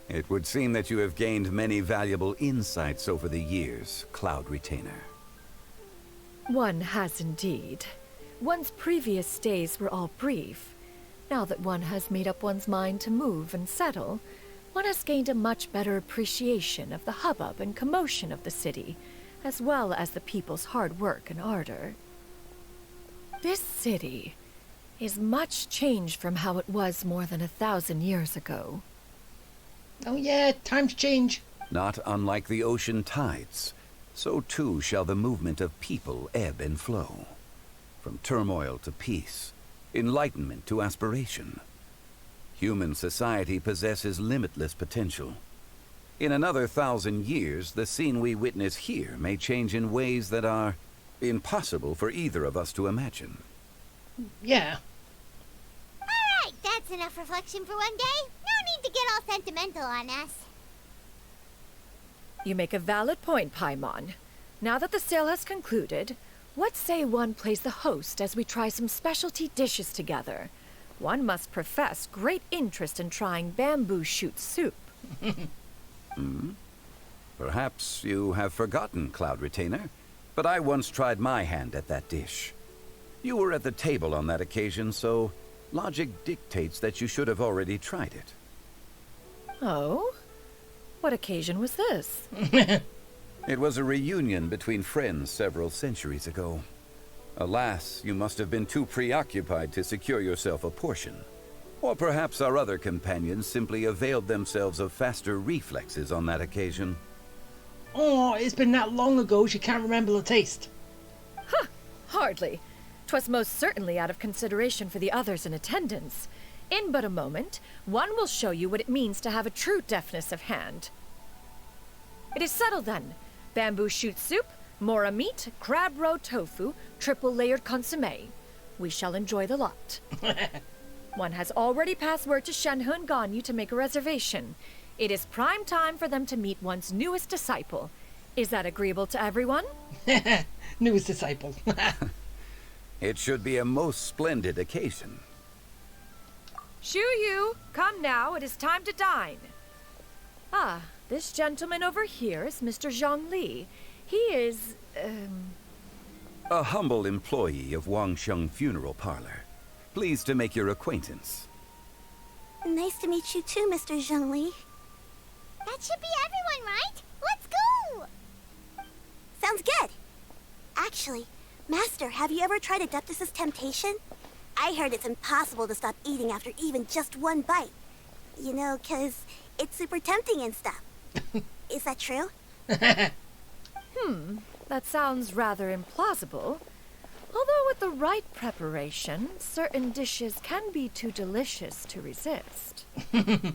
It would seem that you have gained many valuable insights over the years, Cloud Retainer. One has indeed. One's previous stays were all brief. Now that one has made up one's mind to move and settle, one has gained a much better appreciation of the hubbub and commotion of the city, as well as the people's hard work and ardor. This city is much changed from how it was more than 1,000 years ago. Oh yeah, times change. Not unlike the ocean tides, so too shall the movement of people ebb and flow. From turmoil to peace, enlightenment to aspiration. Human society possesses limitless potential. In another 1,000 years, the scene we witness here may change in ways that are impossible for either of us to imagine. Yeah. Alright, that's enough reflection for one day. No need to get all sentimental on us. You make a valid point, Paimon. Now that the sale has concluded, what say one plays the host as we try some specialty dishes together? One must profess great interest in trying bamboo shoot soup. Perhaps you have forgotten, Cloud Retainer, but I once tried my hand at that dish. You were at the table on that occasion, so logic dictates that you should have already tried it. Oh? What occasion was this? It was a reunion between friends several centuries ago. Alas, you must have been too preoccupied to secure yourself a portion. Or perhaps our other companions simply availed themselves of faster reflexes on that occasion. Oh, it's been that long ago she can't remember the taste. Huh, hardly. 'Twas most certainly out of consideration for the others in attendance. In but a moment, one will show you what it means to have a true deftness of hand. It is settled then. Bamboo shoot soup, mora meat, crab roe tofu, triple layered consomme. We shall enjoy the lot. One has already passed word to Shenhe and Ganyu to make a reservation. It is prime time for them to meet one's newest disciple. Is that agreeable to everyone? Newest disciple. It should be a most splendid occasion. Shu Yu, come now, it is time to dine. Ah, this gentleman over here is Mr. Zhongli. He is, A humble employee of Wangsheng Funeral Parlor. Pleased to make your acquaintance. Nice to meet you too, Mr. Zhongli. That should be everyone, right? Let's go! Sounds good. Actually, Master, have you ever tried Adeptus' temptation? I heard it's impossible to stop eating after even just one bite. You know, 'cause it's super tempting and stuff. Is that true? That sounds rather implausible. Although with the right preparation, certain dishes can be too delicious to resist. Huh?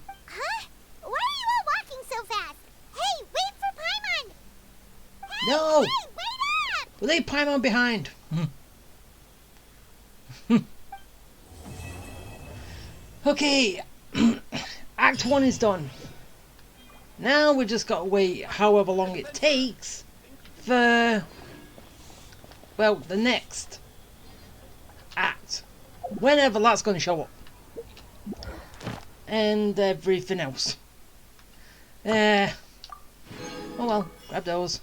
Why are you all walking so fast? Hey, wait for Paimon! Hey, No! Hey, wait up! Will they Paimon behind? Okay, Act 1 is done. Now we just gotta wait however long it takes for, well, the next act. Whenever that's gonna show up. And everything else. Oh well, grab those.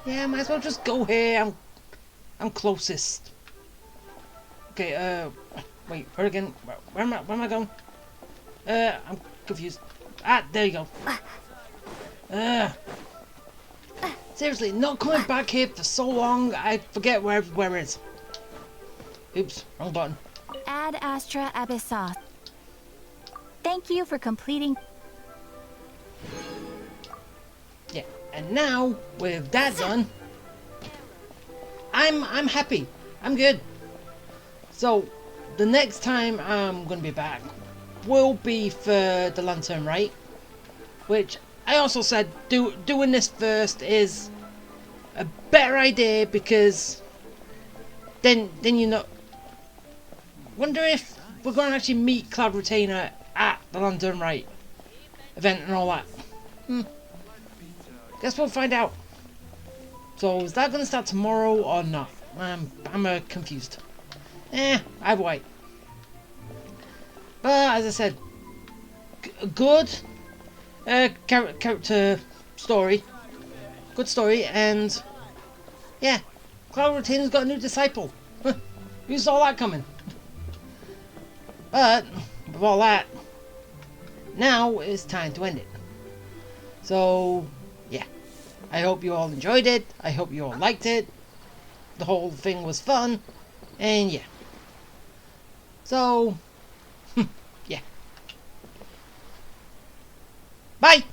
Yeah, might as well just go here. I'm closest. Okay, wait, where again? Where am I going? I'm confused. Ah, there you go. Seriously, not coming back here for so long, I forget where everywhere is. Oops, wrong button. Ad Astra Abyssos. Thank you for completing. Yeah, and now with that done, I'm happy. I'm good. So the next time I'm gonna be back will be for the Lantern Rite, which I also said doing this first is a better idea because then you know. Wonder if we're gonna actually meet Cloud Retainer at the Lantern Rite event and all that. Guess we'll find out. So is that gonna start tomorrow or not? I'm confused. I'd wait. But as I said, good character story, good story, and yeah, Cloud Retainer's got a new disciple. Who saw that coming? But with all that, now it's time to end it. So yeah, I hope you all enjoyed it. I hope you all liked it. The whole thing was fun, and yeah. So yeah. Bye!